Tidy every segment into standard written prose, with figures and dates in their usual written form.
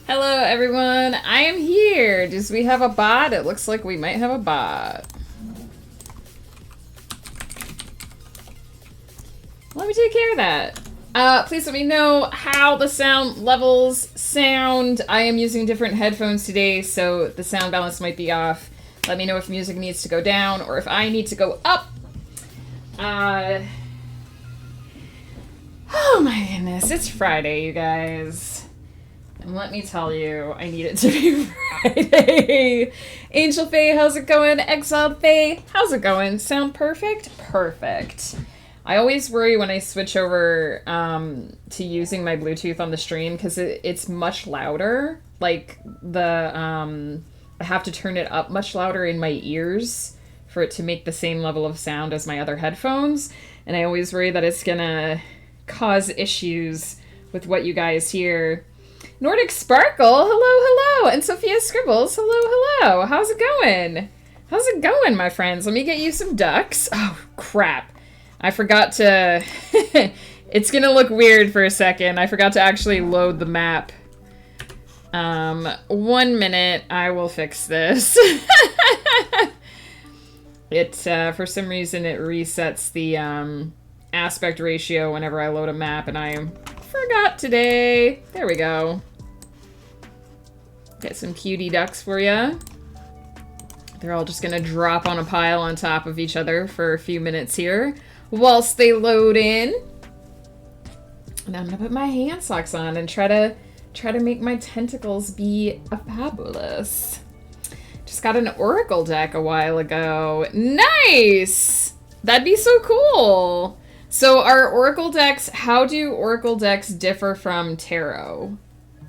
Hello, everyone. I am here. Does we have a bot? It looks like we might have a bot. Let me take care of that. Please let me know how the sound levels sound. I am using different headphones today, so the sound balance might be off. Let me know if music needs to go down or if I need to go up. my goodness, it's Friday, you guys. And let me tell you, I need it to be Friday. Angel Faye, how's it going? Exiled Faye, how's it going? Sound perfect? Perfect. I always worry when I switch over to using my Bluetooth on the stream because it's much louder. Like, I have to turn it up much louder in my ears for it to make the same level of sound as my other headphones. And I always worry that it's gonna cause issues with what you guys hear. Nordic Sparkle, hello, hello. And Sophia Scribbles, hello, hello. How's it going? How's it going, my friends? Let me get you some ducks. Oh, crap. I forgot to... It's gonna look weird for a second. I forgot to actually load the map. 1 minute, I will fix this. For some reason, it resets the aspect ratio whenever I load a map, and I forgot today. There we go. Get some cutie ducks for you. They're all just gonna drop on a pile on top of each other for a few minutes here whilst they load in. And I'm gonna put my hand socks on and try to make my tentacles be fabulous. Just got an Oracle deck a while ago. Nice! That'd be so cool. So are Oracle decks, how do Oracle decks differ from Tarot?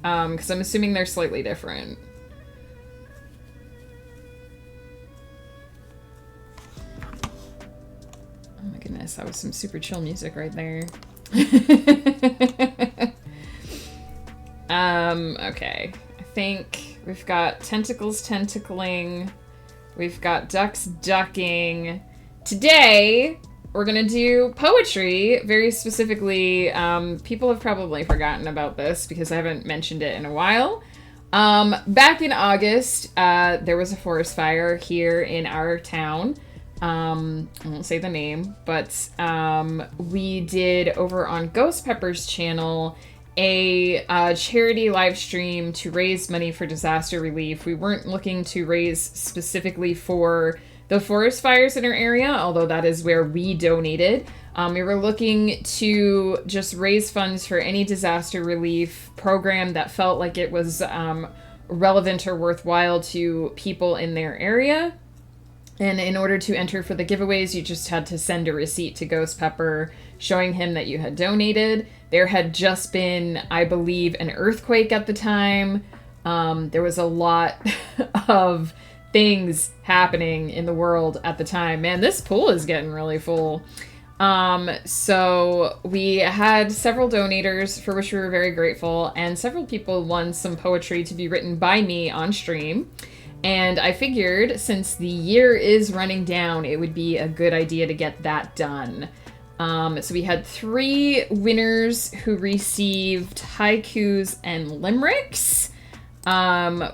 Because I'm assuming they're slightly different. Oh my goodness, that was some super chill music right there. Okay. I think we've got tentacles tentacling. We've got ducks ducking. Today, we're gonna do poetry, very specifically. People have probably forgotten about this because I haven't mentioned it in a while. Back in August, there was a forest fire here in our town. I won't say the name, but we did over on Ghost Pepper's channel a charity live stream to raise money for disaster relief. We weren't looking to raise specifically for the forest fires in our area, although that is where we donated. We were looking to just raise funds for any disaster relief program that felt like it was relevant or worthwhile to people in their area. And in order to enter for the giveaways, you just had to send a receipt to Ghost Pepper showing him that you had donated. There had just been, I believe, an earthquake at the time. There was a lot of things happening in the world at the time. Man, this pool is getting really full. So we had several donators for which we were very grateful, and several people won some poetry to be written by me on stream. And I figured since the year is running down, it would be a good idea to get that done. So we had 3 winners who received Haikus and Limericks,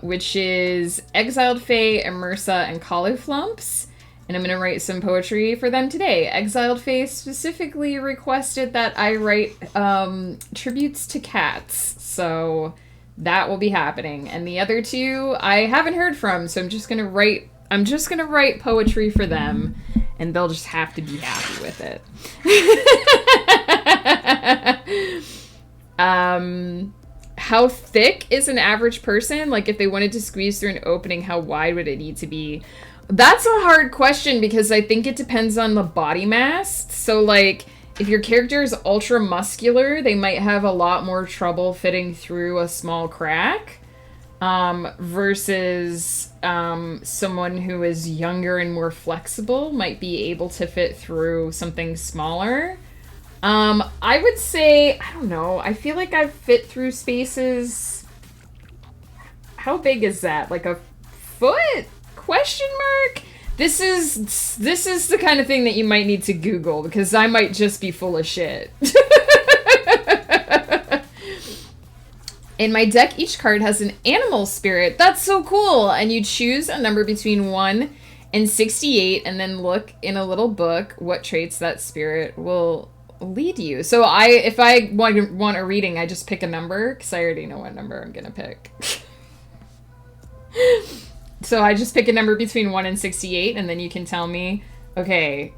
which is Exiled Faye, Immersa, and Cauliflumps. And I'm going to write some poetry for them today. Exiled Faye specifically requested that I write tributes to cats. So that will be happening. And the other 2 I haven't heard from, so I'm just going to write poetry for them, and they'll just have to be happy with it. How thick is an average person? Like, if they wanted to squeeze through an opening, how wide would it need to be? That's a hard question because I think it depends on the body mass. So, like, if your character is ultra muscular, they might have a lot more trouble fitting through a small crack. Versus someone who is younger and more flexible might be able to fit through something smaller. I would say, I don't know, I feel like I've fit through spaces. How big is that? Like a foot? Question mark? This is the kind of thing that you might need to Google because I might just be full of shit. In my deck, each card has an animal spirit. That's so cool. And you choose a number between 1 and 68 and then look in a little book what traits that spirit will lead you. So if I want a reading, I just pick a number because I already know what number I'm going to pick. So I just pick a number between 1 and 68 and then you can tell me, okay,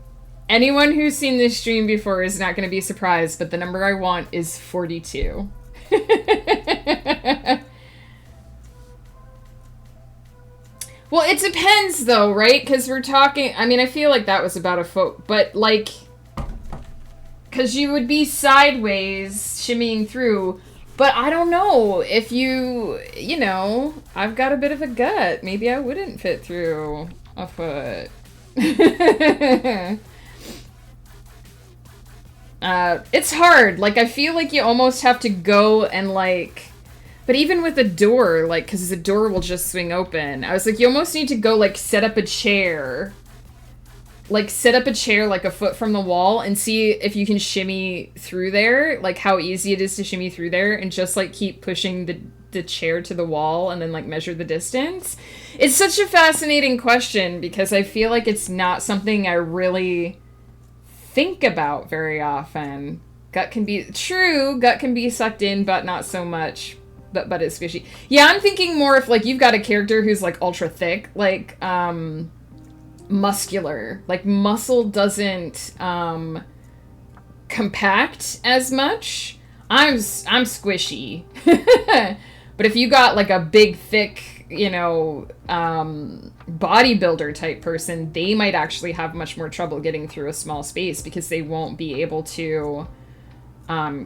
Anyone who's seen this stream before is not going to be surprised, but the number I want is 42. Well, it depends, though, right? Because we're talking... I mean, I feel like that was about a foot, but, like... Because you would be sideways, shimmying through, but I don't know. If you know, I've got a bit of a gut. Maybe I wouldn't fit through a foot. It's hard. Like, I feel like you almost have to go and, like... But even with a door, like, because the door will just swing open. I was like, you almost need to go, like, set up a chair. Like, set up a chair, like, a foot from the wall and see if you can shimmy through there. Like, how easy it is to shimmy through there. And just, like, keep pushing the chair to the wall and then, like, measure the distance. It's such a fascinating question because I feel like it's not something I really think about very often. Gut can be sucked in, but not so much. But it's squishy. Yeah, I'm thinking more if, like, you've got a character who's, like, ultra thick, like, muscular. Like, muscle doesn't, compact as much. I'm squishy. But if you got, like, a big, thick, you know, bodybuilder type person, they might actually have much more trouble getting through a small space because they won't be able to...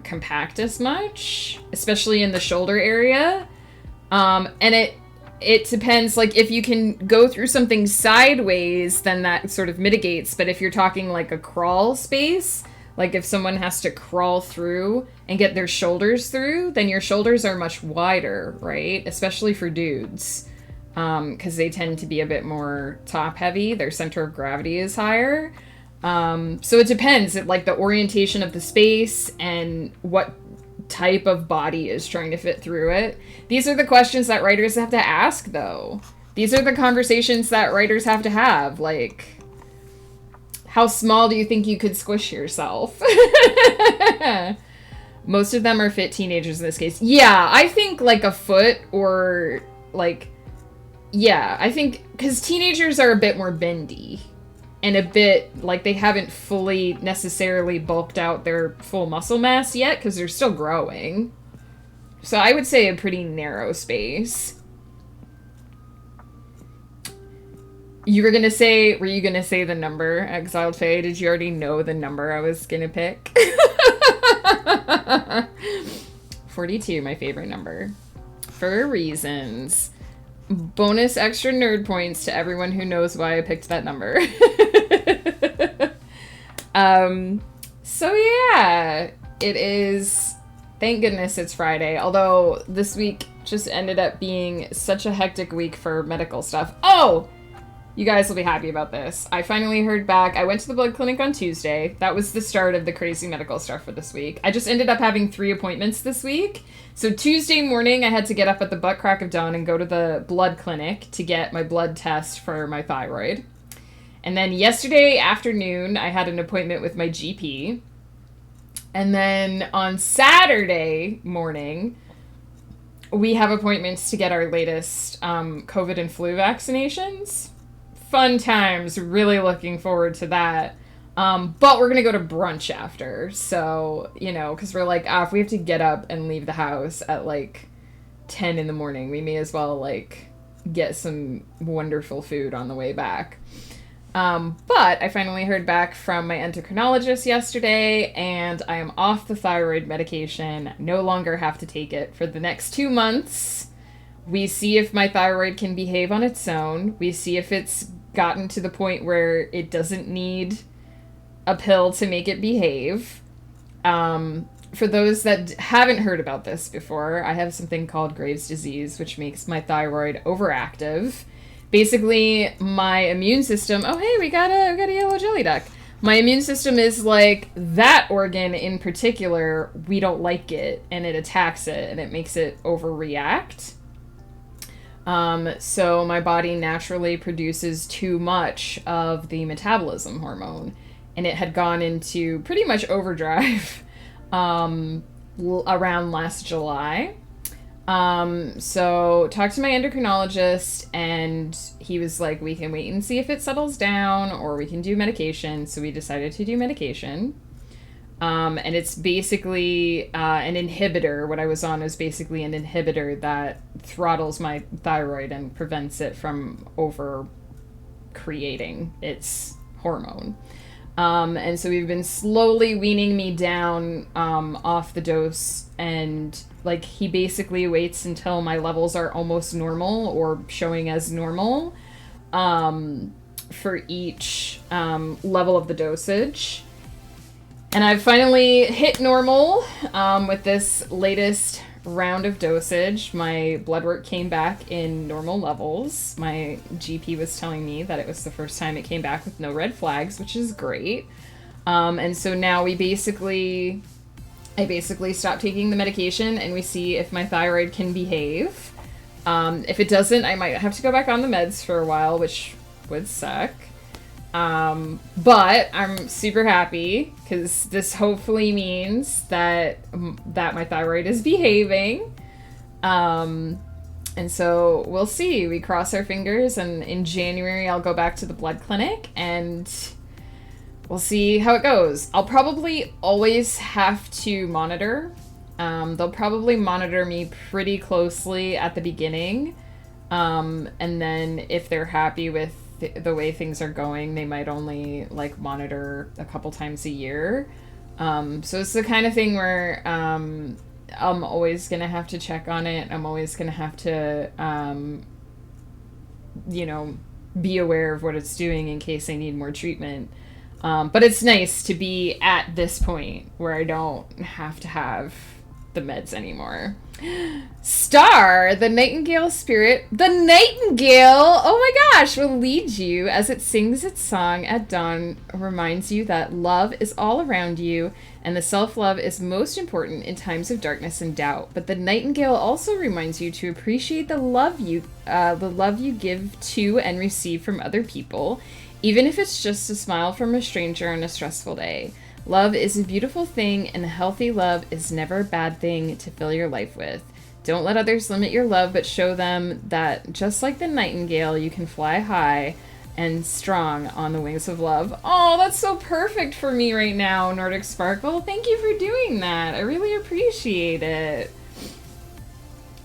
compact as much, especially in the shoulder area. And it depends, like, if you can go through something sideways, then that sort of mitigates. But if you're talking like a crawl space, like if someone has to crawl through and get their shoulders through, then your shoulders are much wider, right? Especially for dudes, because they tend to be a bit more top heavy. Their center of gravity is higher. So it depends, like, the orientation of the space and what type of body is trying to fit through it. These are the questions that writers have to ask, though. These are the conversations that writers have to have, like, how small do you think you could squish yourself? Most of them are fit teenagers in this case. Yeah, I think, like, a foot or, like, yeah, I think, because teenagers are a bit more bendy. And a bit, like, they haven't fully necessarily bulked out their full muscle mass yet, because they're still growing. So I would say a pretty narrow space. Were you gonna say the number, Exiled Fae? Did you already know the number I was gonna pick? 42, my favorite number. For reasons. Bonus extra nerd points to everyone who knows why I picked that number. So yeah, it is, thank goodness it's Friday, although this week just ended up being such a hectic week for medical stuff. Oh! You guys will be happy about this. I finally heard back. I went to the blood clinic on Tuesday. That was the start of the crazy medical stuff for this week. I just ended up having 3 appointments this week. So Tuesday morning, I had to get up at the butt crack of dawn and go to the blood clinic to get my blood test for my thyroid. And then yesterday afternoon, I had an appointment with my GP. And then on Saturday morning, we have appointments to get our latest COVID and flu vaccinations. Fun times. Really looking forward to that. But we're going to go to brunch after. So, you know, because we're like, if we have to get up and leave the house at like 10 in the morning, we may as well like get some wonderful food on the way back. But I finally heard back from my endocrinologist yesterday, and I am off the thyroid medication. No longer have to take it for the next 2 months. We see if my thyroid can behave on its own. We see if it's gotten to the point where it doesn't need a pill to make it behave. For those that haven't heard about this before, I have something called Graves' disease, which makes my thyroid overactive. Basically, my immune system... Oh, hey, we got a yellow jelly duck. My immune system is like, that organ in particular, we don't like it, and it attacks it, and it makes it overreact. So my body naturally produces too much of the metabolism hormone, and it had gone into pretty much overdrive around last July. So talked to my endocrinologist, and he was like, we can wait and see if it settles down, or we can do medication. So we decided to do medication. And it's basically an inhibitor. What I was on is basically an inhibitor that throttles my thyroid and prevents it from over creating its hormone. And so we've been slowly weaning me down off the dose, and like he basically waits until my levels are almost normal or showing as normal for each level of the dosage. And I've finally hit normal with this latest round of dosage. My blood work came back in normal levels. My GP was telling me that it was the first time it came back with no red flags, which is great. And so now I basically stop taking the medication, and we see if my thyroid can behave. If it doesn't, I might have to go back on the meds for a while, which would suck. But I'm super happy because this hopefully means that my thyroid is behaving. And so we'll see. We cross our fingers, and in January I'll go back to the blood clinic and we'll see how it goes. I'll probably always have to monitor. They'll probably monitor me pretty closely at the beginning. And then if they're happy with the way things are going, they might only like monitor a couple times a year. So it's the kind of thing where I'm always gonna have to check on it. I'm always gonna have to be aware of what it's doing in case I need more treatment. But it's nice to be at this point where I don't have to have the meds anymore. Star, the nightingale spirit, the nightingale, oh my gosh, will lead you as it sings its song at dawn, reminds you that love is all around you and the self-love is most important in times of darkness and doubt. But the nightingale also reminds you to appreciate the love you give to and receive from other people, even if it's just a smile from a stranger on a stressful day. Love is a beautiful thing, and a healthy love is never a bad thing to fill your life with. Don't let others limit your love, but show them that, just like the nightingale, you can fly high and strong on the wings of love. Oh, that's so perfect for me right now, Nordic Sparkle. Thank you for doing that. I really appreciate it.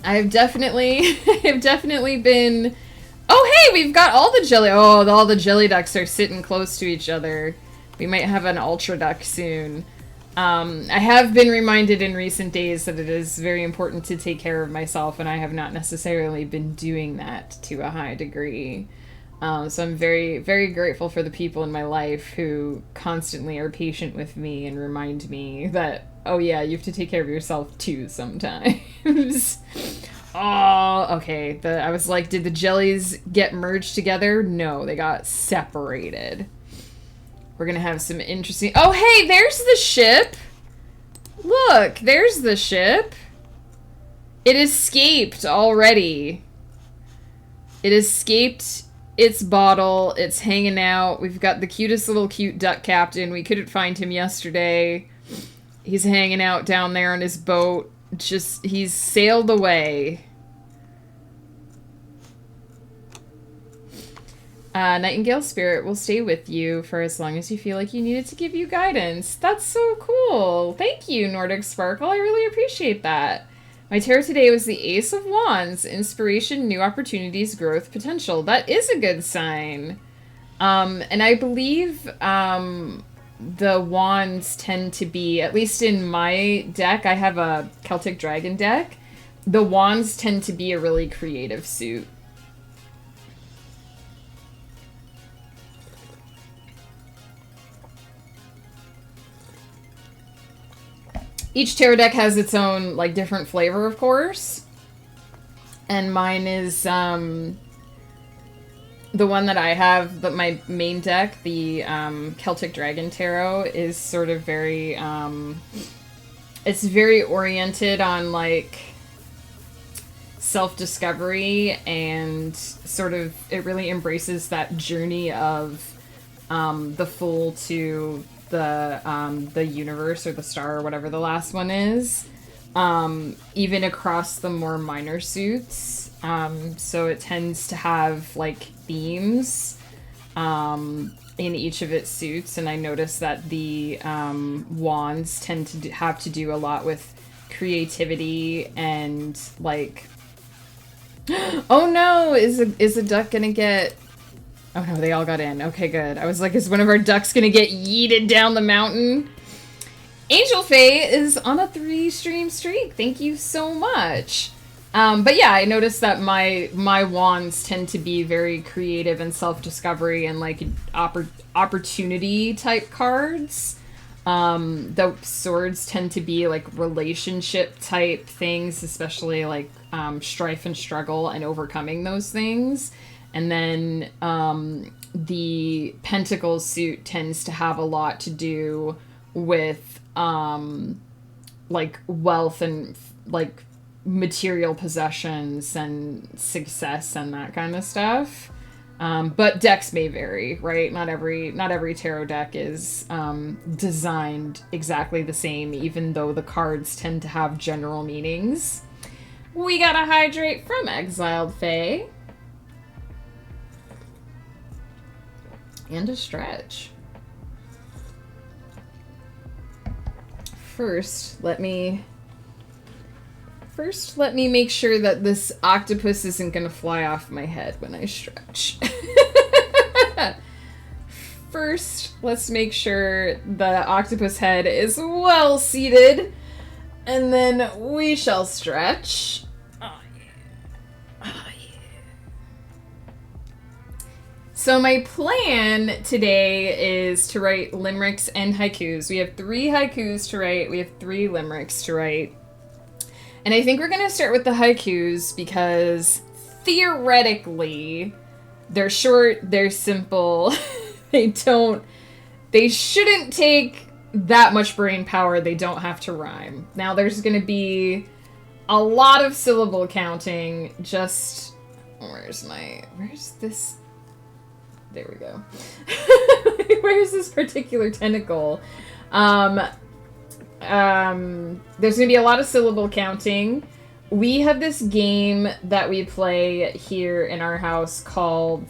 I've definitely been... Oh, hey, we've got all the jelly... Oh, all the jelly ducks are sitting close to each other. We might have an ultra duck soon. I have been reminded in recent days that it is very important to take care of myself, and I have not necessarily been doing that to a high degree. So I'm very, very grateful for the people in my life who constantly are patient with me and remind me that, oh yeah, you have to take care of yourself too sometimes. Oh, okay. I was like, did the jellies get merged together? No, they got separated. We're gonna have some interesting... Oh, hey, there's the ship! Look, there's the ship. It escaped already. It escaped its bottle. It's hanging out. We've got the cutest little cute duck captain. We couldn't find him yesterday. He's hanging out down there on his boat. He's sailed away. Nightingale Spirit will stay with you for as long as you feel like you need it to give you guidance. That's so cool. Thank you, Nordic Sparkle. I really appreciate that. My tarot today was the Ace of Wands. Inspiration, new opportunities, growth, potential. That is a good sign. And I believe the wands tend to be, at least in my deck, I have a Celtic Dragon deck. The wands tend to be a really creative suit. Each tarot deck has its own, like, different flavor, of course. And mine is, the one that I have, but my main deck, the, Celtic Dragon Tarot, is sort of very, it's very oriented on, like, self-discovery, and sort of, it really embraces that journey of, the Fool to the universe or the star or whatever the last one is. even across the more minor suits. So it tends to have like themes in each of its suits, and I noticed that the wands tend to have to do a lot with creativity and like. Oh no! Is a duck gonna get? Oh no, they all got in. Okay, good. I was like, is one of our ducks gonna get yeeted down the mountain? Angel Faye is on a 3-stream streak. Thank you so much. But yeah, I noticed that my wands tend to be very creative and self-discovery and like opportunity type cards. The swords tend to be like relationship type things, especially like strife and struggle and overcoming those things. And then the pentacles suit tends to have a lot to do with like wealth and like material possessions and success and that kind of stuff. But decks may vary, right? Not every tarot deck is designed exactly the same, even though the cards tend to have general meanings. We got a hydrate from Exiled Fae. And a stretch. First, let me make sure that this octopus isn't going to fly off my head when I stretch. First, let's make sure the octopus head is well seated, and then we shall stretch. Oh, yeah. Oh, yeah. So my plan today is to write limericks and haikus. We have 3 haikus to write. We have 3 limericks to write. And I think we're going to start with the haikus because theoretically they're short, they're simple. They shouldn't take that much brain power. They don't have to rhyme. Now there's going to be a lot of syllable counting. Just where's this? There we go. Where's this particular tentacle? There's going to be a lot of syllable counting. We have this game that we play here in our house called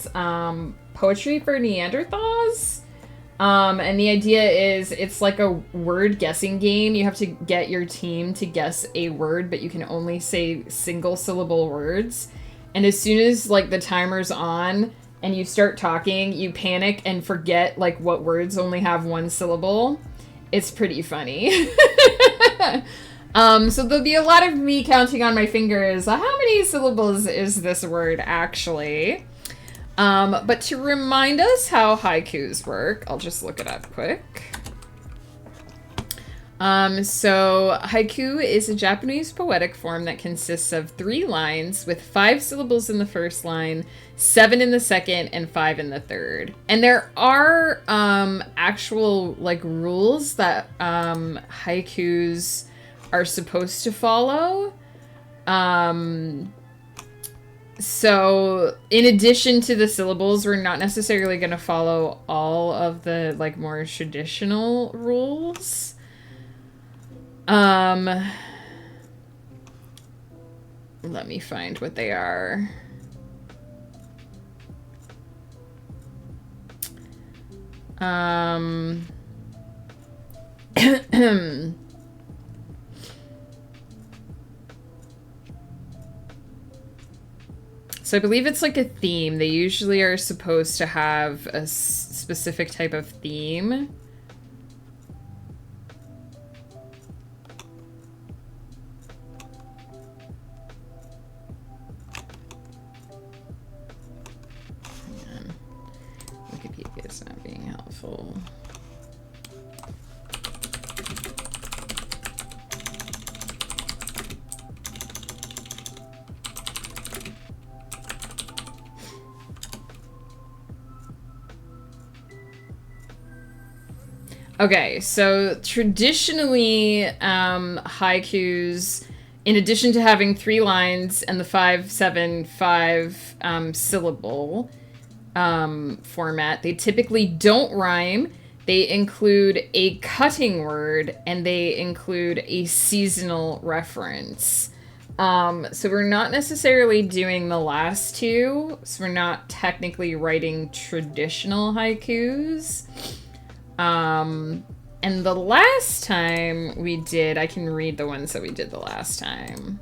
Poetry for Neanderthals. And the idea is it's like a word guessing game. You have to get your team to guess a word, but you can only say single syllable words. And as soon as like the timer's on and you start talking, you panic and forget like what words only have one syllable. It's pretty funny. So there'll be a lot of me counting on my fingers. How many syllables is this word actually? But to remind us how haikus work, I'll just look it up quick. So haiku is a Japanese poetic form that consists of 3 lines with 5 syllables in the first line, 7 in the second, and 5 in the third. And there are actual like rules that haikus are supposed to follow. So in addition to the syllables, we're not necessarily going to follow all of the like more traditional rules. Let me find what they are. So I believe it's like a theme. They usually are supposed to have a specific type of theme. Wikipedia's not being helpful. Okay, so traditionally, haikus, in addition to having 3 lines and the 5-7-5 syllable format, they typically don't rhyme. They include a cutting word, and they include a seasonal reference. So we're not necessarily doing the last two, so we're not technically writing traditional haikus. And the last time we did, I can read the ones that we did the last time,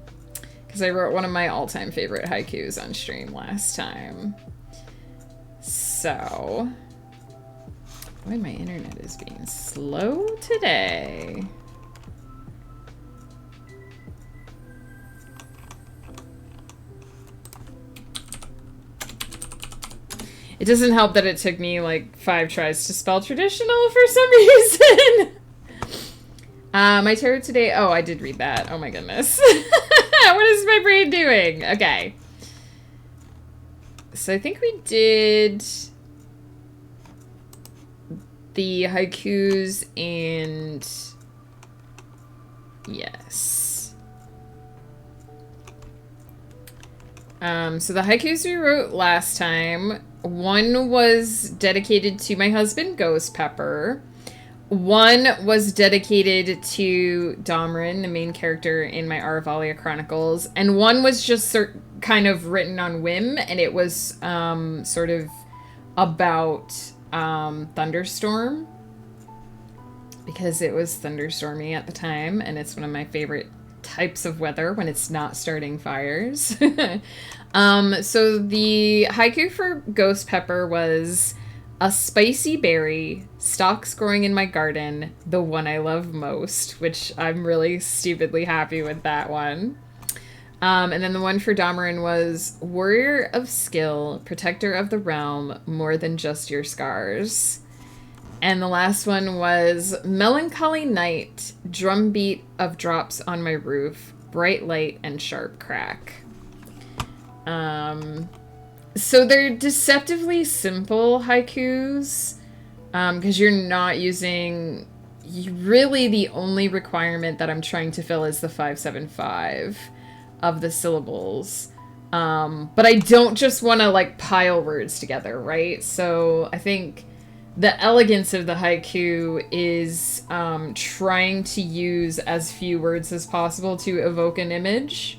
because I wrote one of my all-time favorite haikus on stream last time. So, boy, my internet is being slow today. It doesn't help that it took me like 5 tries to spell traditional for some reason. My tarot today. Oh, I did read that. Oh my goodness. What is my brain doing? Okay. So I think we did the haikus and yes. So the haikus we wrote last time, one was dedicated to my husband, Ghost Pepper. One was dedicated to Domrin, the main character in my Aravalia Chronicles. And one was just kind of written on whim, and it was sort of about Thunderstorm. Because it was thunderstormy at the time, and it's one of my favorite types of weather when it's not starting fires. So the haiku for Ghost Pepper was: a spicy berry, stalks growing in my garden, the one I love most, which I'm really stupidly happy with that one. And then the one for Domarin was: warrior of skill, protector of the realm, more than just your scars. And the last one was: melancholy night, drumbeat of drops on my roof, bright light and sharp crack. So they're deceptively simple haikus, because you're not using... Really, the only requirement that I'm trying to fill is the 575 of the syllables. But I don't just want to, like, pile words together, right? So I think the elegance of the haiku is trying to use as few words as possible to evoke an image.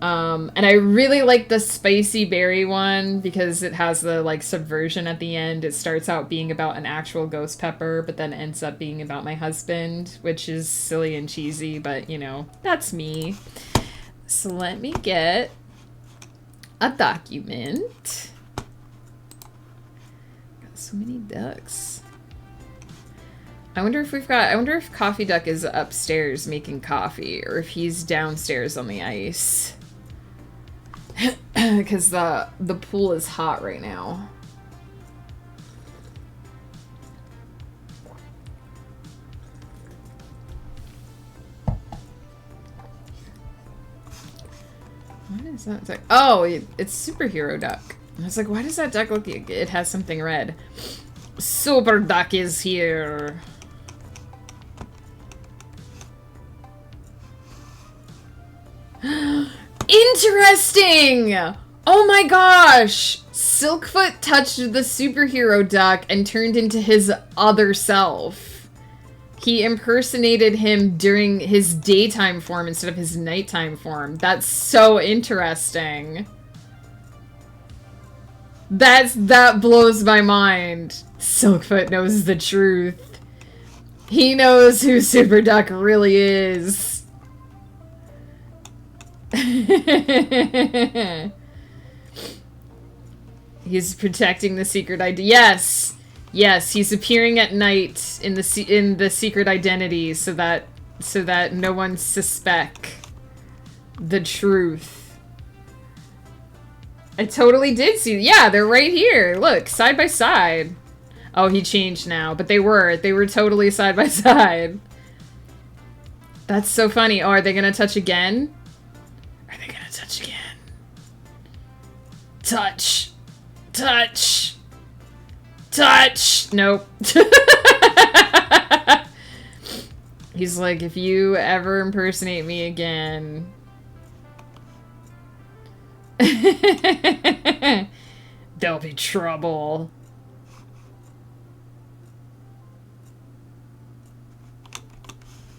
And I really like the spicy berry one because it has the like subversion at the end. It starts out being about an actual ghost pepper, but then ends up being about my husband, which is silly and cheesy, but you know, that's me. So let me get a document. Got so many ducks. I wonder if Coffee Duck is upstairs making coffee or if he's downstairs on the ice. Because the pool is hot right now. What is that duck? Oh, it's Superhero Duck. I was like, why does that duck look like it has something red? Super Duck is here. Interesting! Oh my gosh! Silkfoot touched the superhero duck and turned into his other self. He impersonated him during his daytime form instead of his nighttime form. That's so interesting. That blows my mind. Silkfoot knows the truth. He knows who Super Duck really is. He's protecting the secret identity. Yes, he's appearing at night in the secret identity so that no one suspect the truth. I totally did see. Yeah, they're right here. Look, side by side. Oh, he changed now, but they were totally side by side. That's so funny. Oh, are they gonna touch again? Are they gonna touch again? Touch. Touch. Touch. Nope. He's like, if you ever impersonate me again. There'll be trouble.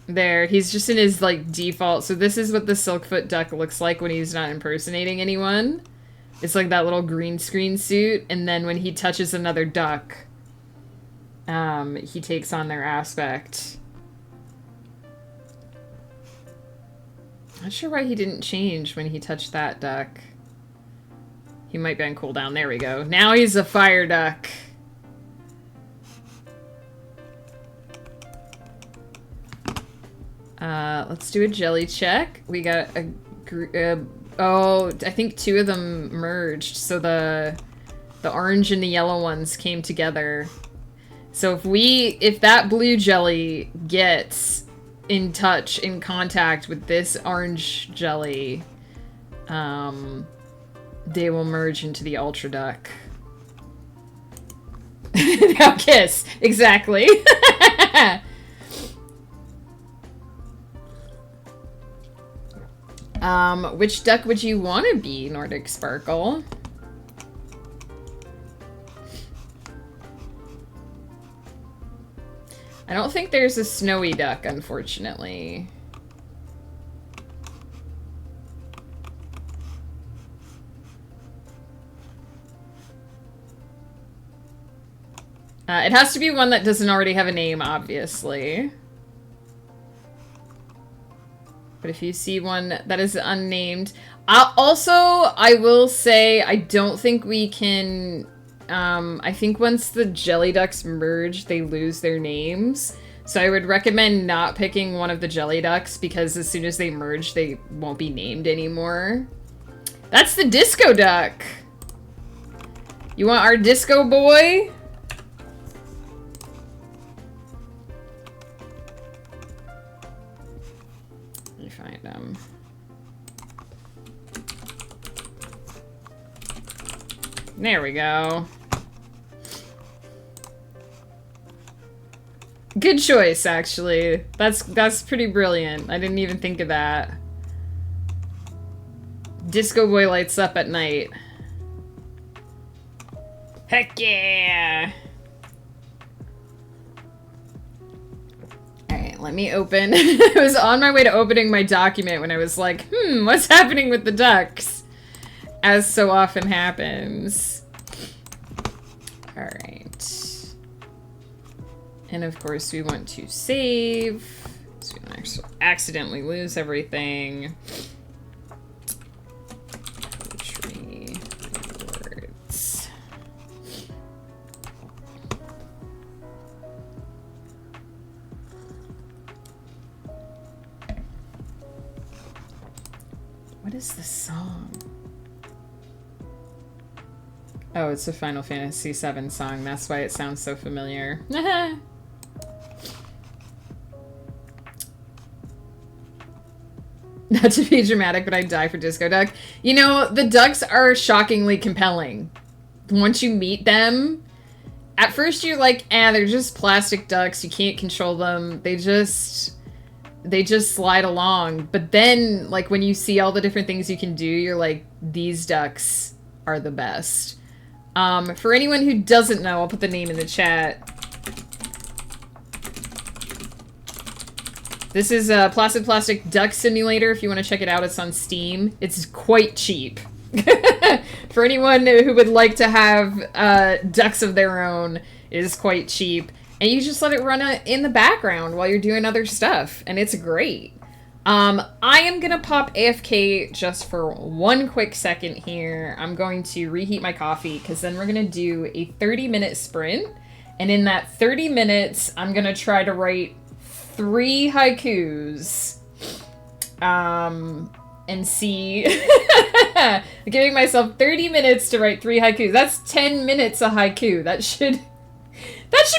There, he's just in his, like, default. So this is what the Silkfoot duck looks like when he's not impersonating anyone. It's like that little green screen suit, and then when he touches another duck, he takes on their aspect. Not sure why he didn't change when he touched that duck. He might be on cooldown. There we go. Now he's a fire duck. Let's do a jelly check. We got a... oh, I think 2 of them merged, so the orange and the yellow ones came together. So if that blue jelly gets in contact with this orange jelly, they will merge into the Ultra Duck. Now kiss! Exactly. Which duck would you want to be, Nordic Sparkle? I don't think there's a snowy duck, unfortunately. It has to be one that doesn't already have a name, obviously. But if you see one that is unnamed... I will say, I don't think we can... I think once the jelly ducks merge, they lose their names. So I would recommend not picking one of the jelly ducks, because as soon as they merge, they won't be named anymore. That's the disco duck! You want our disco boy? Let me find him. There we go. Good choice, actually. That's pretty brilliant. I didn't even think of that. Disco boy lights up at night. Heck yeah! Alright, let me open. I was on my way to opening my document when I was like, what's happening with the ducks? As so often happens. Alright. And of course we want to save, so we don't accidentally lose everything. Poetry words. What is this song? Oh, it's a Final Fantasy VII song. That's why it sounds so familiar. Not to be dramatic, but I'd die for Disco Duck. You know, the ducks are shockingly compelling. Once you meet them, at first you're like, they're just plastic ducks. You can't control them. They just slide along. But then, like, when you see all the different things you can do, you're like, these ducks are the best. For anyone who doesn't know, I'll put the name in the chat. This is a Placid Plastic Duck Simulator. If you want to check it out, it's on Steam. It's quite cheap. For anyone who would like to have ducks of their own, it is quite cheap. And you just let it run in the background while you're doing other stuff. And it's great. I am going to pop AFK just for one quick second here. I'm going to reheat my coffee because then we're going to do a 30-minute sprint. And in that 30 minutes, I'm going to try to write 3 haikus. And see... I'm giving myself 30 minutes to write 3 haikus. That's 10 minutes a haiku. That should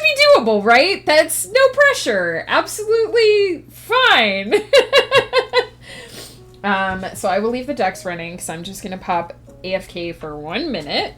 be doable, right? That's no pressure. Absolutely fine. So I will leave the ducks running because I'm just going to pop AFK for 1 minute.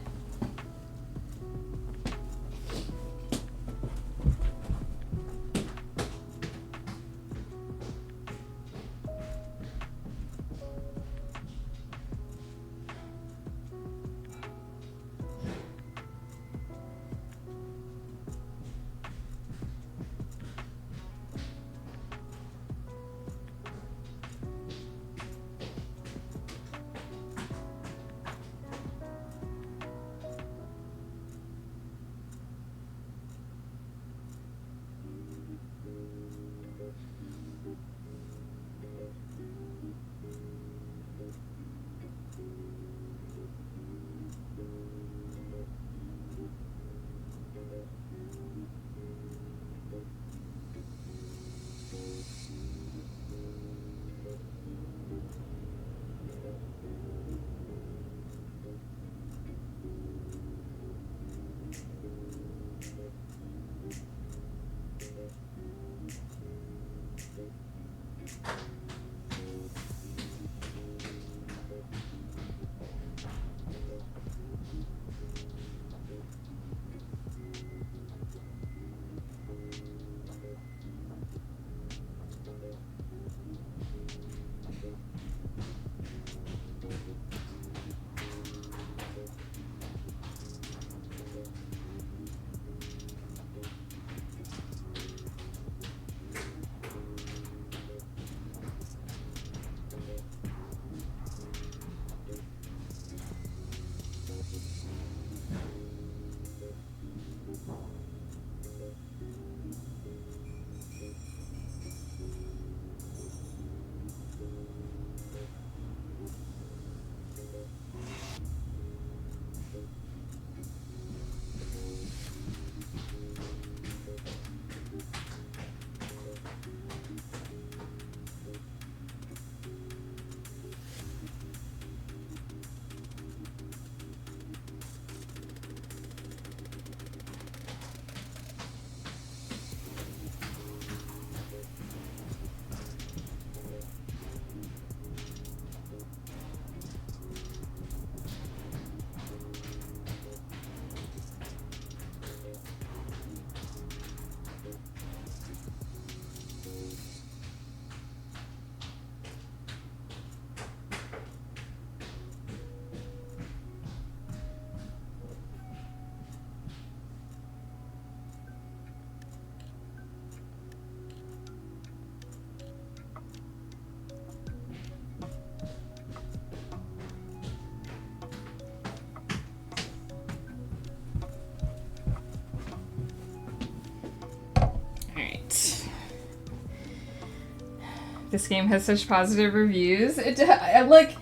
This game has such positive reviews. Like,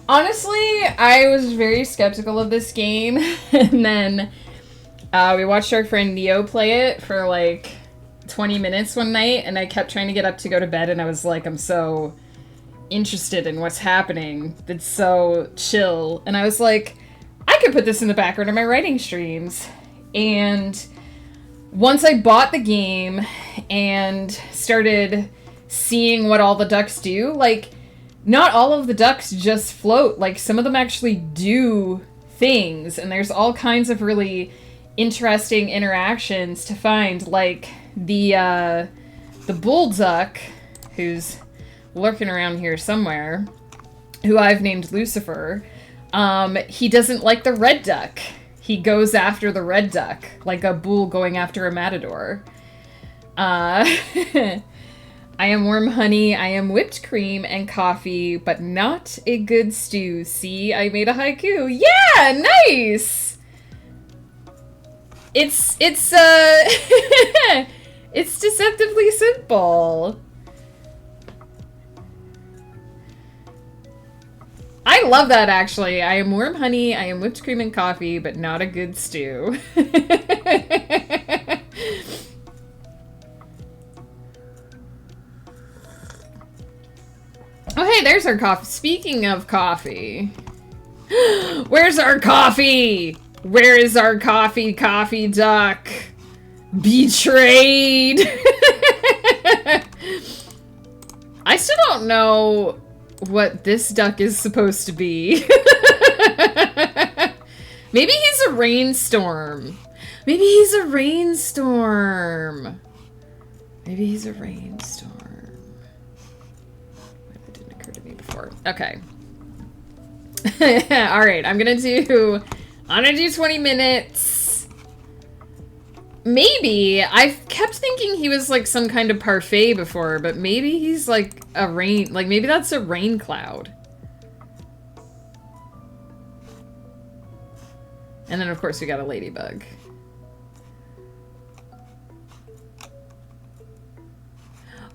honestly, I was very skeptical of this game, and then we watched our friend Neo play it for like 20 minutes one night, and I kept trying to get up to go to bed, and I was like, I'm so interested in what's happening. It's so chill. And I was like, I could put this in the background of my writing streams. And once I bought the game and started seeing what all the ducks do, like, not all of the ducks just float. Like, some of them actually do things, and there's all kinds of really interesting interactions to find. Like, the bull duck, who's lurking around here somewhere, who I've named Lucifer, he doesn't like the red duck. He goes after the red duck, like a bull going after a matador. I am warm honey, I am whipped cream and coffee, but not a good stew. See, I made a haiku. Yeah, nice! It's it's deceptively simple. I love that, actually. I am warm honey, I am whipped cream and coffee, but not a good stew. Oh, hey, there's our coffee. Speaking of coffee. Where's our coffee? Where is our coffee, coffee duck? Betrayed. I still don't know what this duck is supposed to be. Maybe he's a rainstorm. Maybe he's a rainstorm. Maybe he's a rainstorm. That didn't occur to me before. Okay. Alright, I'm gonna do 20 minutes. Maybe. I've kept thinking he was like some kind of parfait before, but maybe he's like a rain, like maybe that's a rain cloud. And then of course we got a ladybug.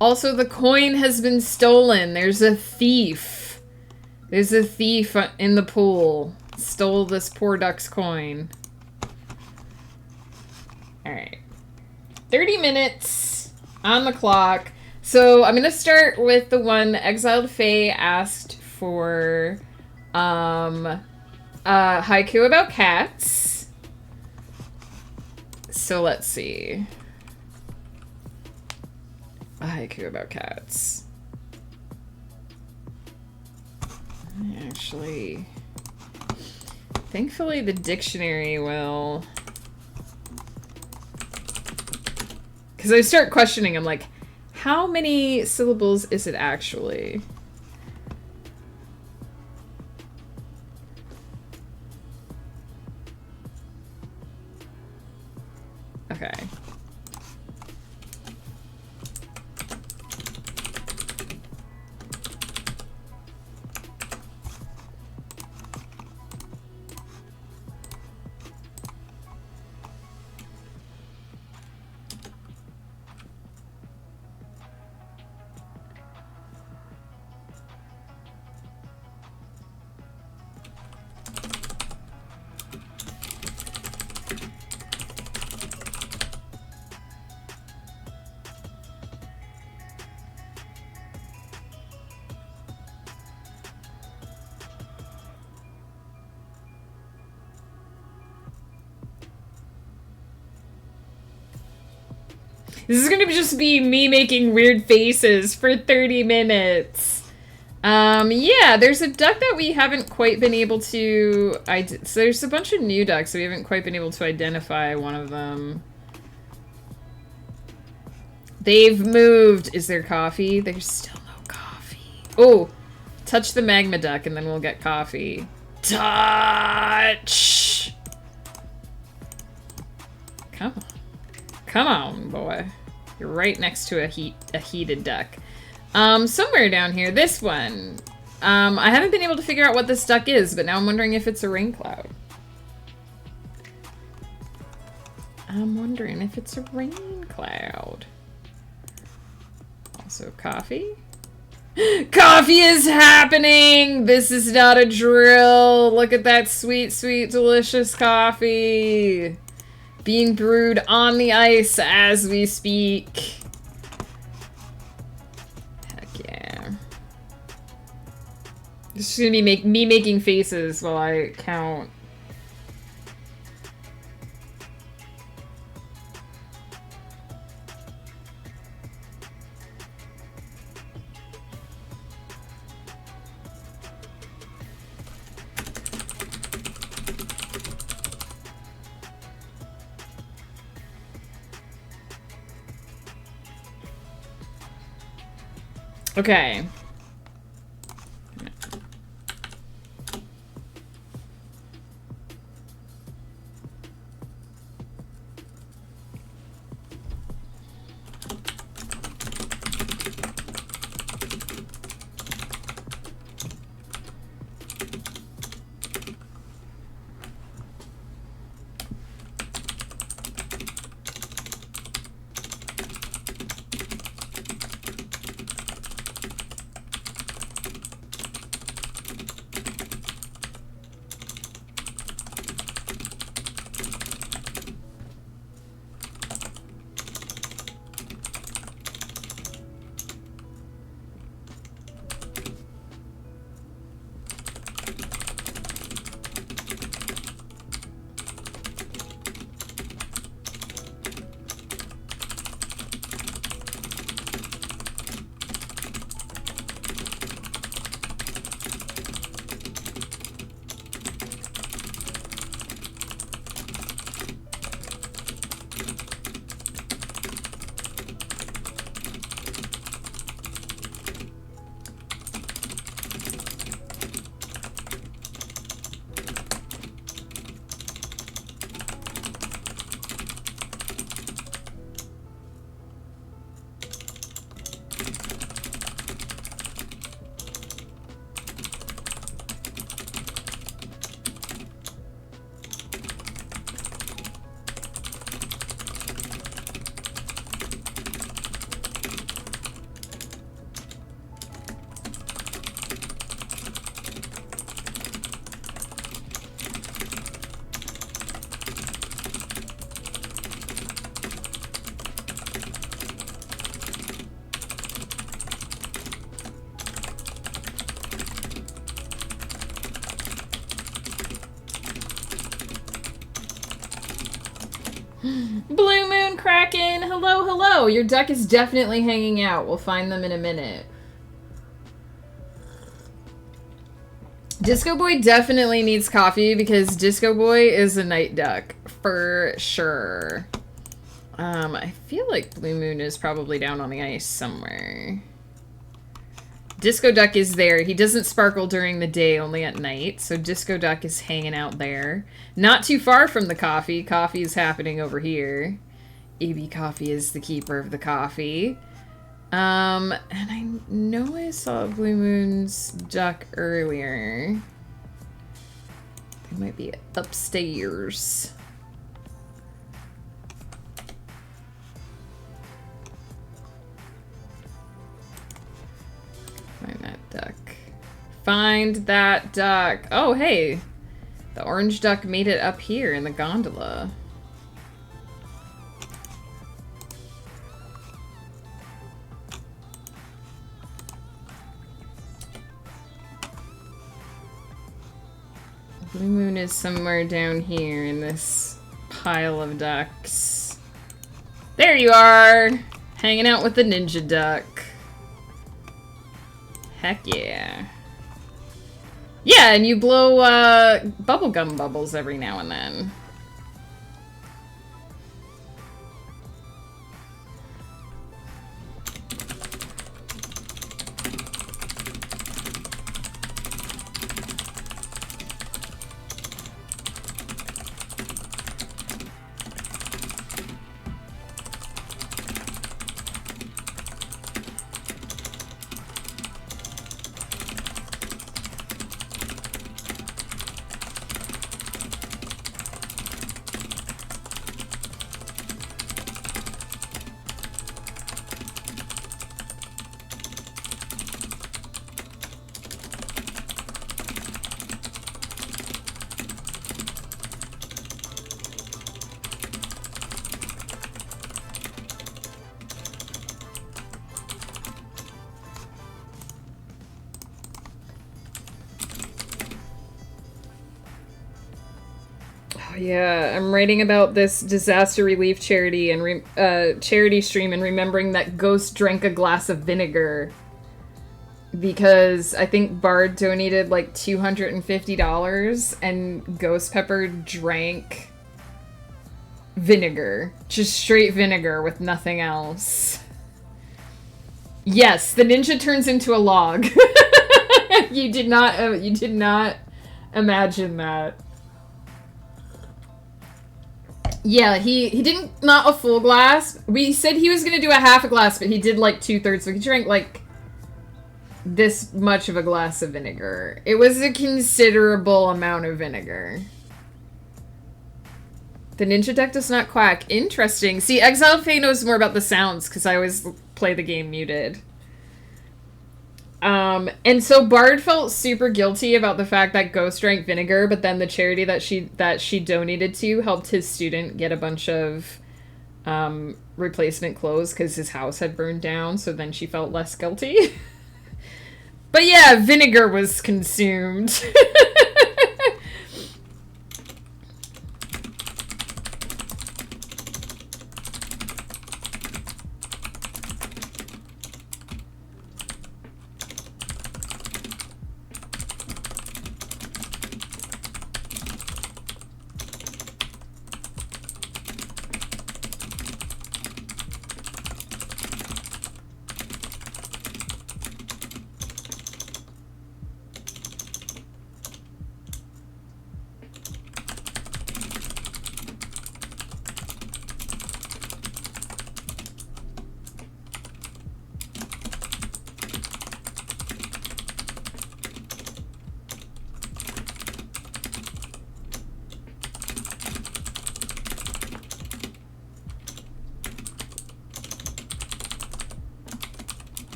Also, the coin has been stolen. There's a thief. There's a thief in the pool. Stole this poor duck's coin. Alright. 30 minutes on the clock. So I'm gonna start with the one Exiled Fae asked for a haiku about cats. So let's see. A haiku about cats. Actually, thankfully the dictionary will... Because I start questioning, I'm like, how many syllables is it actually? Okay. This is gonna just be me making weird faces for 30 minutes. Yeah, there's a duck that we haven't quite been able to... So there's a bunch of new ducks, so we haven't quite been able to identify one of them. They've moved. Is there coffee? There's still no coffee. Oh, touch the magma duck and then we'll get coffee. Touch! Come on. Come on, boy. You're right next to a heated duck. Somewhere down here, this one. I haven't been able to figure out what this duck is, but now I'm wondering if it's a rain cloud. I'm wondering if it's a rain cloud. Also coffee. Coffee is happening! This is not a drill. Look at that sweet, sweet, delicious coffee. Being brewed on the ice as we speak. Heck yeah. This is gonna be me making faces while I count. Okay. Blue Moon Kraken! Hello, hello! Your duck is definitely hanging out. We'll find them in a minute. Disco Boy definitely needs coffee because Disco Boy is a night duck. For sure. I feel like Blue Moon is probably down on the ice somewhere. Disco Duck is there. He doesn't sparkle during the day, only at night. So Disco Duck is hanging out there. Not too far from the coffee. Coffee is happening over here. AB Coffee is the keeper of the coffee. And I know I saw Blue Moon's duck earlier. They might be upstairs. Find that duck. Find that duck. Oh, hey. The orange duck made it up here in the gondola. Blue Moon is somewhere down here in this pile of ducks. There you are! Hanging out with the ninja duck. Heck yeah. Yeah, and you blow bubblegum bubbles every now and then. Yeah, I'm writing about this disaster relief charity and charity stream and remembering that Ghost drank a glass of vinegar because I think Bard donated like $250 and Ghost Pepper drank vinegar. Just straight vinegar with nothing else. Yes, the ninja turns into a log. You did not imagine that. Yeah, he didn't, not a full glass. We said he was gonna do a half a glass, but he did like 2/3, so he drank like this much of a glass of vinegar. It was a considerable amount of vinegar. The ninja deck does not quack. Interesting. See, Exiled Fae knows more about the sounds, because I always play the game muted. And so Bard felt super guilty about the fact that Ghost drank vinegar, but then the charity that she donated to helped his student get a bunch of replacement clothes because his house had burned down, so then she felt less guilty. But yeah, vinegar was consumed.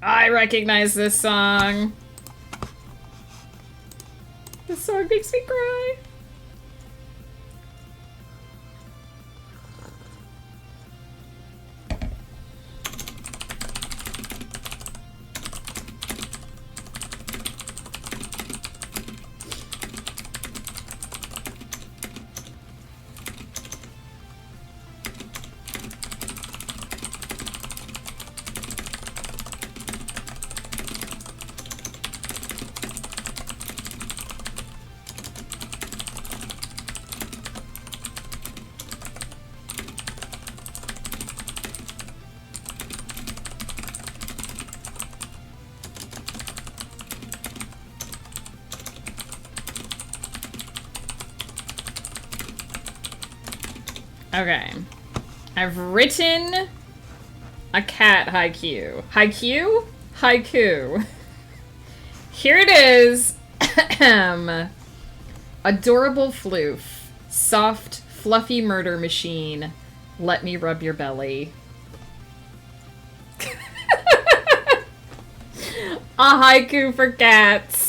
I recognize this song. This song makes me cry. Okay. I've written a cat haiku. Haiku? Haiku. Here it is. Adorable floof. Soft, fluffy murder machine. Let me rub your belly. A haiku for cats.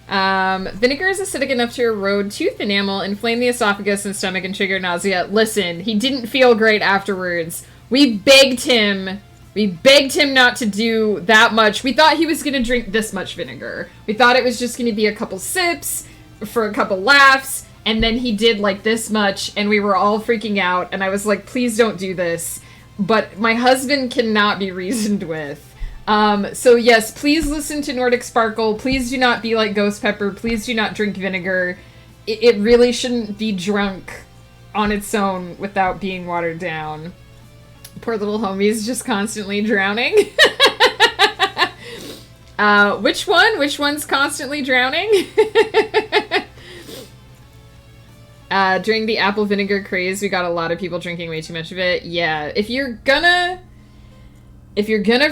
Vinegar is acidic enough to erode tooth enamel, inflame the esophagus and stomach, and trigger nausea. Listen, he didn't feel great afterwards. We begged him not to do that much. We thought he was gonna drink this much vinegar. We thought it was just gonna be a couple sips for a couple laughs, and then he did like this much, and we were all freaking out, and I was like, please don't do this. But my husband cannot be reasoned with. So yes, please listen to Nordic Sparkle. Please do not be like Ghost Pepper. Please do not drink vinegar. It really shouldn't be drunk on its own without being watered down. Poor little homie's just constantly drowning. Which one? Which one's constantly drowning? During the apple vinegar craze, we got a lot of people drinking way too much of it. Yeah, if you're gonna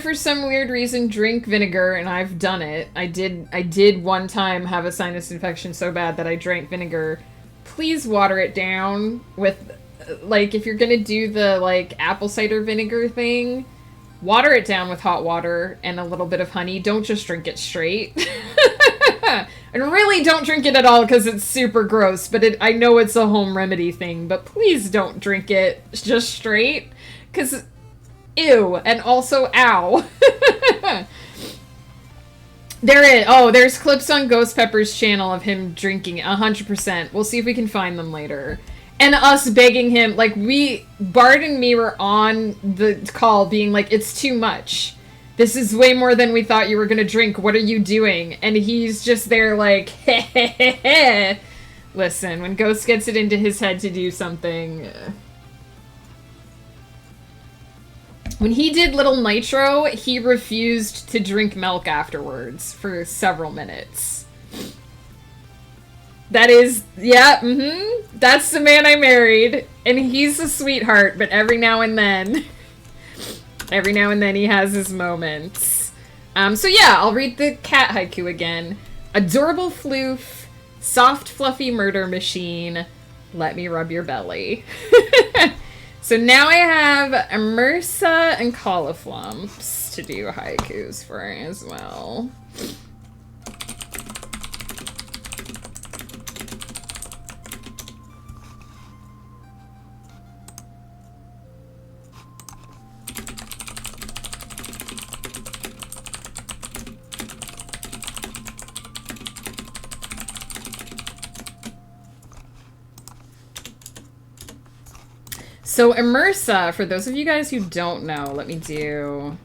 for some weird reason drink vinegar, and I've done it, I did one time have a sinus infection so bad that I drank vinegar, please water it down with, like, if you're gonna do the, like, apple cider vinegar thing, water it down with hot water and a little bit of honey. Don't just drink it straight. And really don't drink it at all because it's super gross, but I know it's a home remedy thing, but please don't drink it just straight, because ew, and also ow. There's clips on Ghost Pepper's channel of him drinking 100%. We'll see if we can find them later. And us begging him, like, Bard and me were on the call being like, it's too much. This is way more than we thought you were gonna drink. What are you doing? And he's just there like, heh. Listen, when Ghost gets it into his head to do something... When he did Little Nitro, he refused to drink milk afterwards for several minutes. That is, yeah, that's the man I married. And he's a sweetheart, but every now and then he has his moments. So yeah, I'll read the cat haiku again. Adorable floof, soft fluffy murder machine, let me rub your belly. So now I have Immersa and Cauliflumps to do haikus for as well. So Immersa, for those of you guys who don't know, let me do...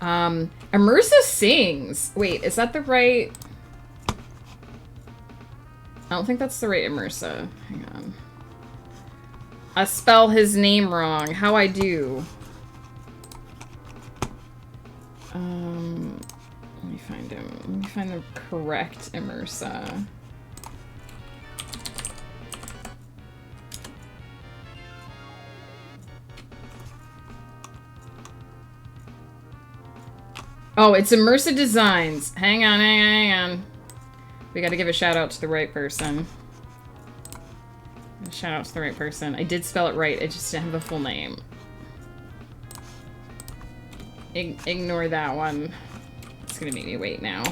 Immersa sings. Wait, is that the right... I don't think that's the right Immersa. Hang on. I spell his name wrong. How I do? Let me find him. Let me find the correct Immersa. Oh, it's Immersa Designs. Hang on. We gotta give a shout out to the right person. Shout out to the right person. I did spell it right, I just didn't have the full name. Ignore that one. It's gonna make me wait now.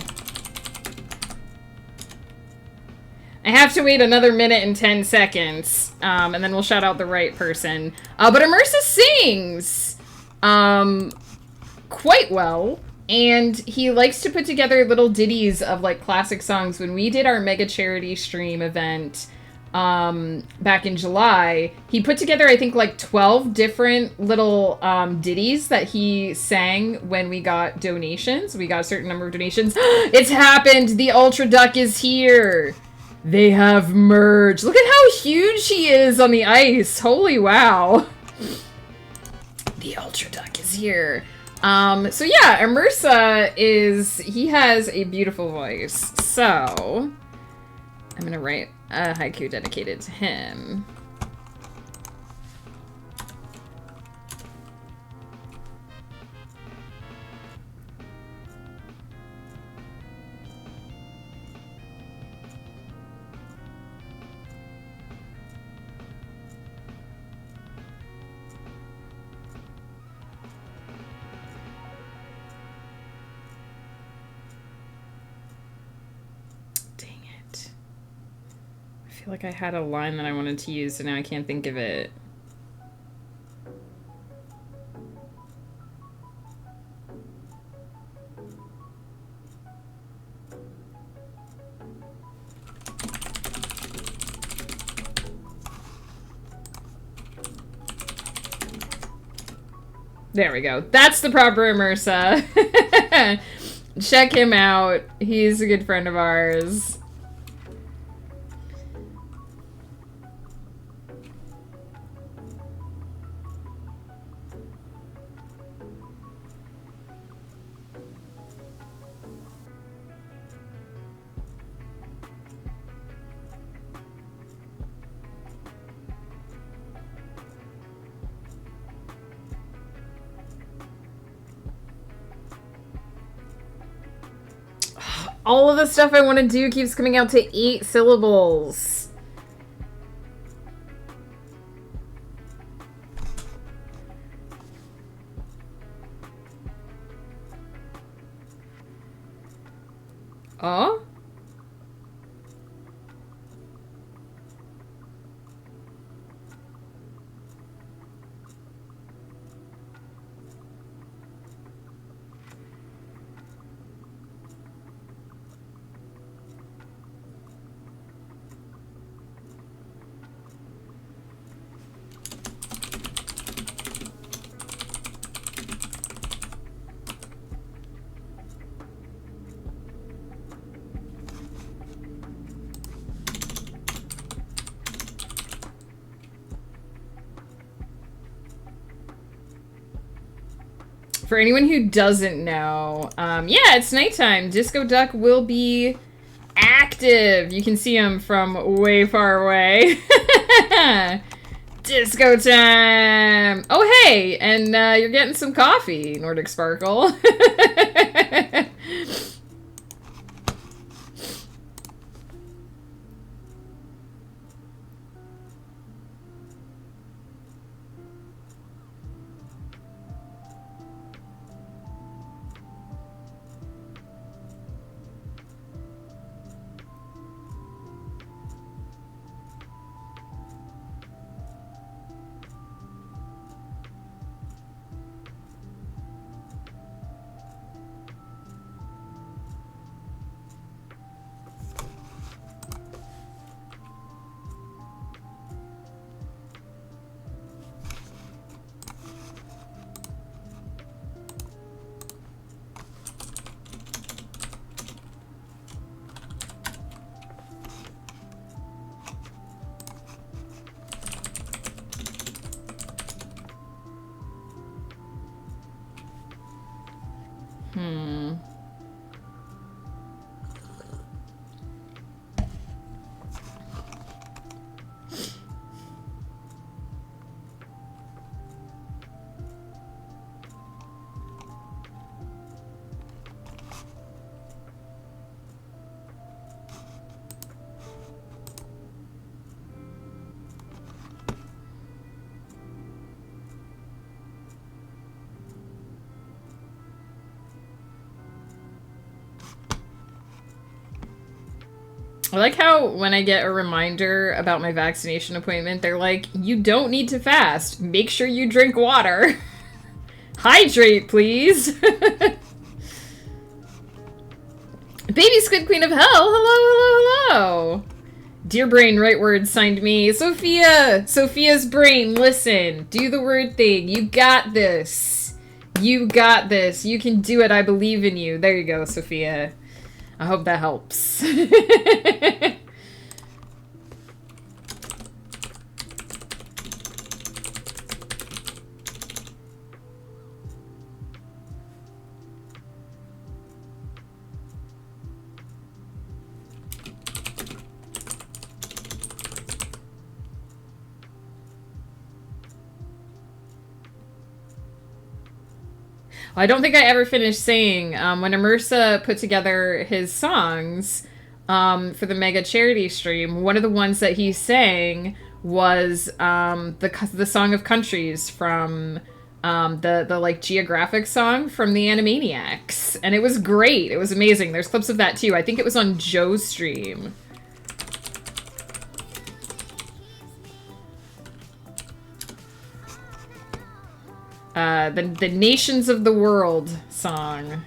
I have to wait another minute and 10 seconds, and then we'll shout out the right person. But Immersa sings quite well. And he likes to put together little ditties of, like, classic songs. When we did our mega charity stream event back in July, he put together, I think, like 12 different little ditties that he sang when we got donations. We got a certain number of donations. It's happened! The Ultra Duck is here! They have merged. Look at how huge he is on the ice. Holy wow. The Ultra Duck is here. So yeah, Immersa he has a beautiful voice, so I'm gonna write a haiku dedicated to him. I feel like I had a line that I wanted to use, and now I can't think of it. There we go. That's the proper Immersa. Check him out. He's a good friend of ours. All of the stuff I want to do keeps coming out to 8 syllables. Oh? For anyone who doesn't know, yeah, it's nighttime. Disco Duck will be active. You can see him from way far away. Disco time! Oh, hey! And you're getting some coffee, Nordic Sparkle. I like how when I get a reminder about my vaccination appointment, they're like, you don't need to fast. Make sure you drink water. Hydrate, please. Baby Squid Queen of Hell, hello, hello, hello. Dear Brain, right words, signed me. Sophia! Sophia's brain, listen. Do the word thing. You got this. You got this. You can do it. I believe in you. There you go, Sophia. I hope that helps. I don't think I ever finished saying, when Immersa put together his songs for the Mega Charity stream, one of the ones that he sang was the Song of Countries from the like geographic song from the Animaniacs. And it was great. It was amazing. There's clips of that too. I think it was on Joe's stream. The Nations of the World song.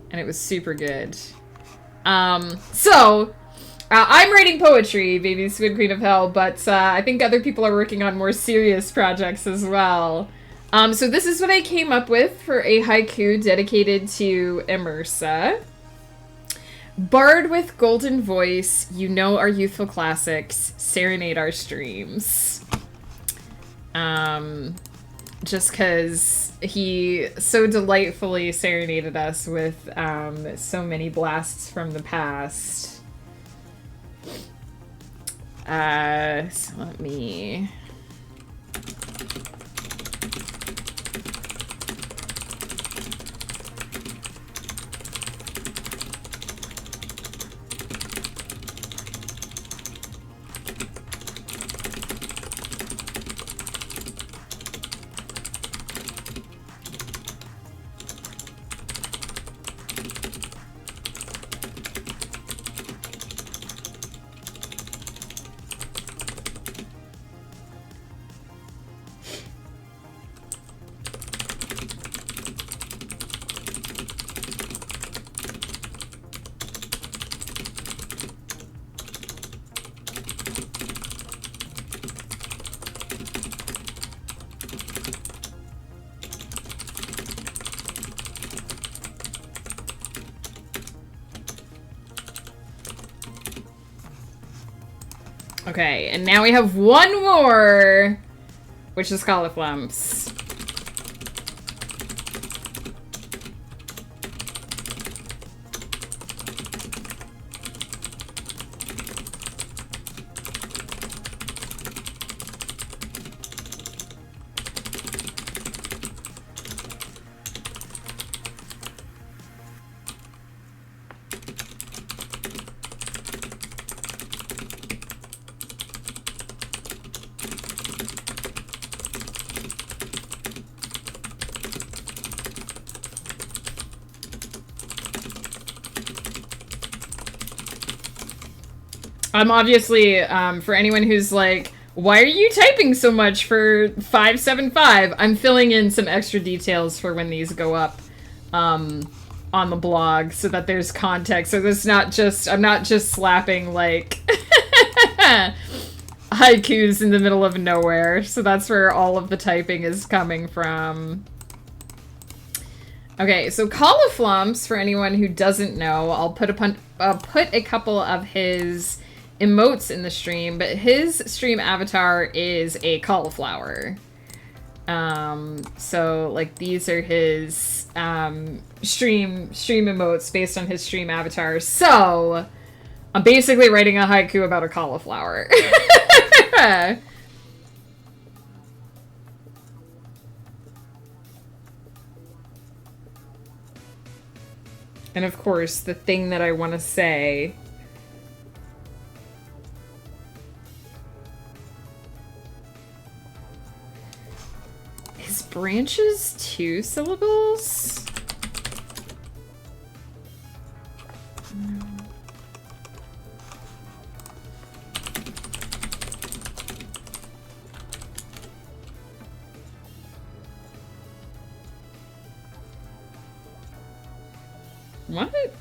And it was super good. I'm writing poetry, Baby Squid Queen of Hell, but I think other people are working on more serious projects as well. So this is what I came up with for a haiku dedicated to Immersa. Bard with golden voice, you know our youthful classics, serenade our streams. Just because he so delightfully serenaded us with so many blasts from the past. So let me... Okay, and now we have one more, which is cauliflumps. I'm obviously, for anyone who's like, why are you typing so much for 575? I'm filling in some extra details for when these go up on the blog so that there's context. So this not just, I'm not just slapping like haikus in the middle of nowhere. So that's where all of the typing is coming from. Okay, so cauliflumps, for anyone who doesn't know, I'll put a couple of his emotes in the stream, but his stream avatar is a cauliflower. So like these are his stream emotes based on his stream avatar. So I'm basically writing a haiku about a cauliflower. And of course, the thing that I want to say is branches 2 syllables? What? Okay.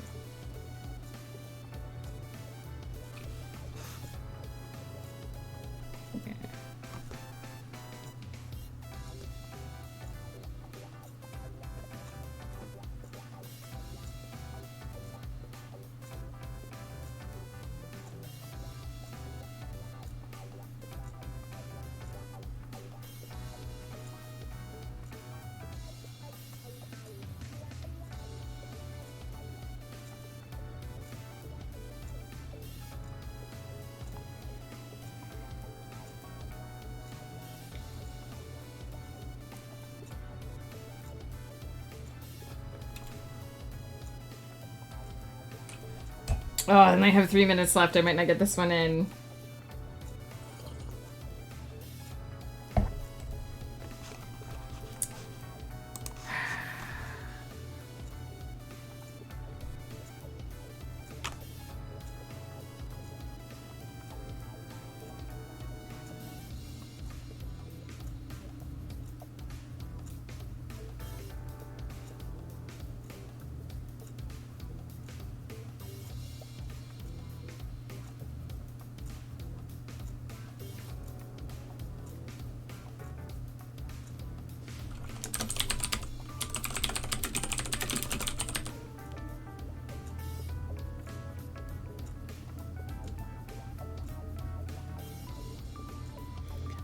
Oh, and I have 3 minutes left. I might not get this one in.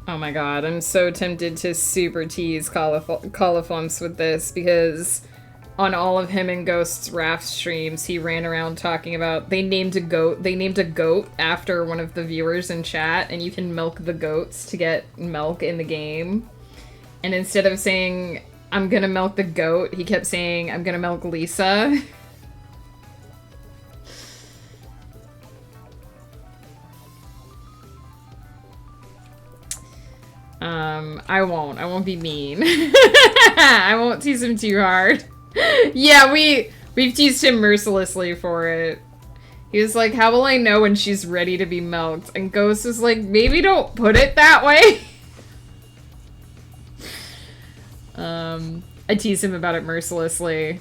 Oh my god, I'm so tempted to super tease cauliflumps with this because on all of him and Ghost's Raft streams, he ran around talking about they named a goat after one of the viewers in chat, and you can milk the goats to get milk in the game. And instead of saying, I'm gonna milk the goat, he kept saying, I'm gonna milk Lisa. I won't be mean. I won't tease him too hard. Yeah, we've teased him mercilessly for it. He was like, how will I know when she's ready to be milked? And Ghost was like, maybe don't put it that way. I tease him about it mercilessly.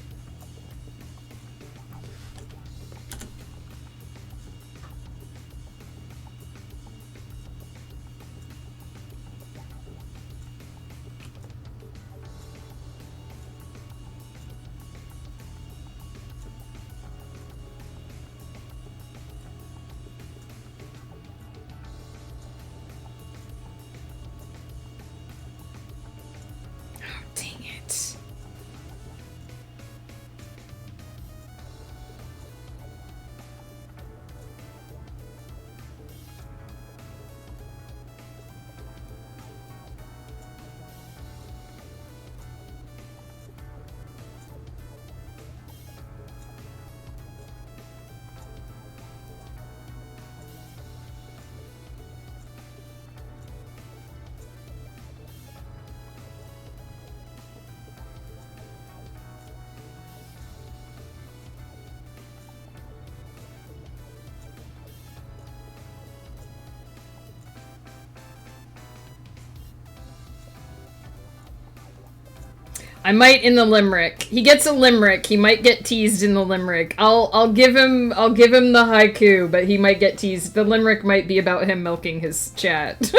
I might in the limerick. He gets a limerick. He might get teased in the limerick. I'll give him the haiku, but he might get teased. The limerick might be about him milking his chat.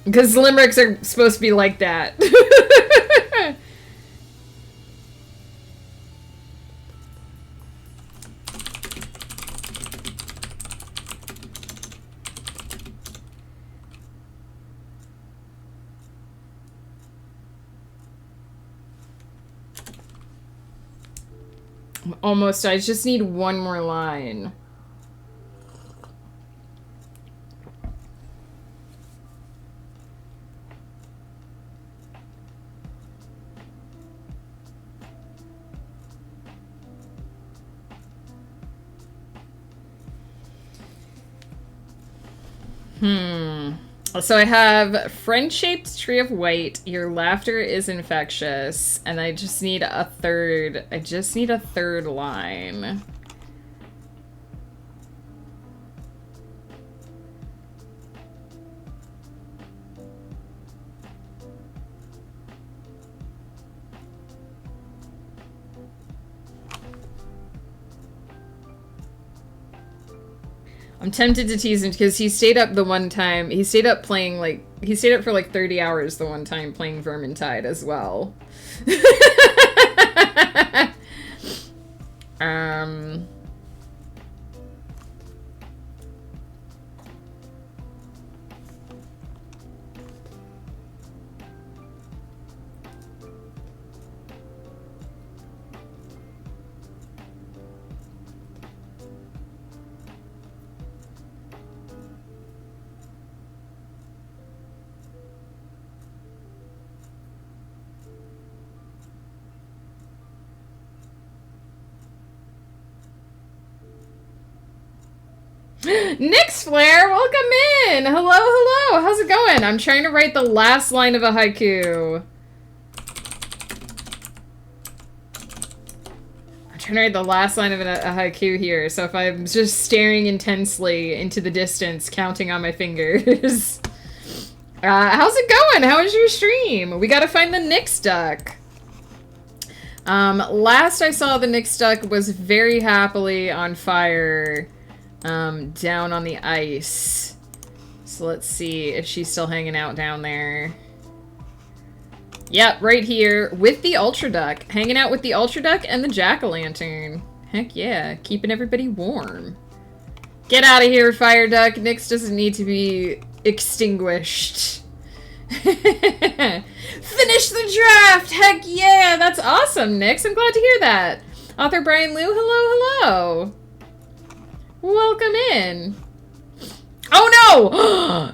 Because limericks are supposed to be like that. Almost. I just need one more line. So I have friend-shaped tree of white, your laughter is infectious, and I just need a third. I just need a third line. I'm tempted to tease him because he stayed up the one time. He stayed up playing, like, he stayed up for like 30 hours the one time playing Vermintide as well. Nyx Flare, welcome in! Hello, hello! How's it going? I'm trying to write the last line of a haiku. I'm trying to write the last line of a haiku here, so if I'm just staring intensely into the distance, counting on my fingers. How's it going? How was your stream? We gotta find the Nyx duck. Last I saw the Nyx duck was very happily on fire. Down on the ice. So let's see if she's still hanging out down there. Yep, right here with the Ultra Duck. Hanging out with the Ultra Duck and the Jack-o'-lantern. Heck yeah, keeping everybody warm. Get out of here, Fire Duck. Nyx doesn't need to be extinguished. Finish the draft! Heck yeah, that's awesome, Nyx. I'm glad to hear that. Author Brian Liu, hello, hello. Welcome in. Oh no!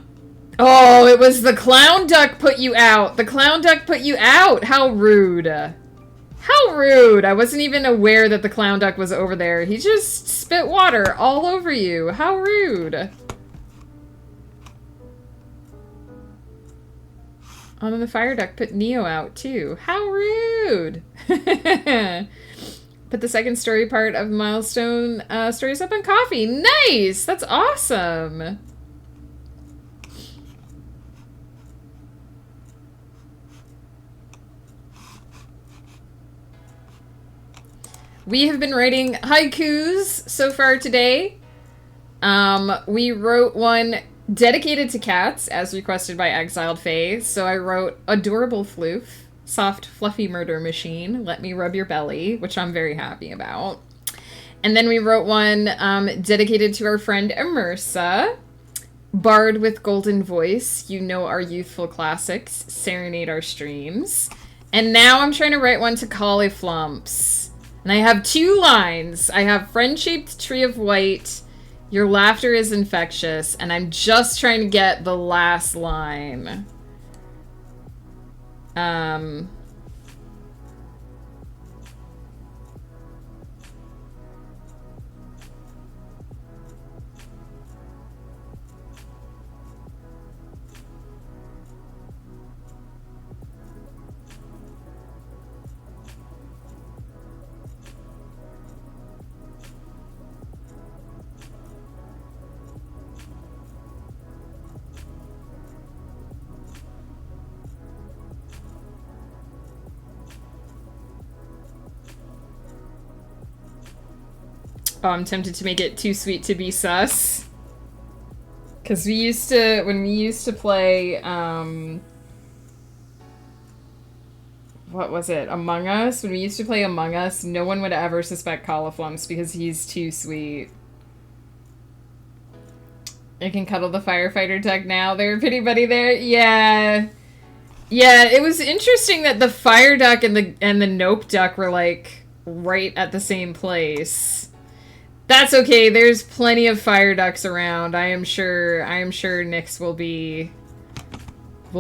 Oh, it was the clown duck put you out. The clown duck put you out. How rude. How rude. I wasn't even aware that the clown duck was over there. He just spit water all over you. How rude. Oh, and the fire duck put Neo out too. How rude. Put the second story part of Milestone stories up on Coffee. Nice! That's awesome! We have been writing haikus so far today. We wrote one dedicated to cats, as requested by Exiled Faye. So I wrote Adorable Floof. Soft, fluffy murder machine. Let me rub your belly, which I'm very happy about. And then we wrote one dedicated to our friend Immersa. Bard with golden voice. You know our youthful classics. Serenade our streams. And now I'm trying to write one to Cauliflumps. And I have two lines. I have friend-shaped tree of white. Your laughter is infectious. And I'm just trying to get the last line. Oh, I'm tempted to make it too sweet to be sus. Because when we used to play, what was it? Among Us? When we used to play Among Us, no one would ever suspect Cauliflumps because he's too sweet. I can cuddle the firefighter duck now. There, pity buddy there. Yeah. Yeah, it was interesting that the fire duck and the nope duck were like right at the same place. That's okay. There's plenty of fire ducks around. I am sure Nyx will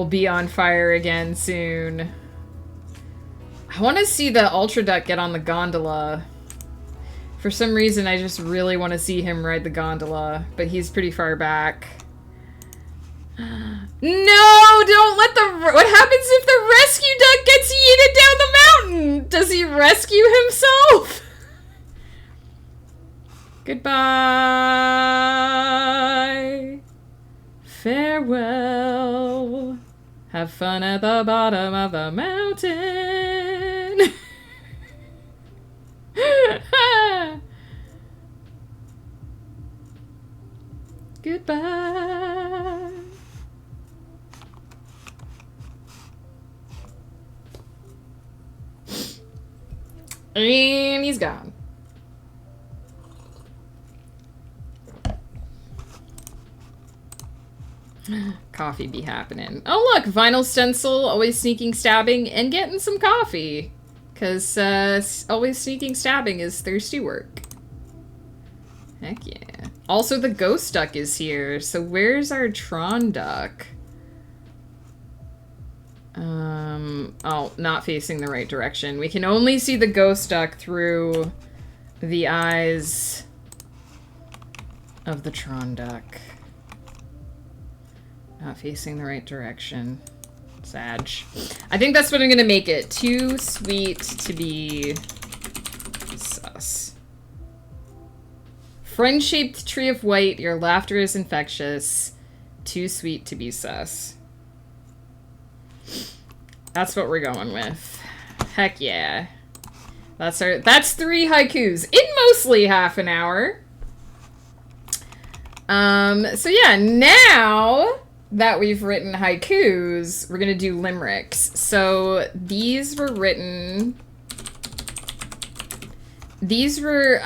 be on fire again soon. I want to see the Ultra Duck get on the gondola. For some reason, I just really want to see him ride the gondola, but he's pretty far back. No, don't let what happens if the rescue duck gets yeeted down the mountain? Does he rescue himself? Goodbye. Farewell. Have fun at the bottom of the mountain. Goodbye. And he's gone. Coffee be happening. Oh look, vinyl stencil, always sneaking stabbing, and getting some coffee. Because always sneaking stabbing is thirsty work. Heck yeah. Also, the ghost duck is here. So where's our Tron duck? Oh, not facing the right direction. We can only see the ghost duck through the eyes of the Tron duck. Not facing the right direction. Sag. I think that's what I'm gonna make it. Too sweet to be sus. Friend-shaped tree of white, your laughter is infectious. Too sweet to be sus. That's what we're going with. Heck yeah. That's 3 haikus in mostly half an hour. So yeah, now that we've written haikus, we're gonna do limericks. So these were written... These are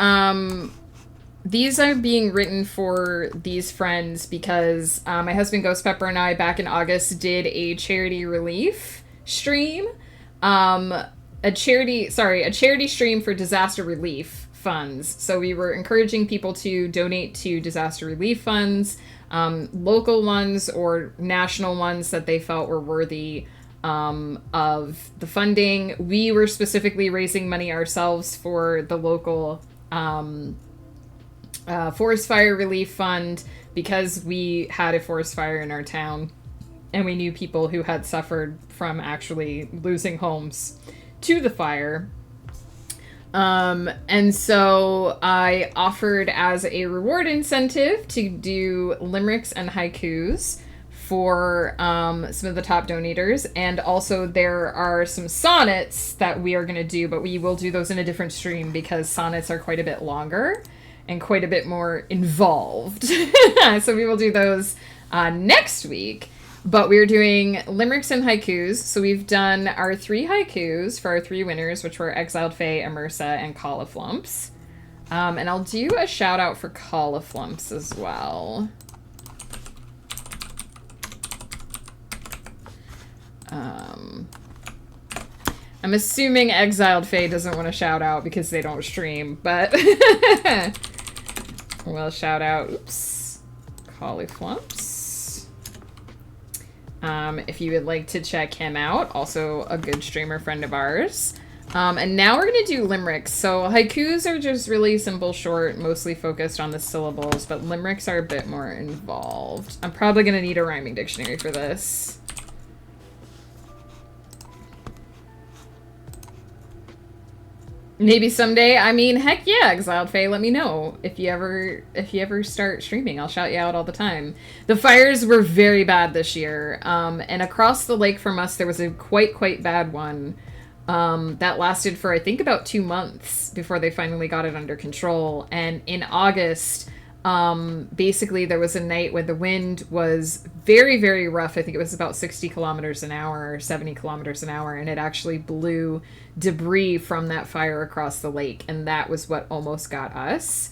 being written for these friends because my husband Ghost Pepper and I back in August did a charity relief stream. A charity stream for disaster relief funds. So we were encouraging people to donate to disaster relief funds, local ones or national ones that they felt were worthy of the funding. We were specifically raising money ourselves for the local forest fire relief fund because we had a forest fire in our town and we knew people who had suffered from actually losing homes to the fire. And so I offered as a reward incentive to do limericks and haikus for some of the top donators. And also there are some sonnets that we are going to do, but we will do those in a different stream because sonnets are quite a bit longer and quite a bit more involved. So we will do those next week. But we're doing limericks and haikus. So we've done our 3 haikus for our 3 winners, which were Exiled Fae, Immersa, and Cauliflumps. And I'll do a shout out for Cauliflumps as well. I'm assuming Exiled Fae doesn't want to shout out because they don't stream, but we'll shout out, oops, Cauliflumps. If you would like to check him out, also a good streamer friend of ours. And now we're going to do limericks. So haikus are just really simple, short, mostly focused on the syllables, but limericks are a bit more involved. I'm probably going to need a rhyming dictionary for this. Maybe someday. I mean, heck yeah, Exiled Fae, let me know. If you ever start streaming, I'll shout you out all the time. The fires were very bad this year. And across the lake from us, there was a quite bad one. That lasted for, I think, about 2 months before they finally got it under control. And in August, basically there was a night when the wind was very, very rough. I think it was about 60 kilometers an hour or 70 kilometers an hour. And it actually blew debris from that fire across the lake. And that was what almost got us.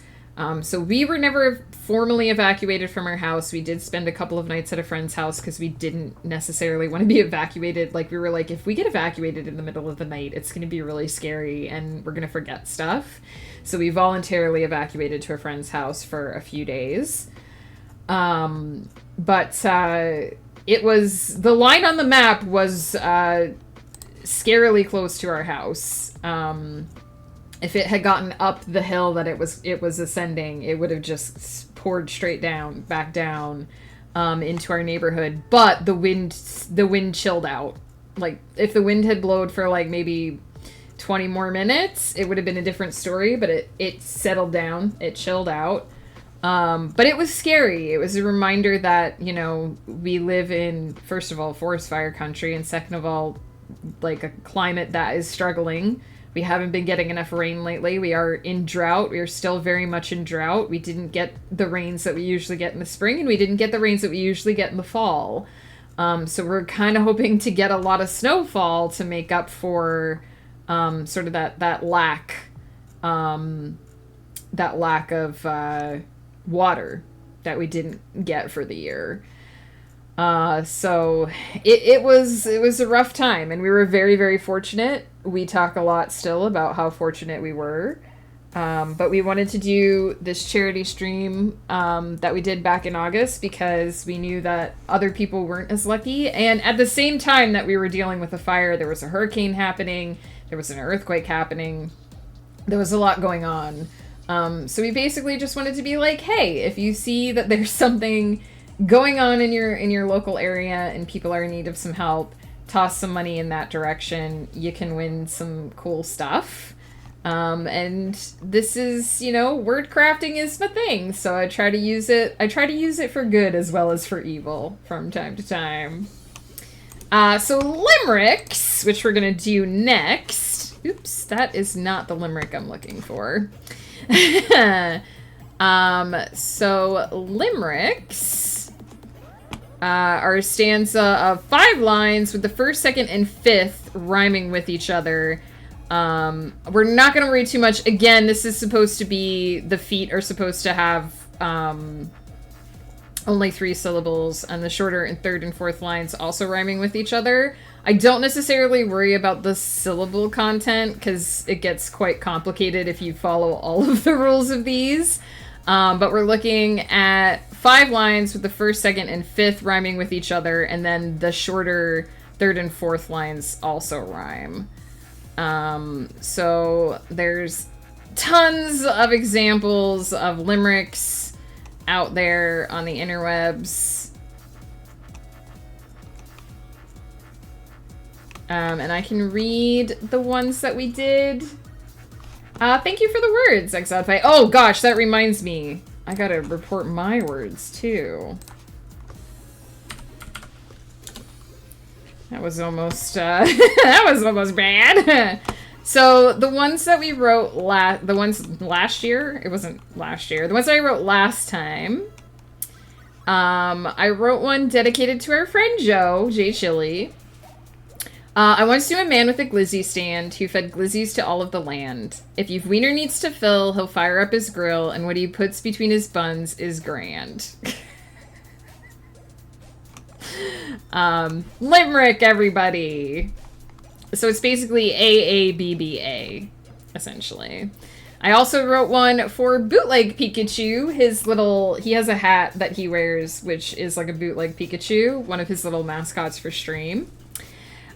So we were never formally evacuated from our house. We did spend a couple of nights at a friend's house because we didn't necessarily want to be evacuated. Like, we were like, if we get evacuated in the middle of the night, it's going to be really scary and we're going to forget stuff. So we voluntarily evacuated to a friend's house for a few days. But it was, the line on the map was scarily close to our house. If it had gotten up the hill that it was ascending, it would have just poured straight down, back down, into our neighborhood. But the wind chilled out. Like, if the wind had blowed for like maybe 20 more minutes, it would have been a different story. But it settled down, it chilled out. But it was scary. It was a reminder that, you know, we live in, first of all, forest fire country, and second of all, like, a climate that is struggling. We haven't been getting enough rain lately. We are in drought. We are still very much in drought. We didn't get the rains that we usually get in the spring, and we didn't get the rains that we usually get in the fall. So we're kind of hoping to get a lot of snowfall to make up for sort of that lack of water that we didn't get for the year. So it was a rough time, and we were very, very fortunate. We talk a lot still about how fortunate we were. But we wanted to do this charity stream, that we did back in August because we knew that other people weren't as lucky. And at the same time that we were dealing with a fire, there was a hurricane happening. There was an earthquake happening. There was a lot going on. So we basically just wanted to be like, hey, if you see that there's something going on in your local area and people are in need of some help, toss some money in that direction. You can win some cool stuff. And this is, you know, word crafting is my thing, so I try to use it for good as well as for evil from time to time. So limericks, which we're gonna do next. Oops, that is not the limerick I'm looking for. So limericks are a stanza of 5 lines with the first, second, and fifth rhyming with each other. We're not going to worry too much. Again, this is supposed to be, the feet are supposed to have only 3 syllables, and the shorter and third and fourth lines also rhyming with each other. I don't necessarily worry about the syllable content, because it gets quite complicated if you follow all of the rules of these. But we're looking at 5 lines with the first, second, and fifth rhyming with each other, and then the shorter third and fourth lines also rhyme. So there's tons of examples of limericks out there on the interwebs. And I can read the ones that we did. Thank you for the words, Exodify. Oh gosh, that reminds me. I gotta report my words too. That was almost, that was almost bad. So the ones that we wrote the ones last year, it wasn't last year, the ones that I wrote last time, I wrote one dedicated to our friend Joe, J Chili. I once knew a man with a glizzy stand who fed glizzies to all of the land. If your wiener needs to fill, he'll fire up his grill, and what he puts between his buns is grand. Limerick, everybody. So it's basically AABBA, essentially. I also wrote one for Bootleg Pikachu. He has a hat that he wears, which is like a bootleg Pikachu, one of his little mascots for stream.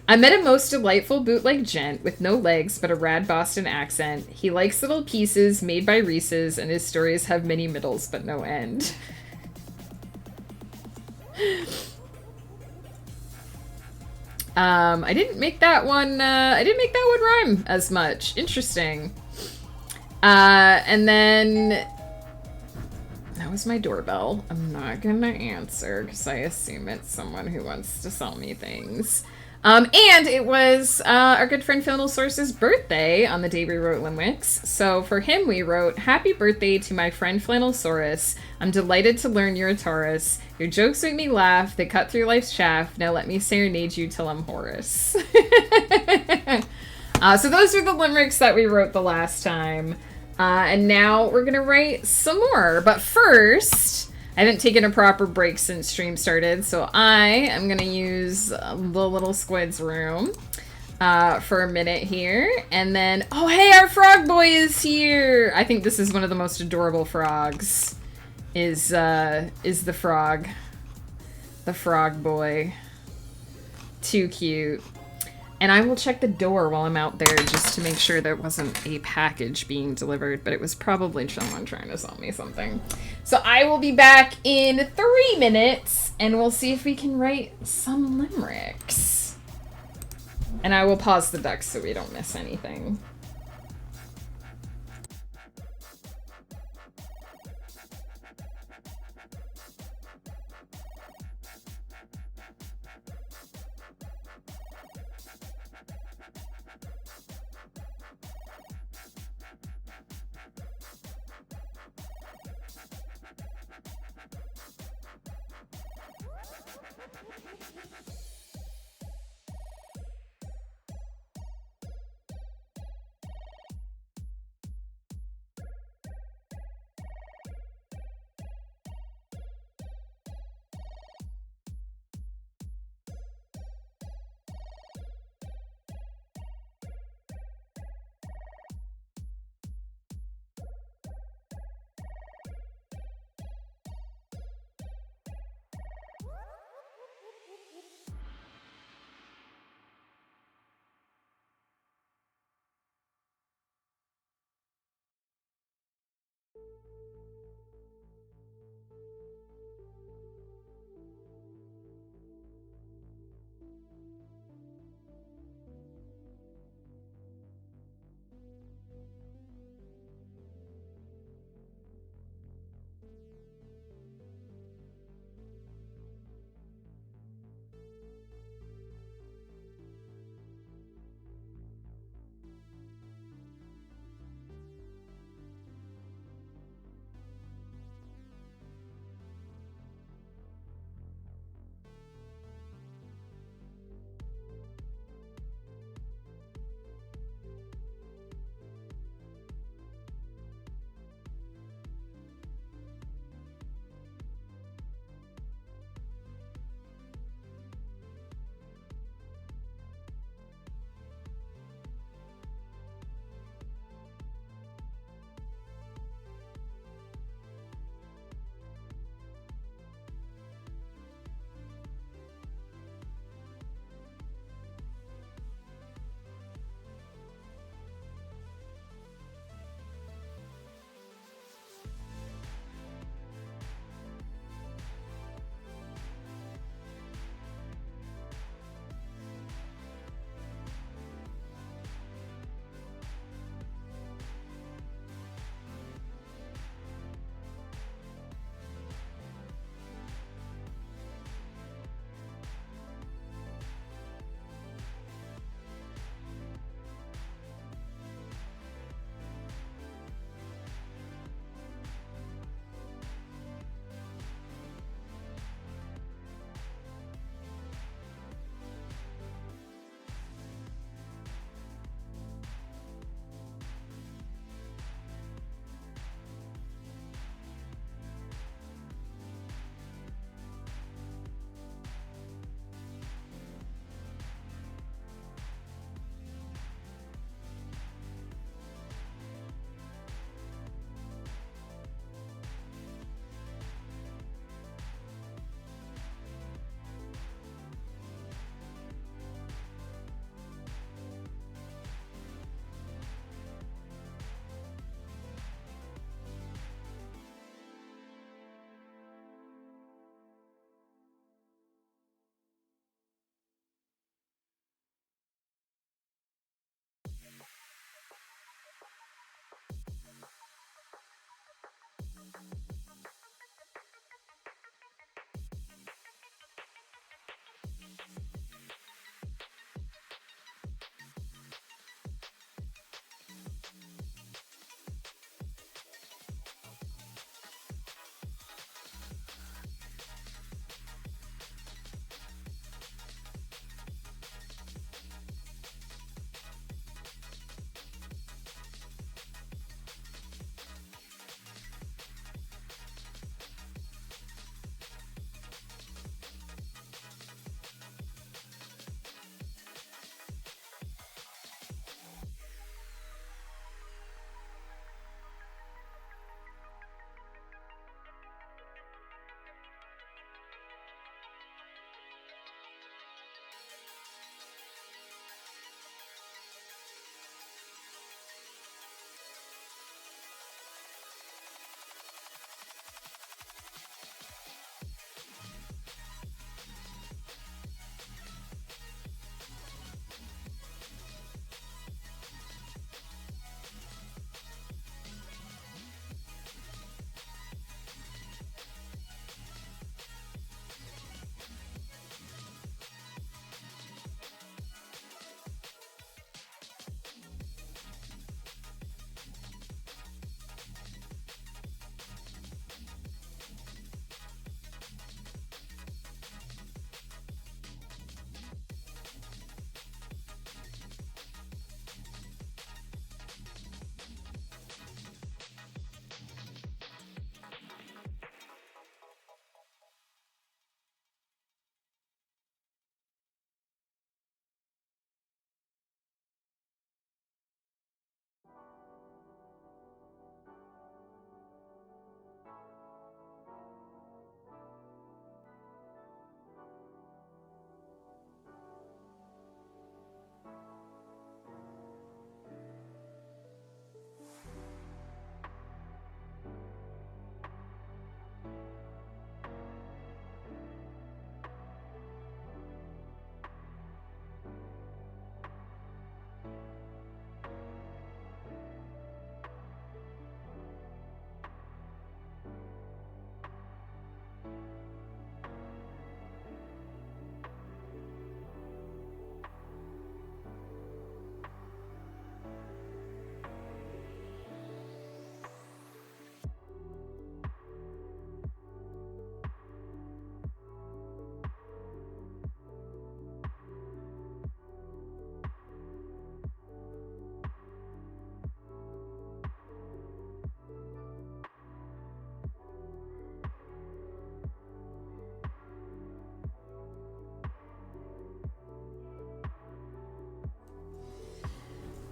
I met a most delightful bootleg gent with no legs but a rad Boston accent. He likes little pieces made by Reese's, and his stories have many middles but no end. I didn't make that one rhyme as much. Interesting. And then that was my doorbell. I'm not gonna answer because I assume it's someone who wants to sell me things. And it was our good friend Phil Source's birthday on the day we wrote Limericks. So for him, we wrote, "Happy birthday to my friend Flannelsaurus. I'm delighted to learn you're a Taurus. Your jokes make me laugh. They cut through life's chaff. Now let me serenade you till I'm Horace." So those are the limericks that we wrote the last time. And now we're going to write some more. But first, I haven't taken a proper break since stream started, so I am going to use the little squid's room for a minute here. And then, oh hey, our frog boy is here! I think this is one of the most adorable frogs, is the frog. The frog boy. Too cute. And I will check the door while I'm out there just to make sure there wasn't a package being delivered, but it was probably someone trying to sell me something. So I will be back in 3 minutes, and we'll see if we can write some limericks. And I will pause the ducks so we don't miss anything.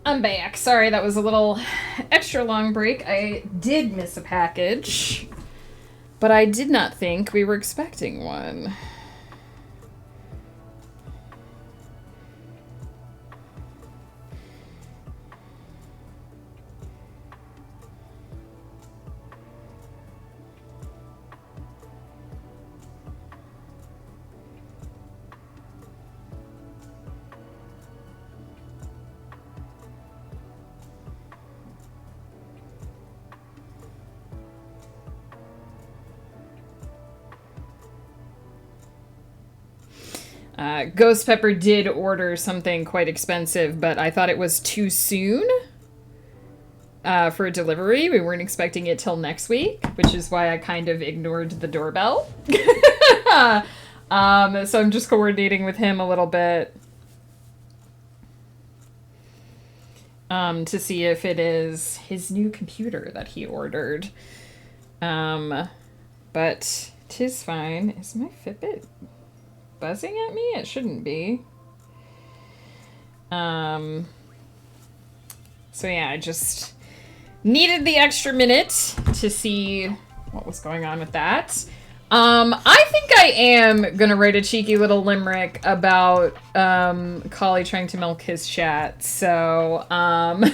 I'm back. Sorry, that was a little extra long break. I did miss a package, but I did not think we were expecting one. Ghost Pepper did order something quite expensive, but I thought it was too soon for a delivery. We weren't expecting it till next week, which is why I kind of ignored the doorbell. So I'm just coordinating with him a little bit to see if it is his new computer that he ordered. But 'tis fine. Is my Fitbit buzzing at me? It shouldn't be. So yeah, I just needed the extra minute to see what was going on with that. I think I am gonna write a cheeky little limerick about Collie trying to milk his chat. So I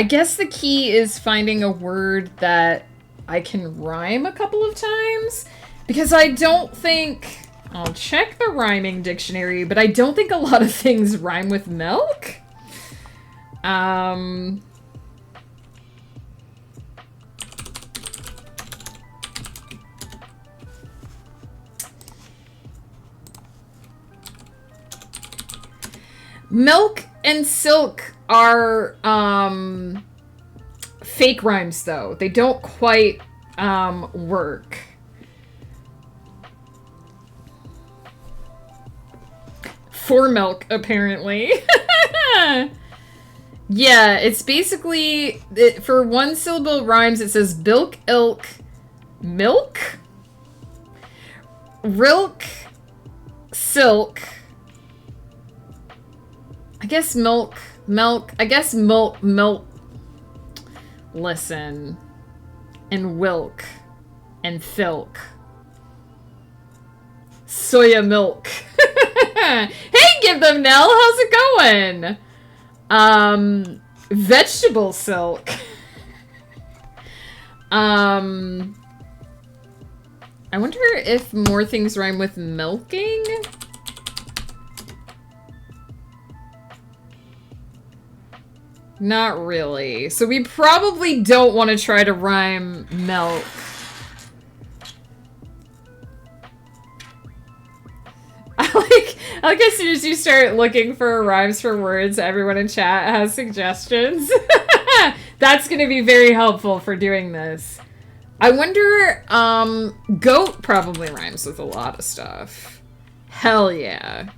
guess the key is finding a word that I can rhyme a couple of times, because I don't think, I'll check the rhyming dictionary, but I don't think a lot of things rhyme with milk. Milk and silk are fake rhymes, though. They don't quite work. For milk, apparently. Yeah, it's basically, for one syllable rhymes, it says bilk, ilk, milk, rilk, silk. I guess milk, I guess milk, listen, and wilk, and filk. Soya milk. Hey, Give Them Nell, how's it going? Vegetable silk. I wonder if more things rhyme with milking? Not really. So we probably don't want to try to rhyme milk. I like as soon as you start looking for rhymes for words, everyone in chat has suggestions. That's going to be very helpful for doing this. I wonder, goat probably rhymes with a lot of stuff. Hell yeah.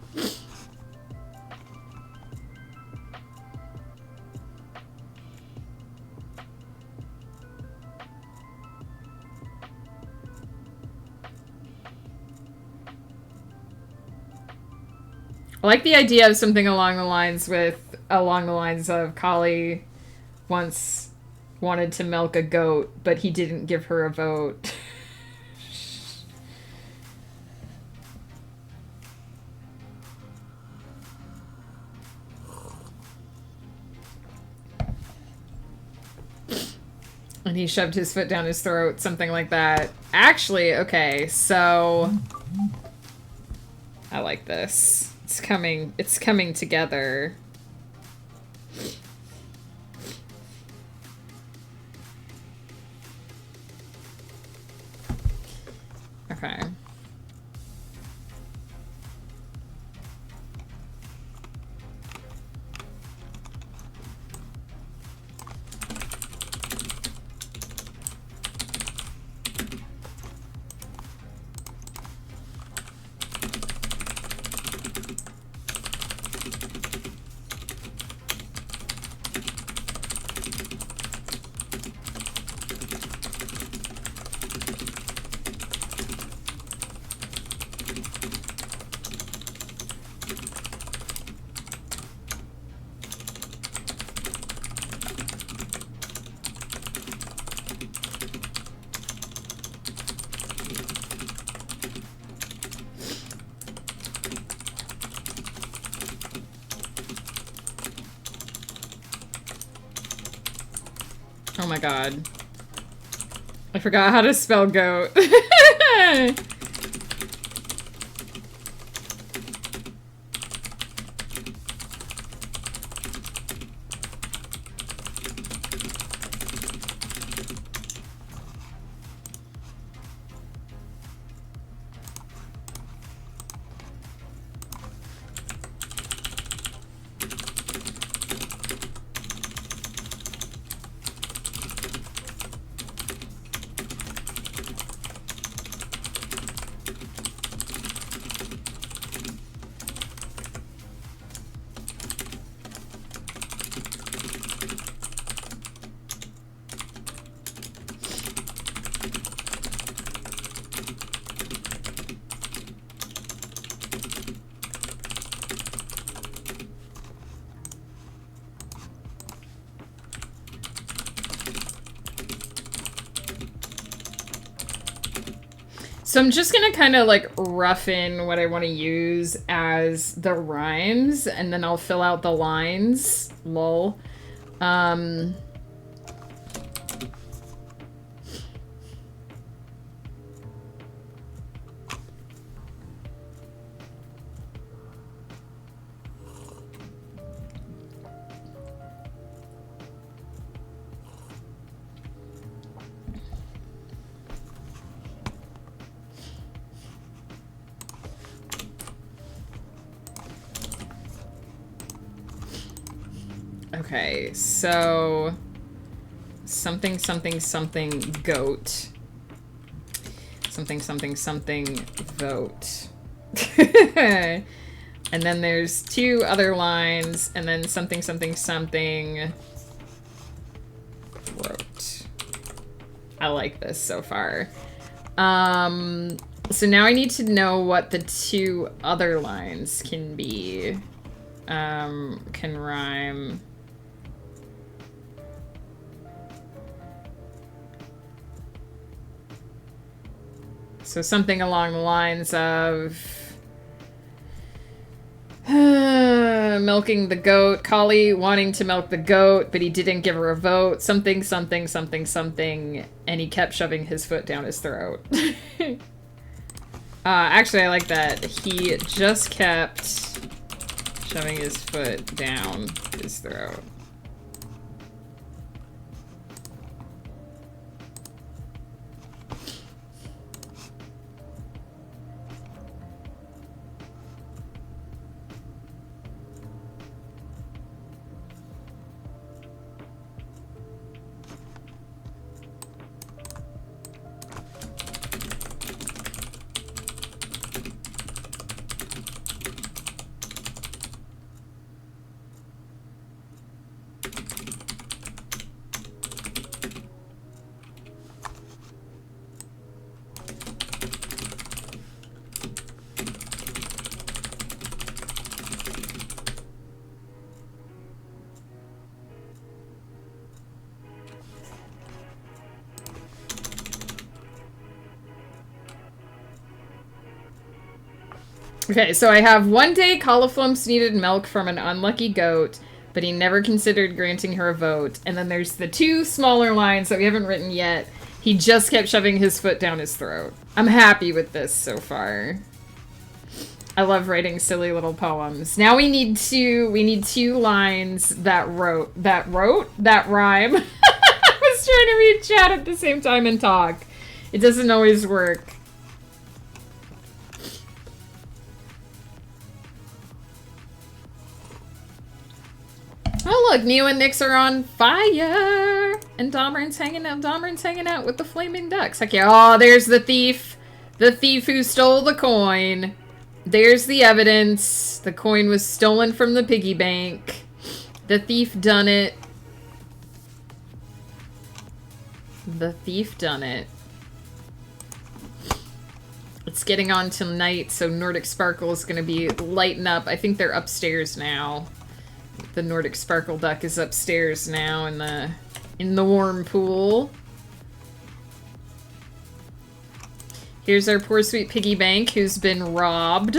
I like the idea of something along the lines of Collie once wanted to milk a goat, but he didn't give her a vote. And he shoved his foot down his throat, something like that. Actually, okay, so I like this. It's coming together. Okay. Oh my god. I forgot how to spell goat. So I'm just gonna kind of like rough in what I want to use as the rhymes, and then I'll fill out the lines. Lol. Okay, so something, something, something, goat. Something, something, something, vote. And then there's two other lines, and then something, something, something, wrote. I like this so far. So now I need to know what the two other lines can be. Can rhyme. So something along the lines of milking the goat, Collie wanting to milk the goat, but he didn't give her a vote. Something, something, something, something, and he kept shoving his foot down his throat. Actually, I like that. He just kept shoving his foot down his throat. Okay, so I have one day Cauliflumps needed milk from an unlucky goat, but he never considered granting her a vote. And then there's the two smaller lines that we haven't written yet. He just kept shoving his foot down his throat. I'm happy with this so far. I love writing silly little poems. Now we need two lines that rhyme. I was trying to read chat at the same time and talk. It doesn't always work. Oh look, Neo and Nyx are on fire! And Domran's hanging out with the flaming ducks. Heck yeah. Oh, there's the thief. The thief who stole the coin. There's the evidence. The coin was stolen from the piggy bank. The thief done it. The thief done it. It's getting on tonight, so Nordic Sparkle is going to be lighting up. I think they're upstairs now. The Nordic Sparkle duck is upstairs now in the warm pool. Here's our poor sweet piggy bank who's been robbed.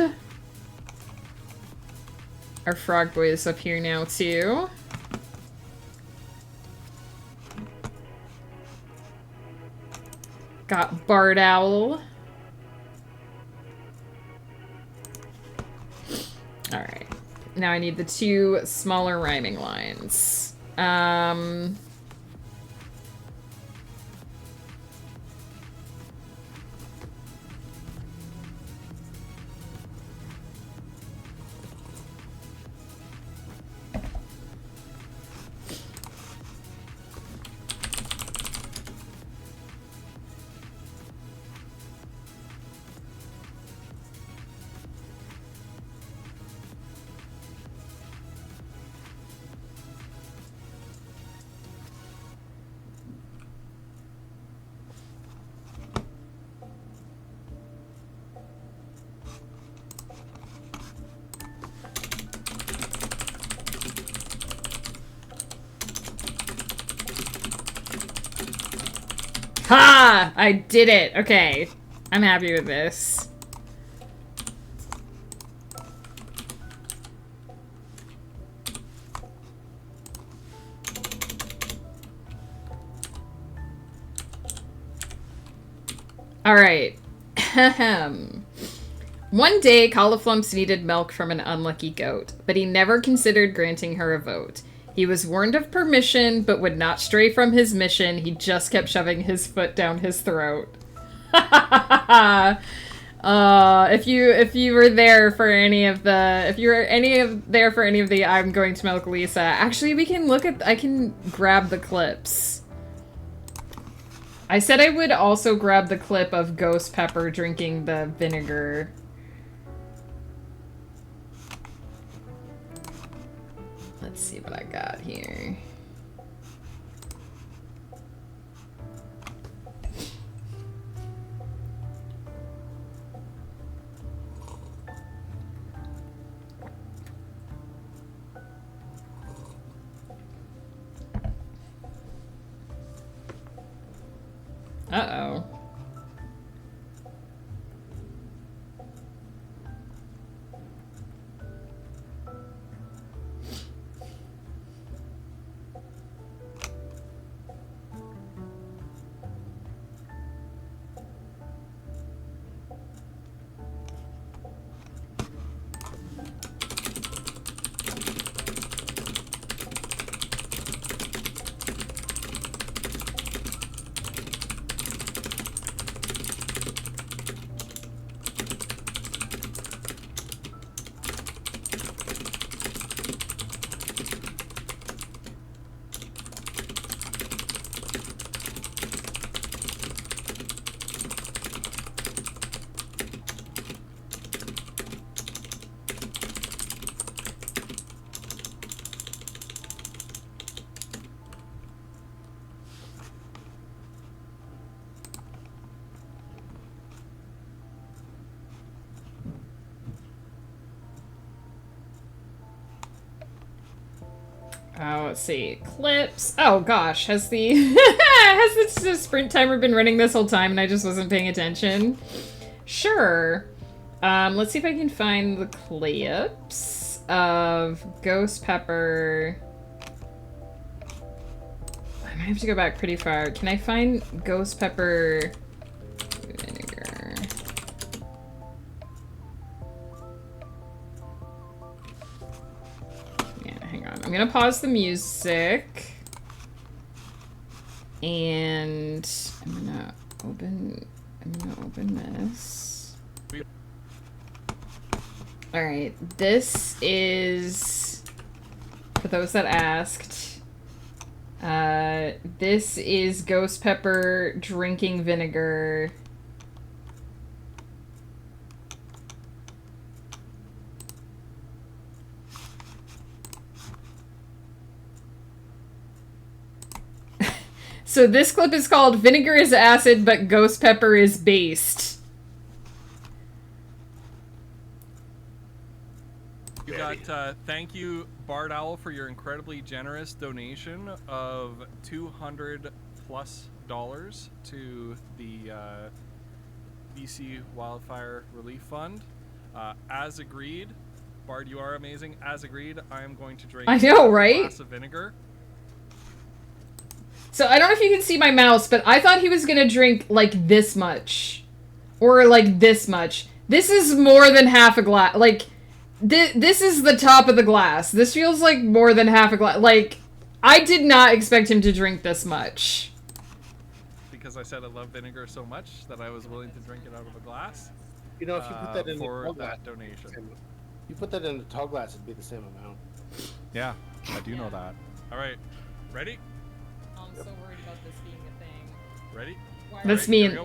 Our frog boy is up here now too. Got Barred Owl. Alright. Now I need the 2 smaller rhyming lines. Ha! I did it. Okay. I'm happy with this. Alright. One day, Cauliflumps needed milk from an unlucky goat, but he never considered granting her a vote. He was warned of permission, but would not stray from his mission. He just kept shoving his foot down his throat. If you were there for any of the I'm going to milk Lisa, actually we can I can grab the clips. I said I would also grab the clip of Ghost Pepper drinking the vinegar. Let's see what I got here. Uh-oh. Let's see. Clips. Oh gosh, has the has the sprint timer been running this whole time and I just wasn't paying attention? Sure. Let's see if I can find the clips of Ghost Pepper. I might have to go back pretty far. Can I find Ghost Pepper vinegar? Yeah, hang on. I'm gonna pause the music. And I'm gonna open this. Alright, this is, for those that asked, this is Ghost Pepper drinking vinegar. So this clip is called Vinegar is Acid, but Ghost Pepper is Based. You got, thank you, Bard Owl, for your incredibly generous donation of $200+ to the BC Wildfire Relief Fund. As agreed, Bard, you are amazing. As agreed, I am going to drink I know, a right? glass of vinegar. So I don't know if you can see my mouse, but I thought he was gonna drink like this much. Or like this much. This is more than half a glass. Like, this is the top of the glass. This feels like more than half a glass. Like, I did not expect him to drink this much. Because I said I love vinegar so much that I was willing to drink it out of a glass. You know, if you put that in for a tall glass, that donation. you put that in a tall glass, it'd be the same amount. Yeah, I do know that. All right, ready? I'm so worried about this being a thing. Ready? That's me in,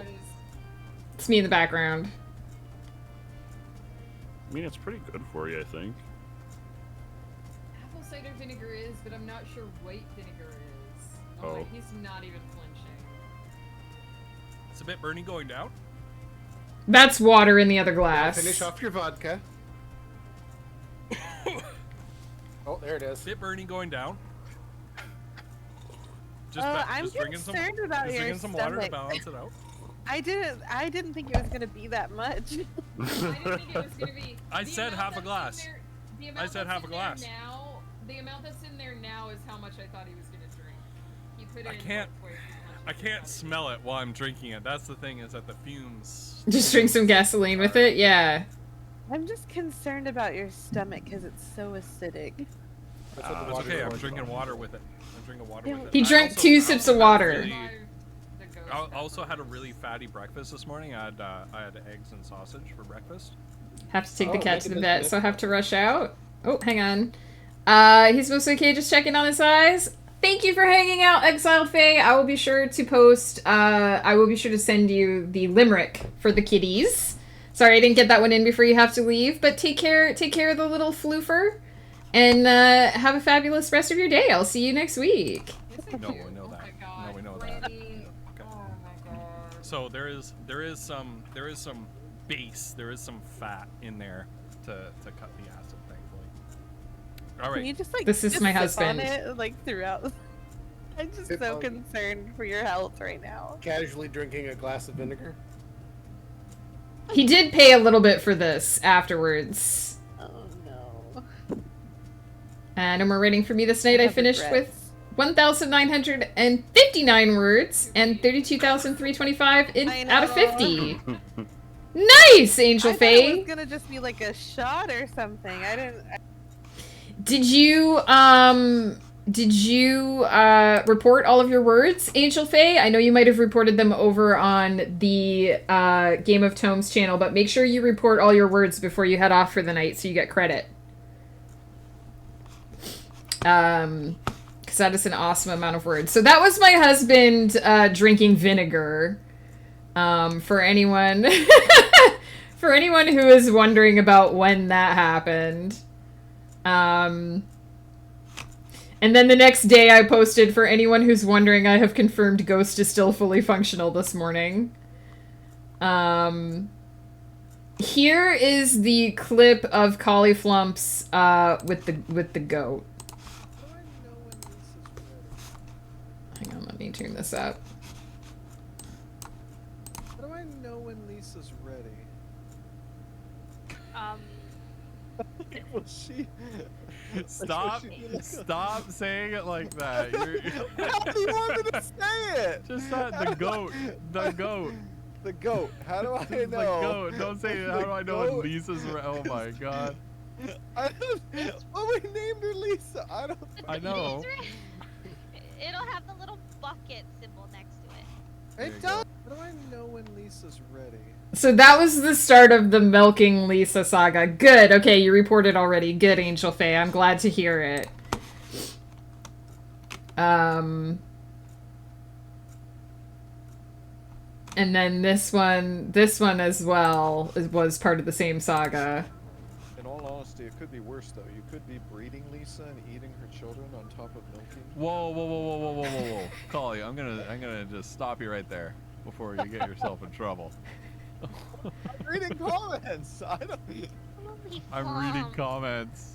it's me in the background. I mean, it's pretty good for you, I think. Apple cider vinegar is, but I'm not sure white vinegar is. Oh. My, he's not even flinching. It's a bit Bernie going down. That's water in the other glass. Finish off your vodka. Oh, there it is. Bit Bernie going down. I'm just drinking some, concerned about just your drinking some water to stomach. balance it out. I didn't think it was gonna be that much. I didn't think it was gonna be. I the said amount half a that's glass. in there- the I amount said that's half a in there glass. Now, the amount that's in there now is how much I thought he was gonna drink. He put I in can't- twice as much I as can't thought smell it while I'm drinking it. That's the thing, is that the fumes. Just drink some gasoline with it, yeah. I'm just concerned about your stomach because it's so acidic. That's what the It's water's okay. I'm for. drinking water with it. I'm drinking water Yeah, with it. He I drank also- 2 I sips also of had a water. really- The ghost I also pepper. had a really fatty breakfast this morning. I had eggs and sausage for breakfast. Have to take the Oh, cat make to it the this vet, minute. so I have to rush out. Oh, hang on. He's mostly okay, just checking on his eyes. Thank you for hanging out, Exiled Fae. I will be sure to post, I will be sure to send you the limerick for the kitties. Sorry I didn't get that one in before you have to leave, but take care of the little floofer. And have a fabulous rest of your day. I'll see you next week. No, we know that. No, we know that. Okay. Oh my god. So there is some base, there is some fat in there to cut the acid, thankfully. All Can you right. just like This is just my sip husband. on it, like throughout? I'm just Sip so on it. concerned for your health right now. Casually drinking a glass of vinegar. He did pay a little bit for this afterwards. Oh no. No more writing for me this night. I have finished regrets. with 1,959 words and 32,325 out of I 50. Nice, Angel I thought it Faye. was gonna just be like a shot or something. I didn't. Did you report all of your words, Angel Faye? I know you might have reported them over on the Game of Tomes channel, but make sure you report all your words before you head off for the night so you get credit. Because that is an awesome amount of words. So that was my husband drinking vinegar. For anyone for anyone who is wondering about when that happened. And then the next day I posted, for anyone who's wondering, I have confirmed Ghost is still fully functional this morning. Here is the clip of Cauliflumps with the goat. Hang on, let me turn this up. How do I know when Lisa's ready? Well, she. Stop saying it like that. How do you want me to say it? Just the goat. The goat. The goat. How do I The know? goat. Don't say The how do I know when goat. Lisa's oh my god. I don't. Well, we named her Lisa. I don't. I know. It'll have the little bucket symbol next to it. There you It go. does. How do I know when Lisa's ready? So that was the start of the Milking Lisa saga. Good. Okay, you reported already. Good, Angel Faye. I'm glad to hear it. And then this one as well was part of the same saga. In all honesty, it could be worse though. You could be breeding Lisa and eating her children on top of milking. Whoa. Collie, I'm gonna just stop you right there before you get yourself in trouble. I'm reading comments. I don't. I'm reading comments.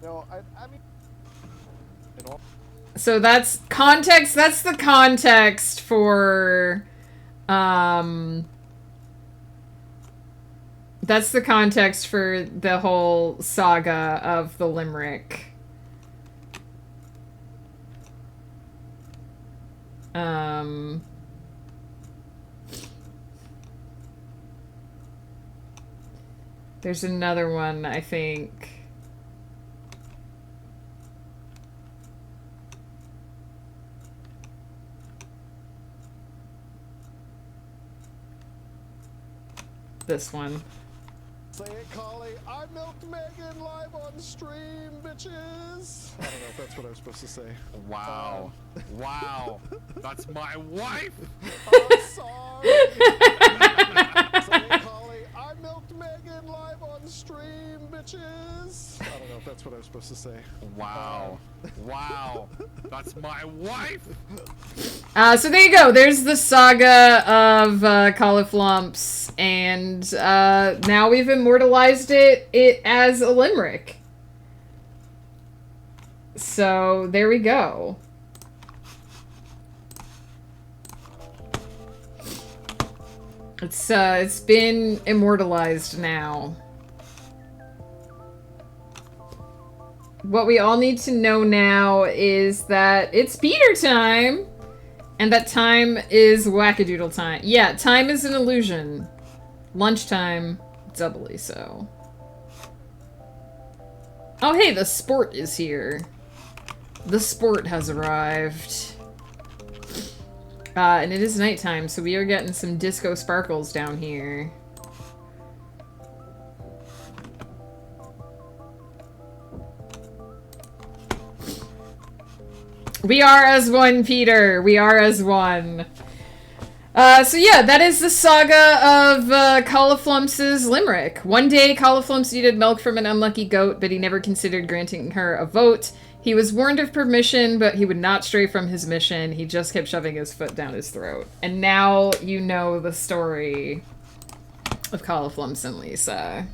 No, I mean. In all. So that's context. That's the context for, that's the context for the whole saga of the limerick. There's another one, I think. This one. Say it, Collie. I milked Megan live on stream, bitches. I don't know if that's what I was supposed to say. Wow. Wow. That's my wife. I'm sorry. Say it, Collie. I milked Megan live on stream, bitches. I don't know if that's what I was supposed to say. Wow. Wow. That's my wife. So there you go. There's the saga of Cauliflumps, and now we've immortalized it as a limerick. So there we go. It's been immortalized now. What we all need to know now is that it's Peter time, and that time is wackadoodle time. Yeah, time is an illusion. Lunchtime, doubly so. Oh hey, the sport is here. The sport has arrived. And it is nighttime, so we are getting some disco sparkles down here. We are as one, Peter. We are as one. So yeah, that is the saga of Cauliflumps' limerick. One day, Cauliflumps needed milk from an unlucky goat, but he never considered granting her a vote. He was warned of permission, but he would not stray from his mission. He just kept shoving his foot down his throat. And now you know the story of Cauliflumps and Lisa.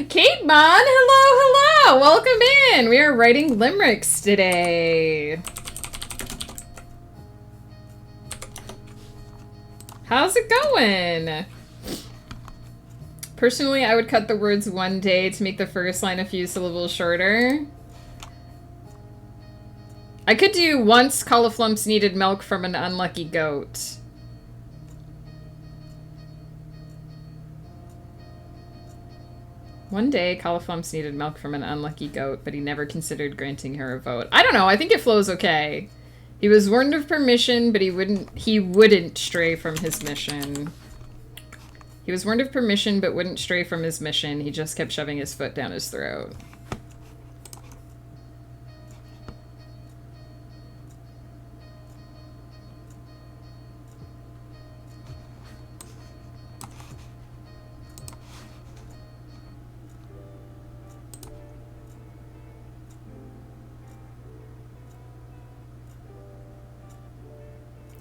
Kate Mon, hello! Welcome in! We are writing limericks today. How's it going? Personally, I would cut the words one day to make the first line a few syllables shorter. I could do once Cauliflumps needed milk from an unlucky goat. One day, Cauliflumps needed milk from an unlucky goat, but he never considered granting her a vote. I don't know, I think it flows okay. He was warned of permission, but he wouldn't stray from his mission. He was warned of permission, but wouldn't stray from his mission. He just kept shoving his foot down his throat.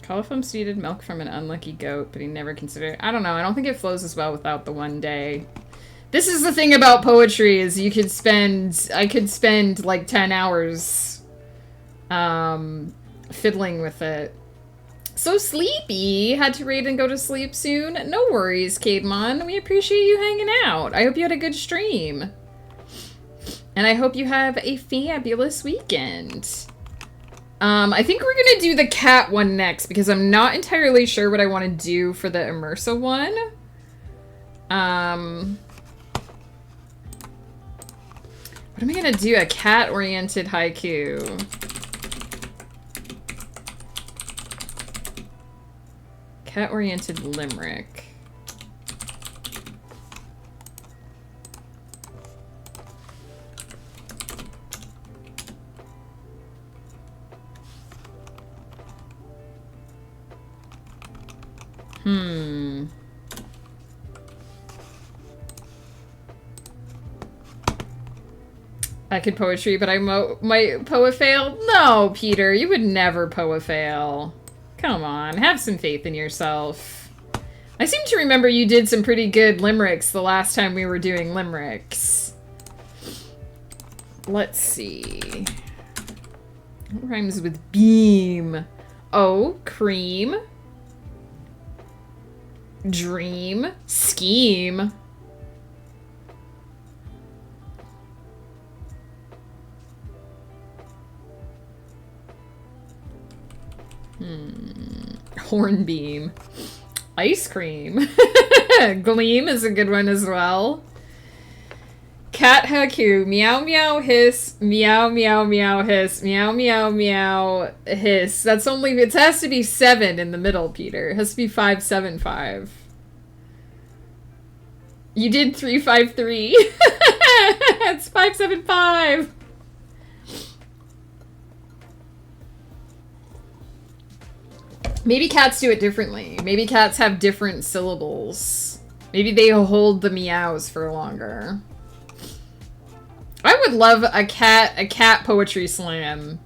Cauliflumps needed milk from an unlucky goat, but he never considered... I don't know, I don't think it flows as well without the one day. This is the thing about poetry, is you could spend... I could spend, like, 10 hours fiddling with it. So sleepy! Had to read and go to sleep soon? No worries, Cademon. We appreciate you hanging out. I hope you had a good stream. And I hope you have a fabulous weekend. I think we're gonna do the cat one next, because I'm not entirely sure what I want to do for the Immersa one. What am I gonna do? A cat-oriented haiku. Cat-oriented limerick. I could poetry, but I might poet fail? No, Peter, you would never poet fail. Come on, have some faith in yourself. I seem to remember you did some pretty good limericks the last time we were doing limericks. Let's see. What rhymes with beam? Oh, cream. Dream. Scheme. Hornbeam. Ice cream. Gleam is a good one as well. Cat haiku. Meow meow hiss. Meow meow meow hiss. Meow meow meow hiss. That's only, it has to be 7 in the middle, Peter. It has to be 575. You did 353. It's 575. Maybe cats do it differently. Maybe cats have different syllables. Maybe they hold the meows for longer. I would love a cat poetry slam.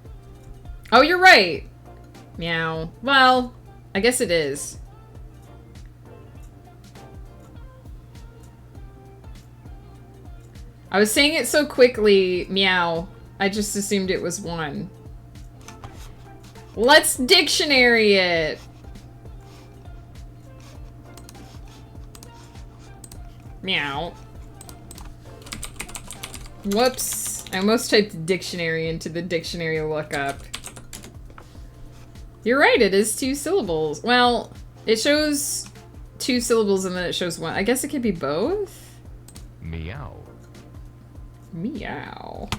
Oh, you're right. Meow. Well, I guess it is. I was saying it so quickly, meow. I just assumed it was 1. Let's dictionary it. Meow. Whoops. I almost typed dictionary into the dictionary lookup. You're right, it is 2 syllables. Well, it shows 2 syllables and then it shows 1. I guess it could be both? Meow. Meow.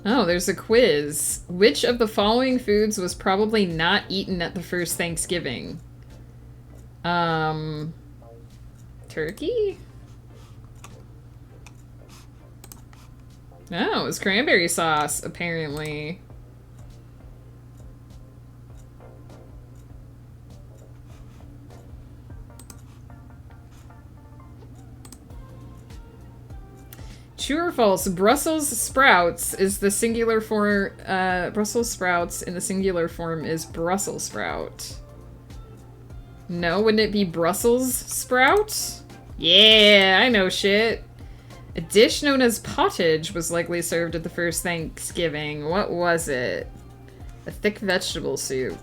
Oh, there's a quiz. Which of the following foods was probably not eaten at the first Thanksgiving? Turkey? Oh, it was cranberry sauce, apparently. True or false? Brussels sprouts is the singular form. Brussels sprouts in the singular form is Brussels sprout. No, wouldn't it be Brussels sprout? Yeah, I know shit. A dish known as pottage was likely served at the first Thanksgiving. What was it? A thick vegetable soup.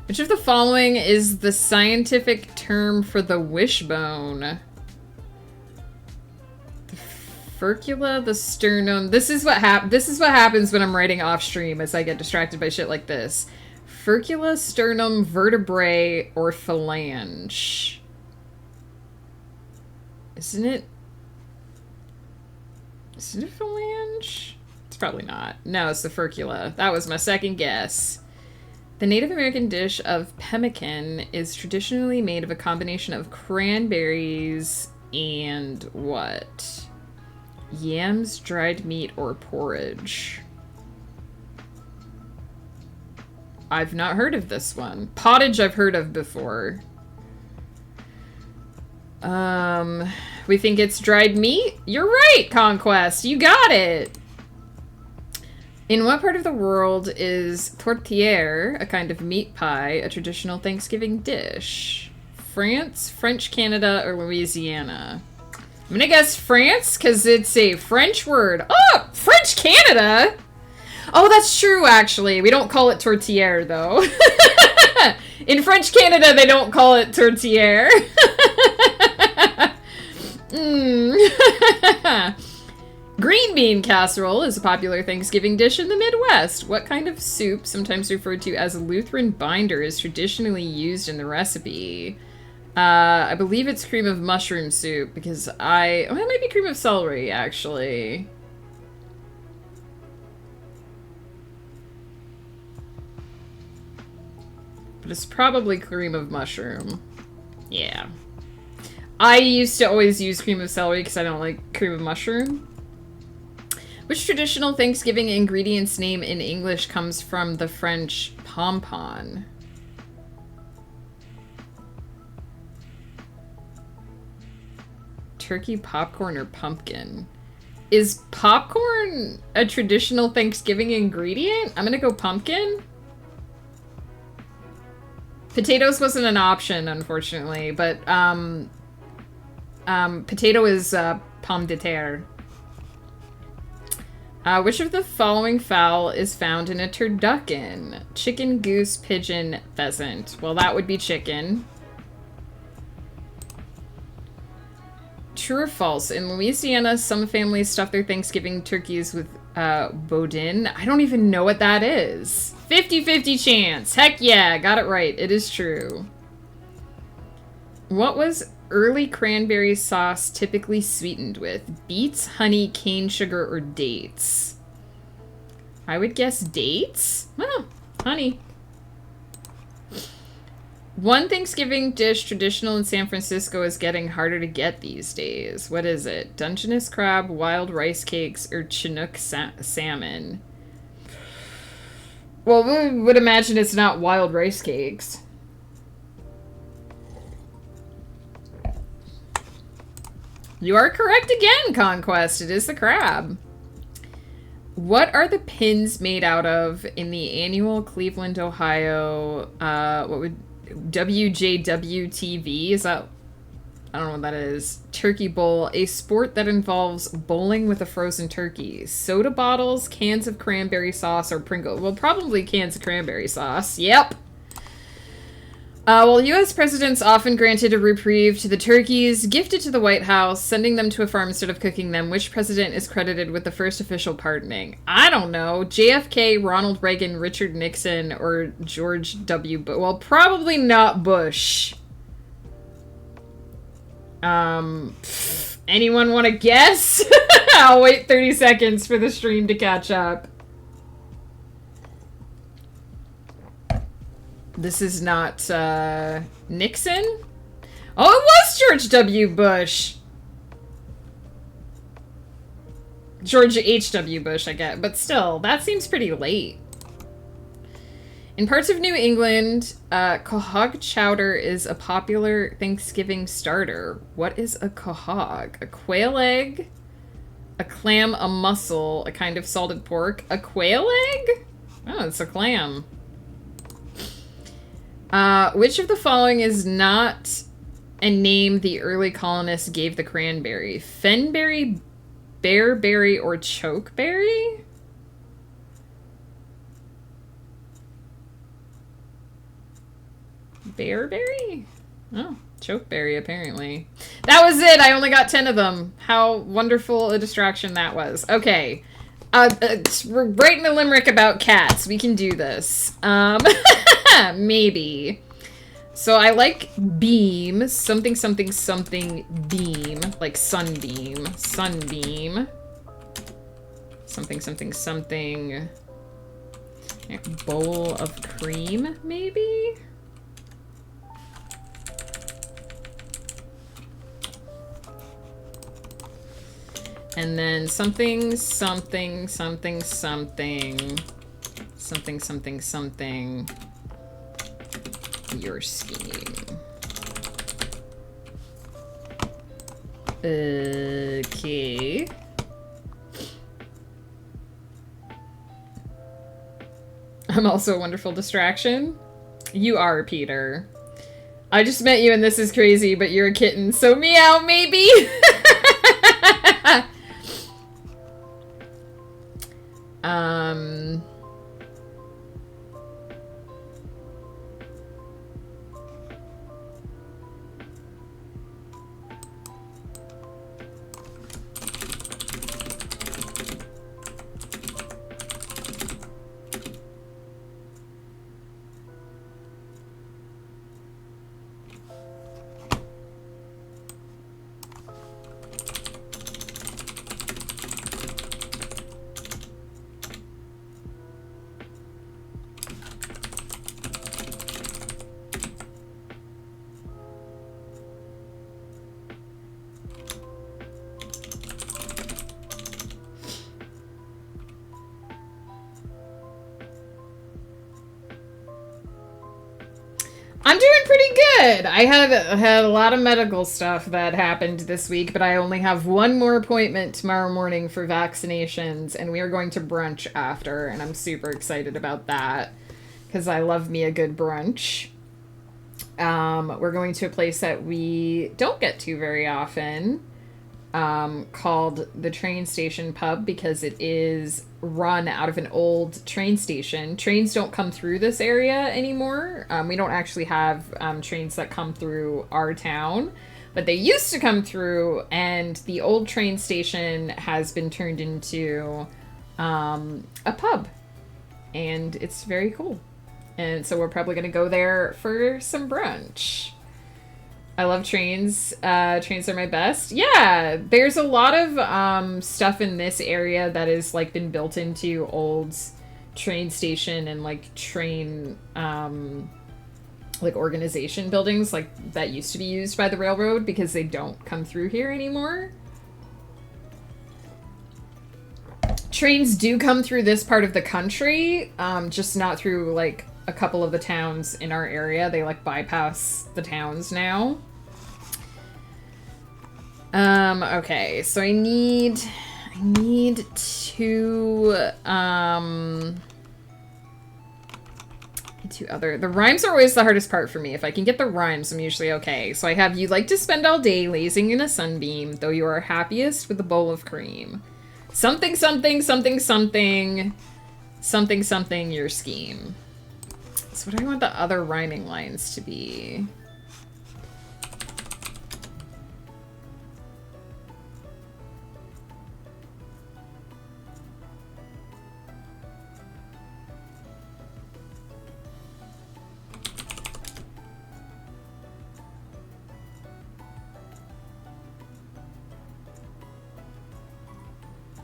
Which of the following is the scientific term for the wishbone? Furcula, the sternum. This is what happens when I'm writing off stream as I get distracted by shit like this. Furcula, sternum, vertebrae, or phalange. Isn't it phalange? It's probably not. No, it's the furcula. That was my second guess. The Native American dish of pemmican is traditionally made of a combination of cranberries and what? Yams, dried meat, or porridge. I've not heard of this one. Pottage I've heard of before. We think it's dried meat? You're right, Conquest! You got it! In what part of the world is tourtière, a kind of meat pie, a traditional Thanksgiving dish? France, French Canada, or Louisiana? I'm gonna guess France, because it's a French word. Oh! French Canada? Oh, that's true, actually. We don't call it tourtière, though. In French Canada, they don't call it tourtière. Green bean casserole is a popular Thanksgiving dish in the Midwest. What kind of soup, sometimes referred to as Lutheran binder, is traditionally used in the recipe? I believe it's cream of mushroom soup, because it might be cream of celery, actually. But it's probably cream of mushroom. Yeah. I used to always use cream of celery because I don't like cream of mushroom. Which traditional Thanksgiving ingredient's name in English comes from the French pompon? turkey, popcorn, or pumpkin? Is popcorn a traditional Thanksgiving ingredient? I'm gonna go pumpkin. Potatoes wasn't an option, unfortunately, but potato is pomme de terre. Which of the following fowl is found in a turducken? Chicken, goose, pigeon, pheasant. Well, that would be chicken. True or false? In Louisiana, some families stuff their Thanksgiving turkeys with boudin. I don't even know what that is. 50-50 chance. Heck yeah, got it right. It is true. What was early cranberry sauce typically sweetened with? Beets, honey, cane sugar, or dates? I would guess dates? Oh, honey. One Thanksgiving dish traditional in San Francisco is getting harder to get these days. What is it? Dungeness crab, wild rice cakes, or Chinook salmon? Well, we would imagine it's not wild rice cakes. You are correct again, Conquest. It is the crab. What are the pins made out of in the annual Cleveland, Ohio, what would WJW-TV? Is that, I don't know what that is. Turkey bowl, a sport that involves bowling with a frozen turkey. Soda bottles, cans of cranberry sauce, or Pringles. Well, probably cans of cranberry sauce. Yep. Well, U.S. presidents often granted a reprieve to the turkeys gifted to the White House, sending them to a farm instead of cooking them. Which president is credited with the first official pardoning? I don't know. JFK, Ronald Reagan, Richard Nixon, or George W. Bush? Well, probably not Bush. Anyone want to guess? I'll wait 30 seconds for the stream to catch up. This is not, Nixon? Oh, it was George W. Bush! George H.W. Bush, I get. But still, that seems pretty late. In parts of New England, quahog chowder is a popular Thanksgiving starter. What is a quahog? A quail egg? A clam, a mussel, a kind of salted pork? A quail egg? Oh, it's a clam. Which of the following is not a name the early colonists gave the cranberry? Fenberry, bearberry, or chokeberry? Bearberry? Oh, chokeberry, apparently. That was it! I only got 10 of them. How wonderful a distraction that was. Okay. We're writing a limerick about cats. We can do this. Maybe. So I like beam. Something, something, something beam. Like sunbeam. Sunbeam. Something, something, something. Bowl of cream, maybe? And then something, something, something, something. Something, something, something. Your scheme. Okay. I'm also a wonderful distraction. You are, Peter. I just met you and this is crazy, but you're a kitten, so meow, maybe? I'm doing pretty good. I had a lot of medical stuff that happened this week, but I only have one more appointment tomorrow morning for vaccinations, and we are going to brunch after, and I'm super excited about that because I love me a good brunch. We're going to a place that we don't get to very often, called the Train Station Pub, because it is run out of an old train station. Trains don't come through this area anymore. We don't actually have trains that come through our town, but they used to come through, and the old train station has been turned into a pub, and it's very cool. And so we're probably going to go there for some brunch. I love trains. Trains are my best. Yeah, there's a lot of stuff in this area that is like been built into old train station and like train like organization buildings like that used to be used by the railroad because they don't come through here anymore. Trains do come through this part of the country, just not through like a couple of the towns in our area. They like bypass the towns now. Okay, so I need two the rhymes are always the hardest part for me. If I can get the rhymes, I'm usually okay. So I have, you like to spend all day lazing in a sunbeam, though you are happiest with a bowl of cream. Something, something, something, something, something, something, your scheme. So what do I want the other rhyming lines to be?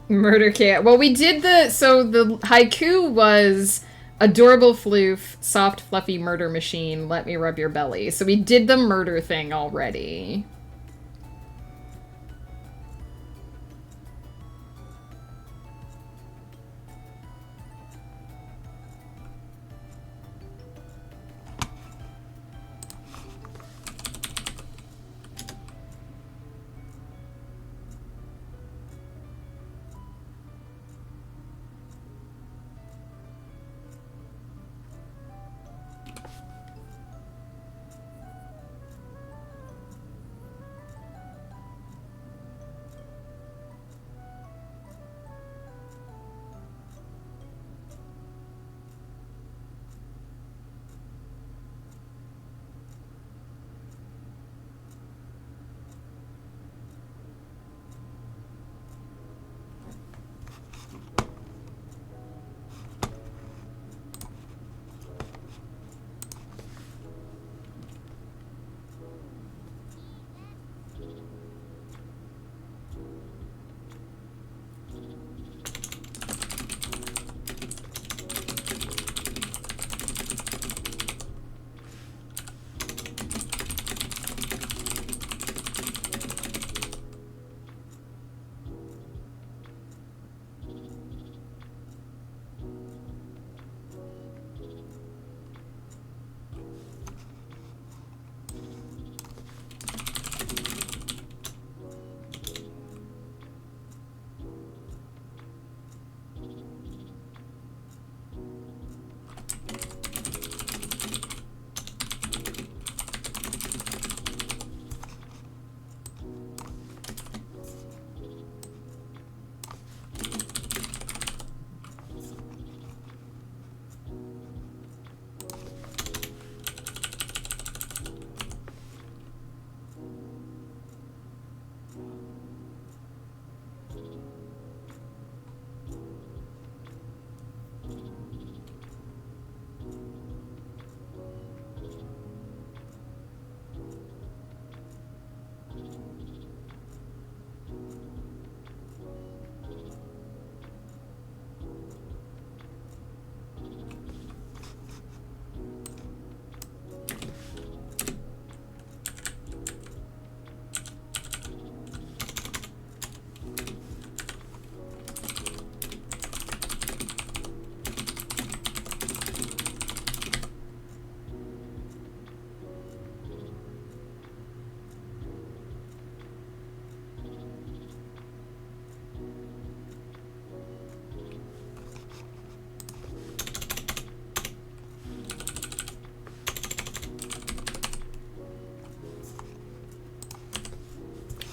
Murder cat. Well, we did so the haiku was adorable floof, soft fluffy murder machine, let me rub your belly. So we did the murder thing already.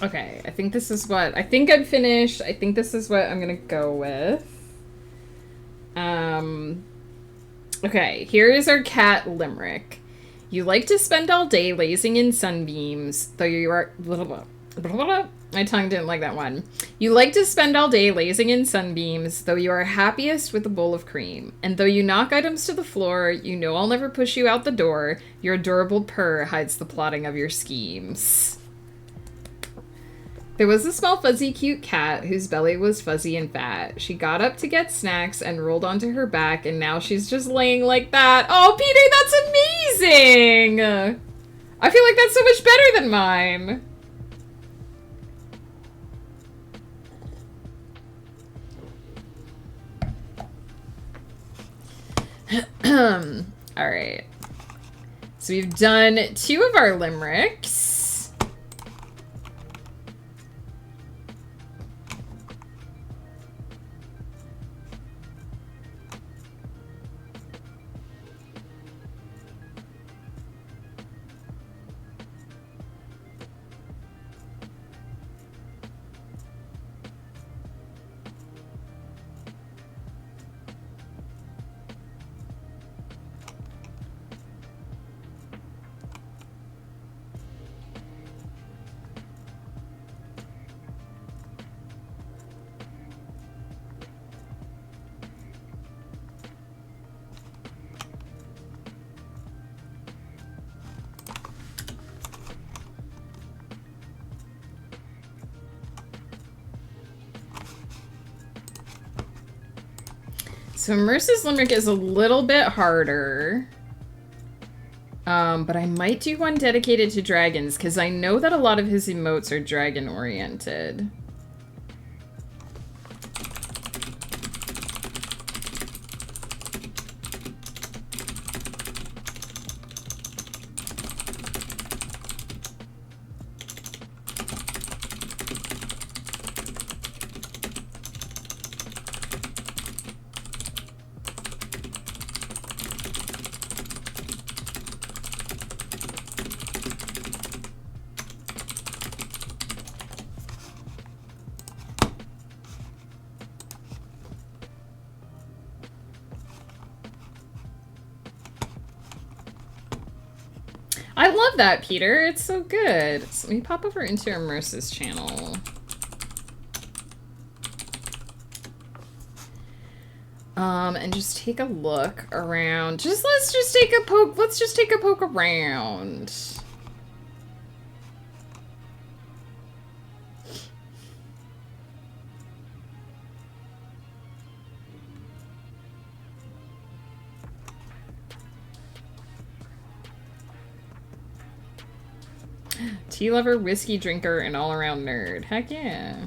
Okay, I think this is what... I think I'm finished. I think this is what I'm gonna go with. Okay, here is our cat limerick. You like to spend all day lazing in sunbeams, though you are... My tongue didn't like that one. You like to spend all day lazing in sunbeams, though you are happiest with a bowl of cream. And though you knock items to the floor, you know I'll never push you out the door. Your adorable purr hides the plotting of your schemes. There was a small fuzzy cute cat whose belly was fuzzy and fat. She got up to get snacks and rolled onto her back, and now she's just laying like that. Oh, Peter, that's amazing! I feel like that's so much better than mine. Alright. So we've done 2 of our limericks. So Merce's limerick is a little bit harder. But I might do one dedicated to dragons, because I know that a lot of his emotes are dragon-oriented. I love that, Peter. It's so good. So let me pop over into Immerse's channel. And just take a look around. Let's just take a poke around. Tea lover, whiskey drinker, and all-around nerd. Heck yeah.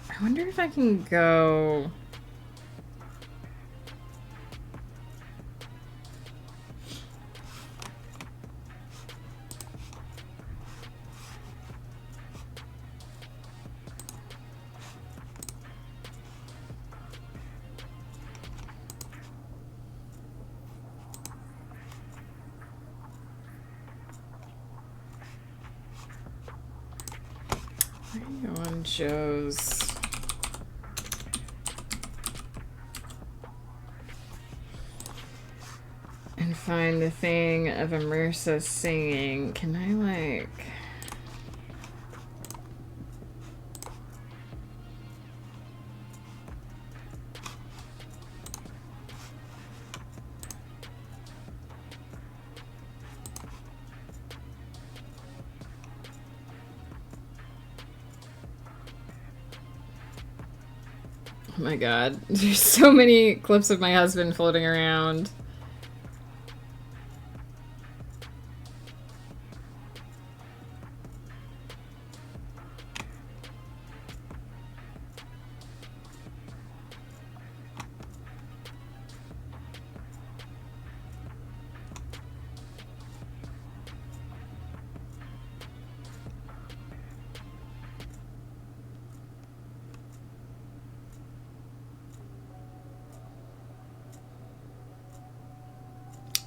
I wonder if I can go... I can go on Joe's... and find the thing of Immersa singing. Can I, like... Oh my god. There's so many clips of my husband floating around.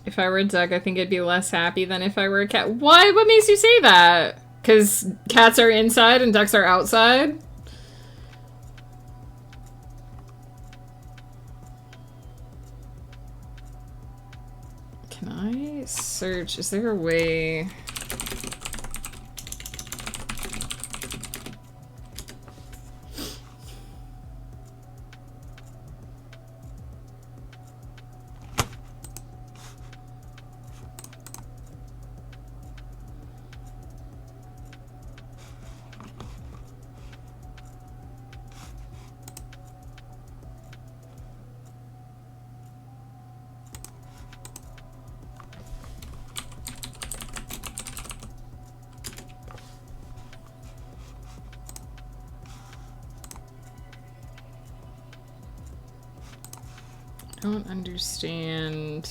If I were a duck, I think I'd be less happy than if I were a cat. Why? What makes you say that? Because cats are inside and ducks are outside? Can I search? Is there a way? I don't understand.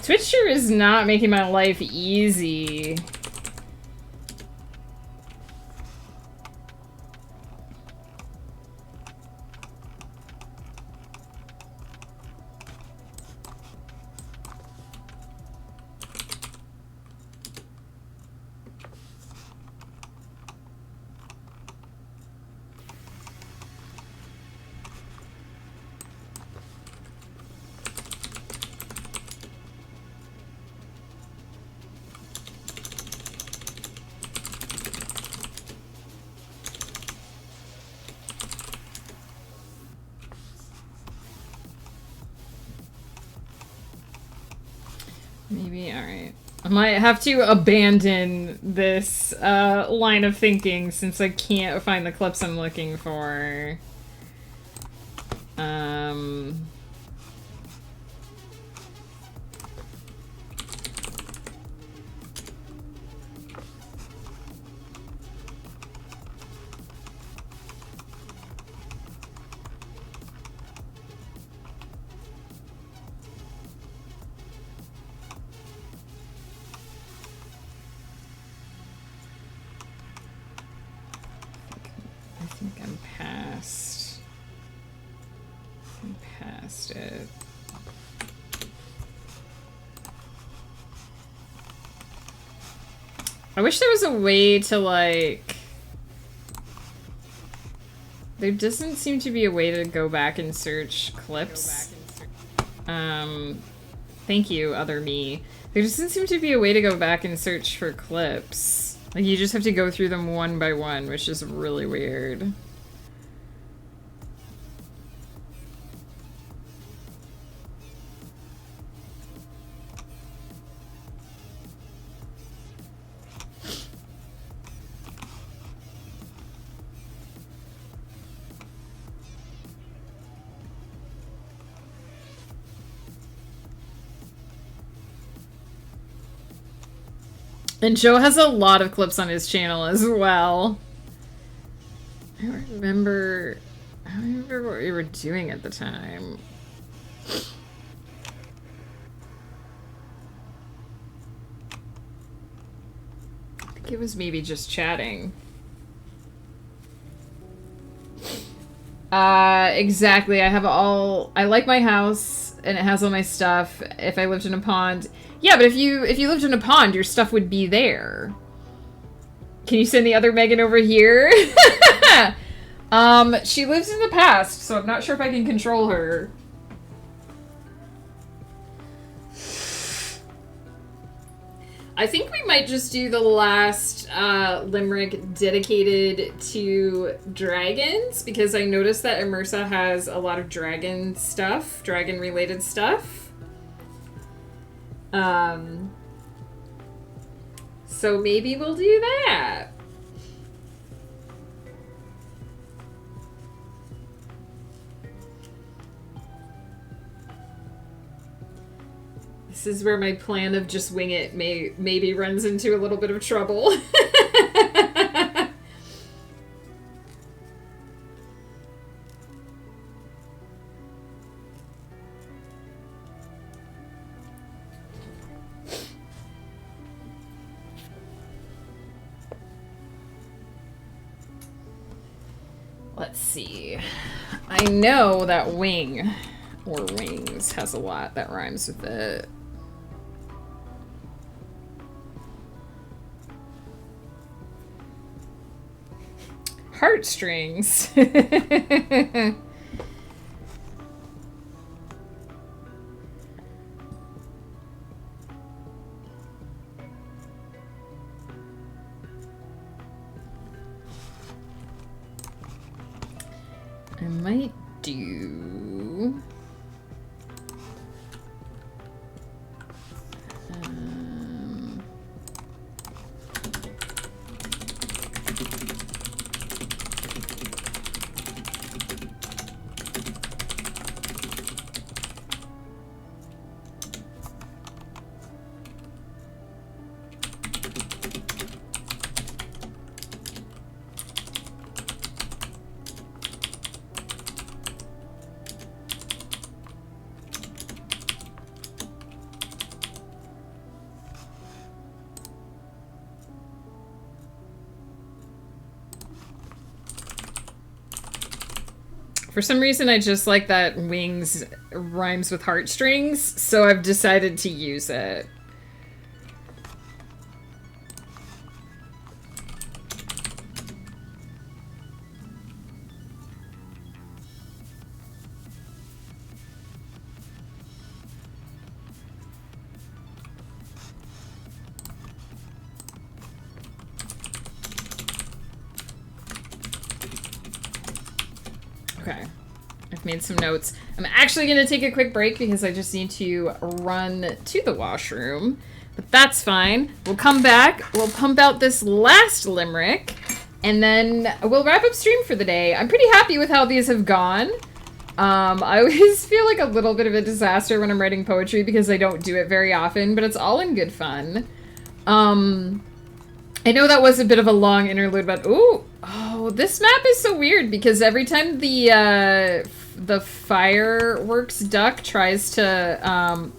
Twitch sure is not making my life easy. Maybe, alright. I might have to abandon this line of thinking since I can't find the clips I'm looking for. I think I'm past it. I wish there was a way to, like... There doesn't seem to be a way to go back and search clips. Thank you, other me. There doesn't seem to be a way to go back and search for clips. Like, you just have to go through them one by one, which is really weird. And Joe has a lot of clips on his channel as well. I don't remember what we were doing at the time. it was maybe just chatting. Exactly. I like my house and it has all my stuff. If I lived in a pond. Yeah, but if you lived in a pond, your stuff would be there. Can you send the other Megan over here? She lives in the past, so I'm not sure if I can control her. I think we might just do the last limerick dedicated to dragons, because I noticed that Immersa has a lot of dragon stuff, dragon-related stuff. So maybe we'll do that. This is where my plan of just wing it maybe runs into a little bit of trouble. Let's see. I know that wing or wings has a lot that rhymes with it. Heartstrings. I might do... For some reason, I just like that wings rhymes with heartstrings, so I've decided to use it. Okay, I've made some notes. I'm actually going to take a quick break because I just need to run to the washroom. But that's fine. We'll come back, we'll pump out this last limerick, and then we'll wrap up stream for the day. I'm pretty happy with how these have gone. I always feel like a little bit of a disaster when I'm writing poetry because I don't do it very often, but it's all in good fun. I know that was a bit of a long interlude, but oh, this map is so weird because every time the fireworks duck tries to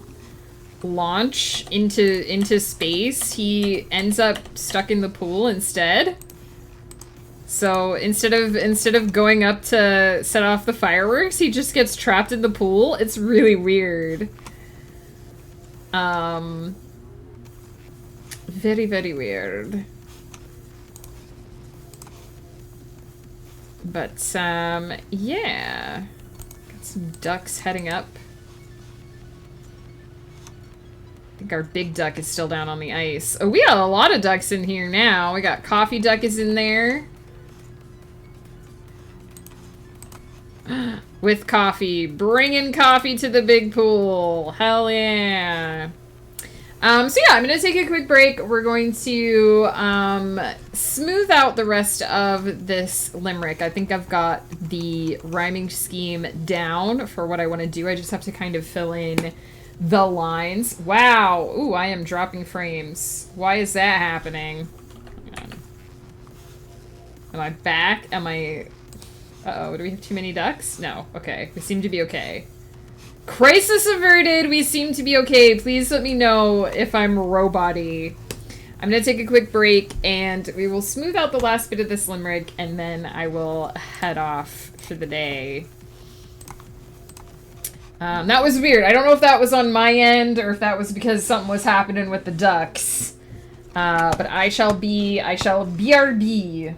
launch into space, he ends up stuck in the pool instead. So instead of going up to set off the fireworks, he just gets trapped in the pool. It's really weird. Very, very weird. But, yeah. Got some ducks heading up. I think our big duck is still down on the ice. Oh, we got a lot of ducks in here now. We got Coffee Duck is in there. With coffee. Bringing coffee to the big pool. Hell yeah. So yeah, I'm going to take a quick break. We're going to smooth out the rest of this limerick. I think I've got the rhyming scheme down for what I want to do. I just have to kind of fill in the lines. Wow. Ooh, I am dropping frames. Why is that happening? Hang on. Am I back? Am I... Uh-oh, do we have too many ducks? No. Okay. We seem to be okay. Crisis averted. We seem to be okay. Please let me know if I'm robot-y. I'm going to take a quick break, and we will smooth out the last bit of this limerick, and then I will head off for the day. That was weird. I don't know if that was on my end, or if that was because something was happening with the ducks. But I shall BRB.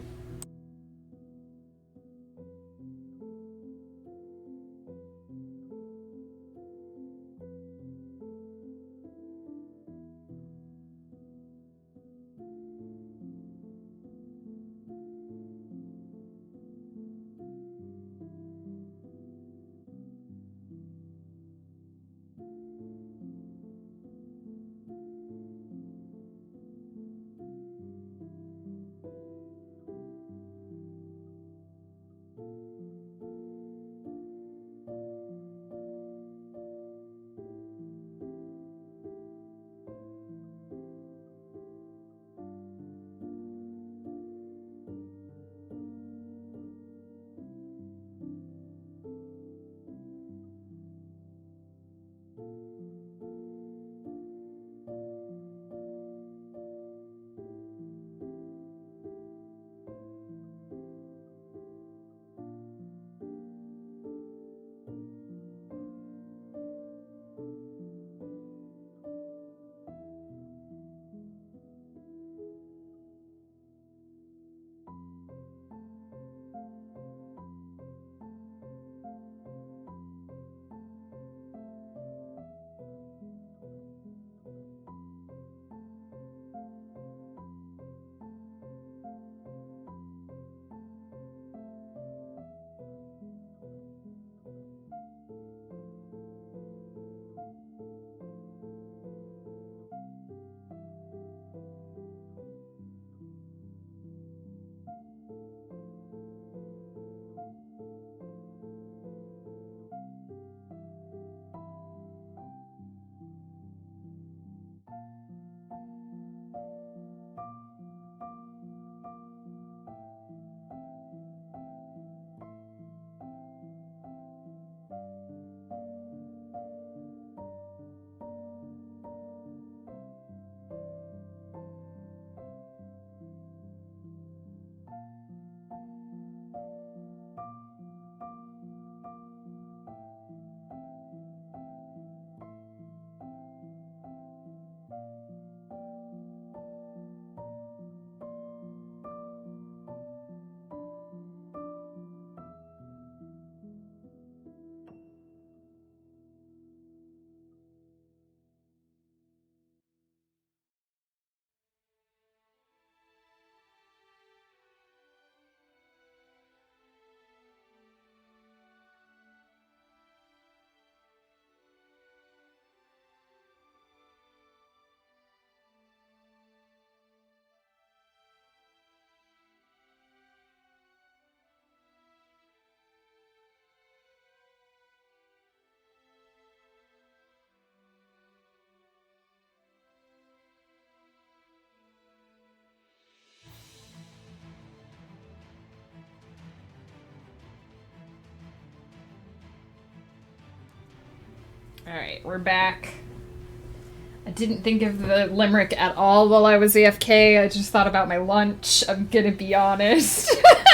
Alright, we're back. I didn't think of the limerick at all while I was AFK. I just thought about my lunch. I'm gonna be honest.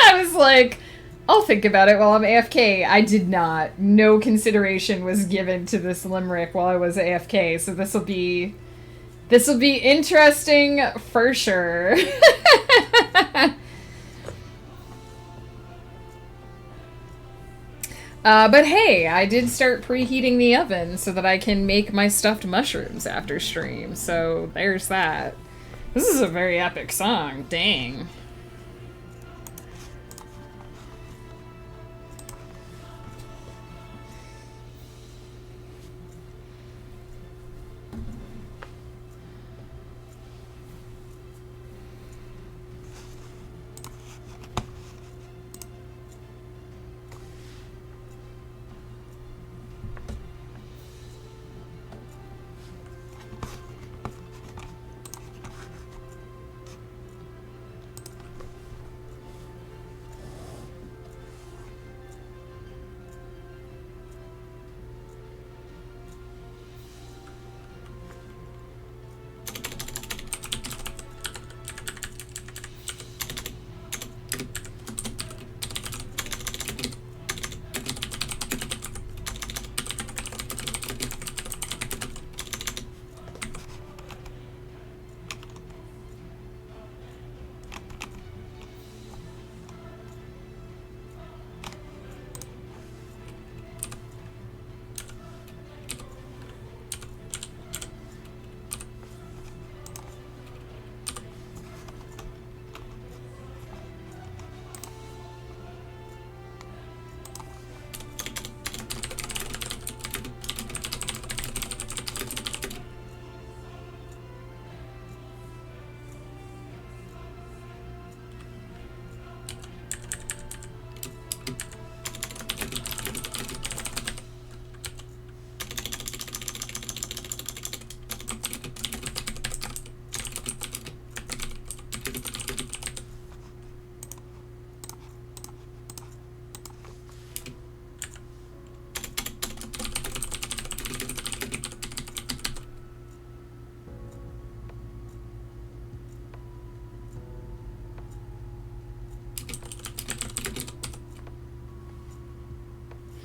I was like, I'll think about it while I'm AFK. I did not. No consideration was given to this limerick while I was AFK, so this'll be interesting for sure. But hey, I did start preheating the oven so that I can make my stuffed mushrooms after stream, so there's that. This is a very epic song, dang.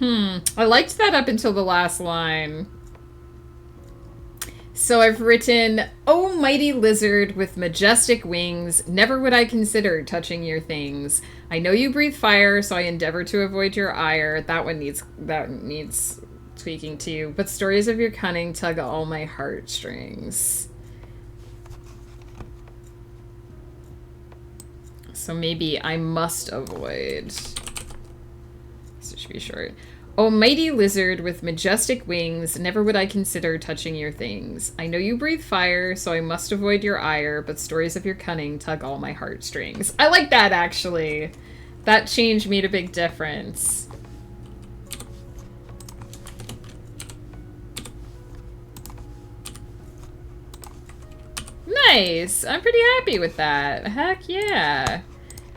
I liked that up until the last line. So I've written, "Oh, mighty lizard with majestic wings, never would I consider touching your things. I know you breathe fire, so I endeavor to avoid your ire." That needs tweaking too. "But stories of your cunning tug at all my heartstrings." So maybe "I must avoid." So it should be short. "Oh, mighty lizard with majestic wings, never would I consider touching your things. I know you breathe fire, so I must avoid your ire, but stories of your cunning tug all my heartstrings." I like that, actually. That change made a big difference. Nice! I'm pretty happy with that. Heck yeah.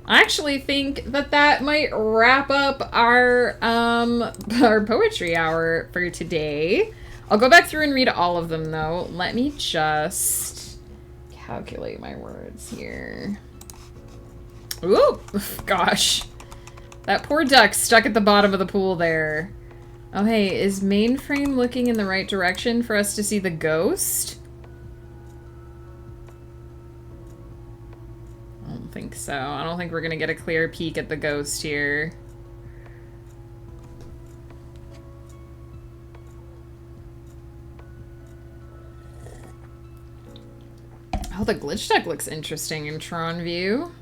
I actually think that that might wrap up our poetry hour for today. I'll go back through and read all of them, though. Let me just calculate my words here. Ooh, gosh. That poor duck stuck at the bottom of the pool there. Oh, hey, is mainframe looking in the right direction for us to see the ghost? I don't think so. I don't think we're gonna get a clear peek at the ghost here. Oh, the glitch deck looks interesting in Tron view.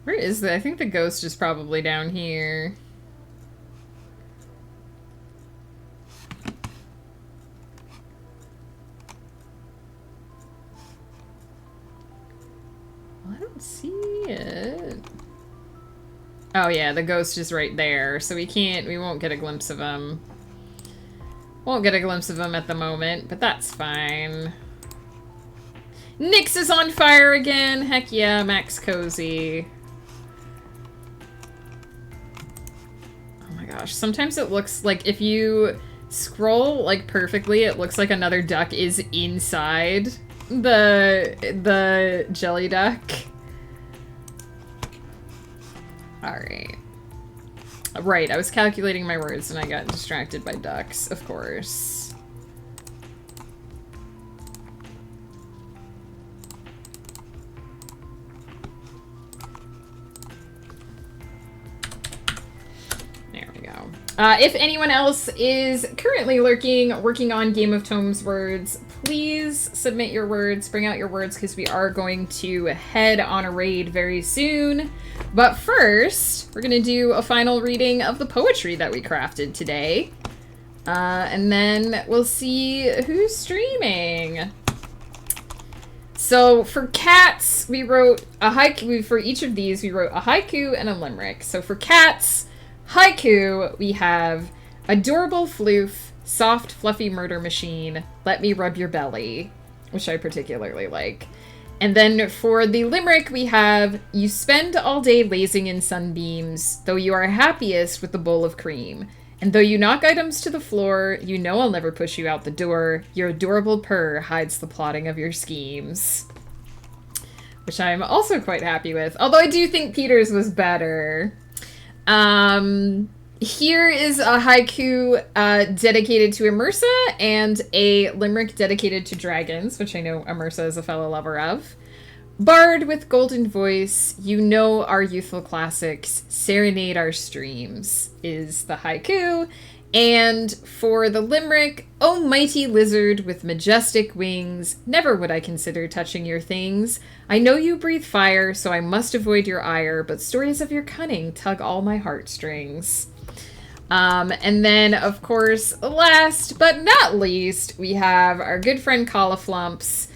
Where is the? I think the ghost is probably down here. I don't see it. Oh yeah, the ghost is right there, so we won't get a glimpse of him. Won't get a glimpse of him at the moment, but that's fine. Nyx is on fire again! Heck yeah, Max Cozy. Oh my gosh, sometimes it looks like if you scroll like perfectly, it looks like another duck is inside the jelly duck. Alright. Right, I was calculating my words and I got distracted by ducks, of course. There we go. If anyone else is currently working on Game of Tomes words, please submit your words, bring out your words, because we are going to head on a raid very soon. But first, we're going to do a final reading of the poetry that we crafted today. And then we'll see who's streaming. So for cats, we wrote a haiku. For each of these, we wrote a haiku and a limerick. So for cats, haiku, we have adorable floof, soft, fluffy murder machine, let me rub your belly, which I particularly like. And then for the limerick, we have, you spend all day lazing in sunbeams, though you are happiest with a bowl of cream. And though you knock items to the floor, you know I'll never push you out the door. Your adorable purr hides the plotting of your schemes. Which I'm also quite happy with. Although I do think Peter's was better. Here is a haiku dedicated to Immersa and a limerick dedicated to dragons, which I know Immersa is a fellow lover of. Bard with golden voice, you know our youthful classics, serenade our streams, is the haiku. And for the limerick, oh mighty lizard with majestic wings, never would I consider touching your things. I know you breathe fire, so I must avoid your ire, but stories of your cunning tug all my heartstrings. And then, of course, last but not least, we have our good friend Cauliflumps.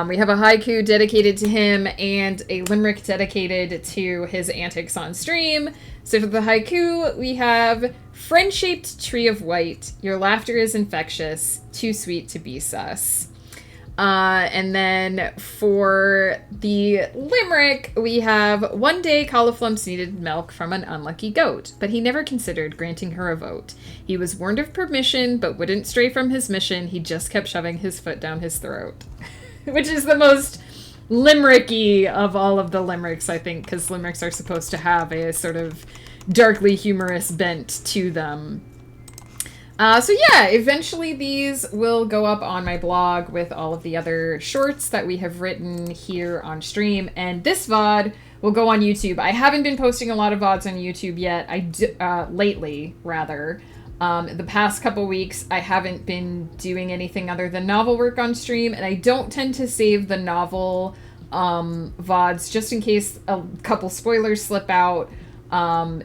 We have a haiku dedicated to him and a limerick dedicated to his antics on stream. So for the haiku, we have, friend-shaped tree of white, your laughter is infectious, too sweet to be sus. And then for the limerick, we have, one day Cauliflumps needed milk from an unlucky goat, but he never considered granting her a vote. He was warned of permission, but wouldn't stray from his mission. He just kept shoving his foot down his throat. Which is the most limericky of all of the limericks, I think, because limericks are supposed to have a sort of darkly humorous bent to them. So yeah, eventually these will go up on my blog with all of the other shorts that we have written here on stream, and this VOD will go on YouTube. I haven't been posting a lot of VODs on YouTube yet. Lately, rather. The past couple weeks, I haven't been doing anything other than novel work on stream, and I don't tend to save the novel VODs just in case a couple spoilers slip out.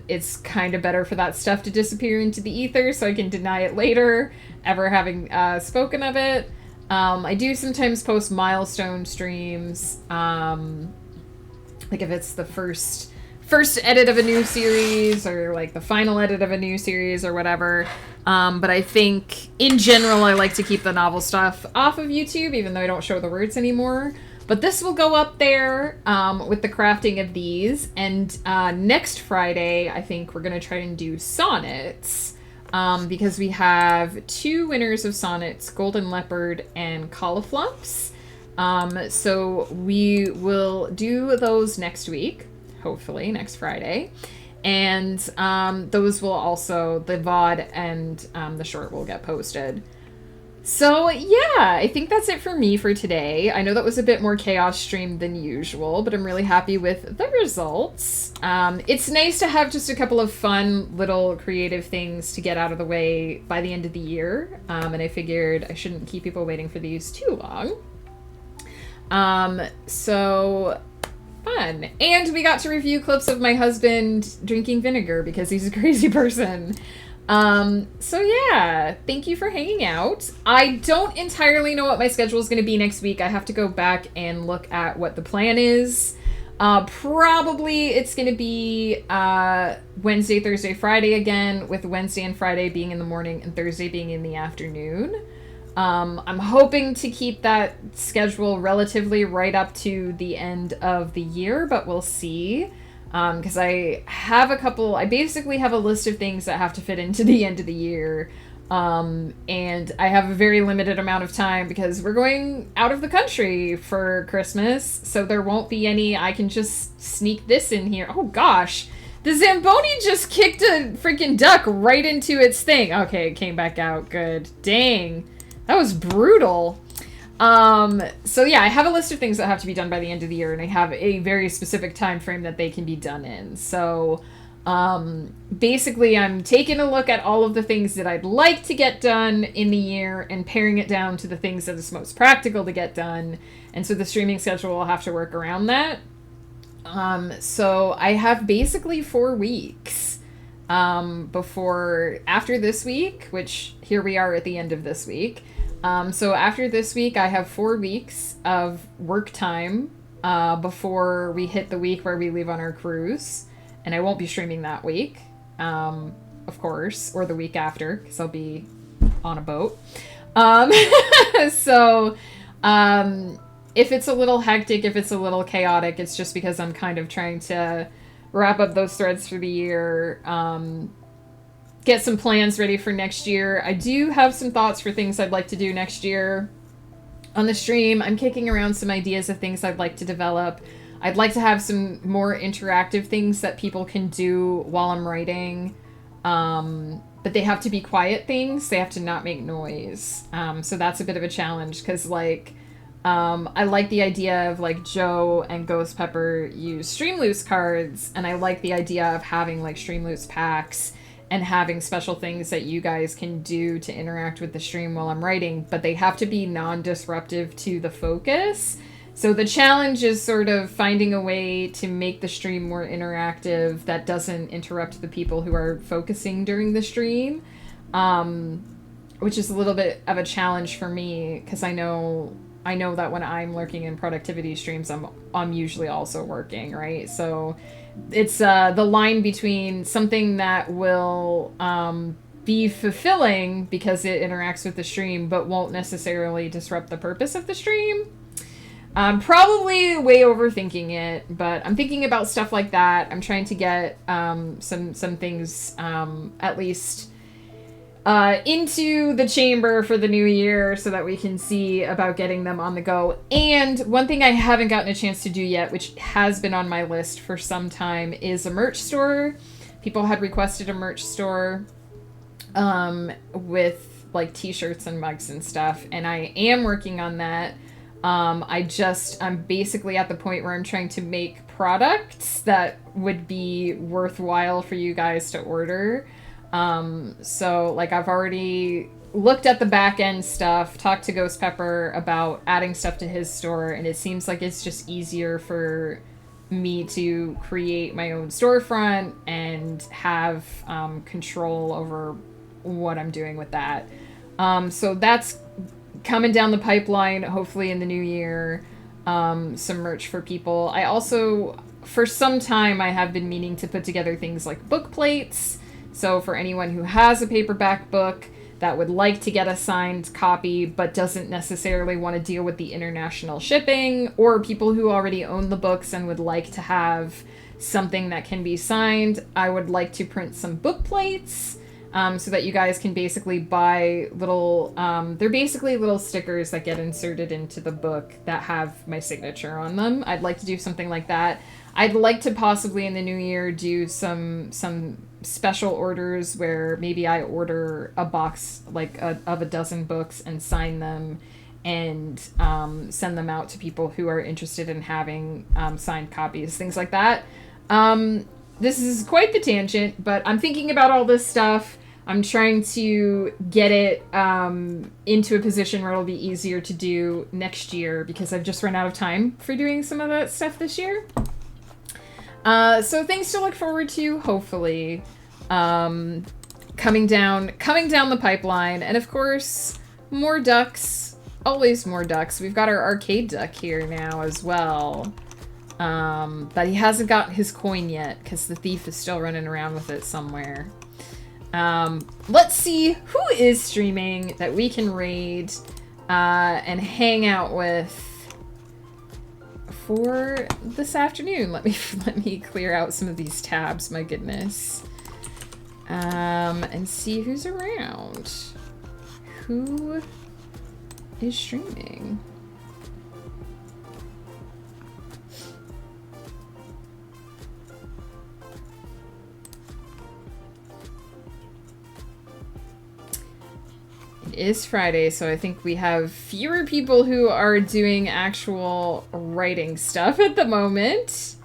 It's kind of better for that stuff to disappear into the ether so I can deny it later, ever having spoken of it. I do sometimes post milestone streams, like if it's the first edit of a new series or like the final edit of a new series or whatever. But I think in general I like to keep the novel stuff off of YouTube, even though I don't show the words anymore. But this will go up there with the crafting of these. And next Friday, I think we're going to try and do sonnets. Because we have 2 winners of sonnets, Golden Leopard and Cauliflumps. So we will do those next week, hopefully, next Friday. And those will also, the VOD and the short will get posted. So, yeah, I think that's it for me for today. I know that was a bit more chaos stream than usual, but I'm really happy with the results. It's nice to have just a couple of fun little creative things to get out of the way by the end of the year, and I figured I shouldn't keep people waiting for these too long. So fun. And we got to review clips of my husband drinking vinegar because he's a crazy person. So yeah, thank you for hanging out. I don't entirely know what my schedule is going to be next week. I have to go back and look at what the plan is. Probably it's going to be Wednesday, Thursday, Friday again, with Wednesday and Friday being in the morning and Thursday being in the afternoon. I'm hoping to keep that schedule relatively right up to the end of the year, but we'll see. Because I basically have a list of things that have to fit into the end of the year. And I have a very limited amount of time because we're going out of the country for Christmas. So there won't be any, I can just sneak this in here. Oh gosh, the Zamboni just kicked a freaking duck right into its thing. Okay, it came back out. Good. Dang. That was brutal. So yeah, I have a list of things that have to be done by the end of the year, and I have a very specific time frame that they can be done in. So, basically I'm taking a look at all of the things that I'd like to get done in the year and paring it down to the things that is most practical to get done. And so the streaming schedule will have to work around that. So I have basically 4 weeks, after this week, which here we are at the end of this week. So after this week, I have 4 weeks of work time before we hit the week where we leave on our cruise. And I won't be streaming that week, of course, or the week after, because I'll be on a boat. So if it's a little hectic, if it's a little chaotic, it's just because I'm kind of trying to wrap up those threads for the year, get some plans ready for next year. I do have some thoughts for things I'd like to do next year. On the stream, I'm kicking around some ideas of things I'd like to develop. I'd like to have some more interactive things that people can do while I'm writing. But they have to be quiet things. They have to not make noise. So that's a bit of a challenge because, like, I like the idea of, like, Joe and Ghost Pepper use Streamloose cards, and I like the idea of having, like, Streamloose packs and having special things that you guys can do to interact with the stream while I'm writing, but they have to be non-disruptive to the focus. So the challenge is sort of finding a way to make the stream more interactive that doesn't interrupt the people who are focusing during the stream, which is a little bit of a challenge for me because I know that when I'm lurking in productivity streams, I'm usually also working, right? So it's the line between something that will be fulfilling because it interacts with the stream but won't necessarily disrupt the purpose of the stream. I'm probably way overthinking it, but I'm thinking about stuff like that. I'm trying to get some things at least into the chamber for the new year so that we can see about getting them on the go. And one thing I haven't gotten a chance to do yet, which has been on my list for some time, is a merch store. People had requested a merch store with like t-shirts and mugs and stuff, and I am working on that. I'm basically at the point where I'm trying to make products that would be worthwhile for you guys to order. So like I've already looked at the back end stuff, talked to Ghost Pepper about adding stuff to his store, and it seems like it's just easier for me to create my own storefront and have control over what I'm doing with that. So that's coming down the pipeline, hopefully in the new year. Some merch for people. I also, for some time, I have been meaning to put together things like book plates. So for anyone who has a paperback book that would like to get a signed copy but doesn't necessarily want to deal with the international shipping, or people who already own the books and would like to have something that can be signed, I would like to print some book plates so that you guys can basically buy little, they're basically little stickers that get inserted into the book that have my signature on them. I'd like to do something like that. I'd like to possibly in the new year do some special orders where maybe I order a box like of a dozen books and sign them and send them out to people who are interested in having signed copies, things like that. This is quite the tangent, but I'm thinking about all this stuff. I'm trying to get it into a position where it'll be easier to do next year because I've just run out of time for doing some of that stuff this year. So things to look forward to, hopefully, coming down the pipeline. And of course, more ducks, always more ducks. We've got our arcade duck here now as well. But he hasn't got his coin yet because the thief is still running around with it somewhere. Let's see who is streaming that we can raid and hang out with for this afternoon. Let me clear out some of these tabs, my goodness. And see who's around. Who is streaming? It is Friday, so I think we have fewer people who are doing actual writing stuff at the moment.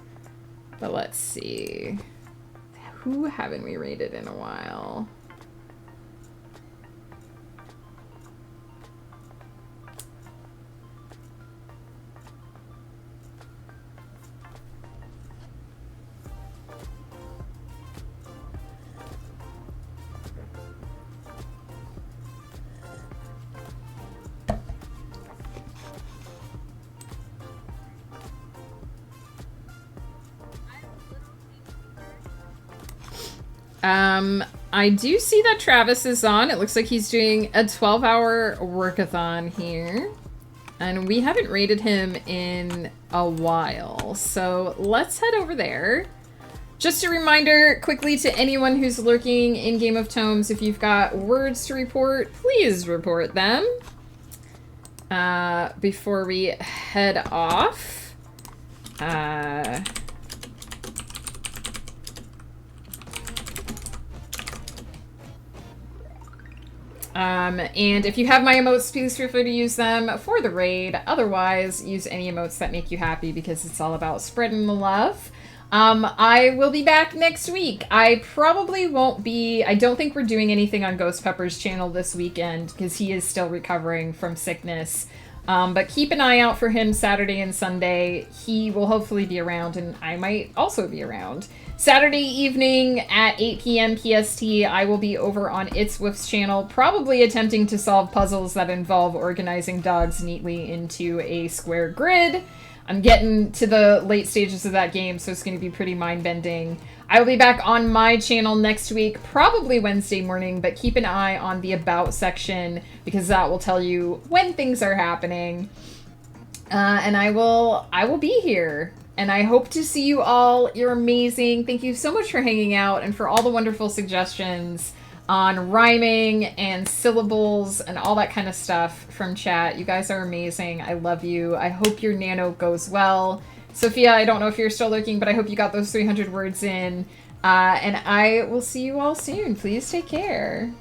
But let's see. Who haven't we rated in a while? I do see that Travis is on. It looks like he's doing a 12-hour workathon here. And we haven't rated him in a while. So let's head over there. Just a reminder quickly to anyone who's lurking in Game of Tomes, if you've got words to report, please report them. Before we head off. And if you have my emotes, please feel free to use them for the raid. Otherwise, use any emotes that make you happy because it's all about spreading the love. I will be back next week. I probably won't be... I don't think we're doing anything on Ghost Pepper's channel this weekend because he is still recovering from sickness. But keep an eye out for him Saturday and Sunday. He will hopefully be around, and I might also be around. Saturday evening at 8 p.m. PST, I will be over on It's Woof's channel, probably attempting to solve puzzles that involve organizing dogs neatly into a square grid. I'm getting to the late stages of that game, so it's going to be pretty mind-bending. I will be back on my channel next week, probably Wednesday morning, but keep an eye on the About section, because that will tell you when things are happening. And I will be here. And I hope to see you all. You're amazing. Thank you so much for hanging out and for all the wonderful suggestions. on rhyming and syllables and all that kind of stuff from chat. You guys are amazing. I love you. I hope your nano goes well. Sophia, I don't know if you're still lurking, but I hope you got those 300 words in. And I will see you all soon. Please take care.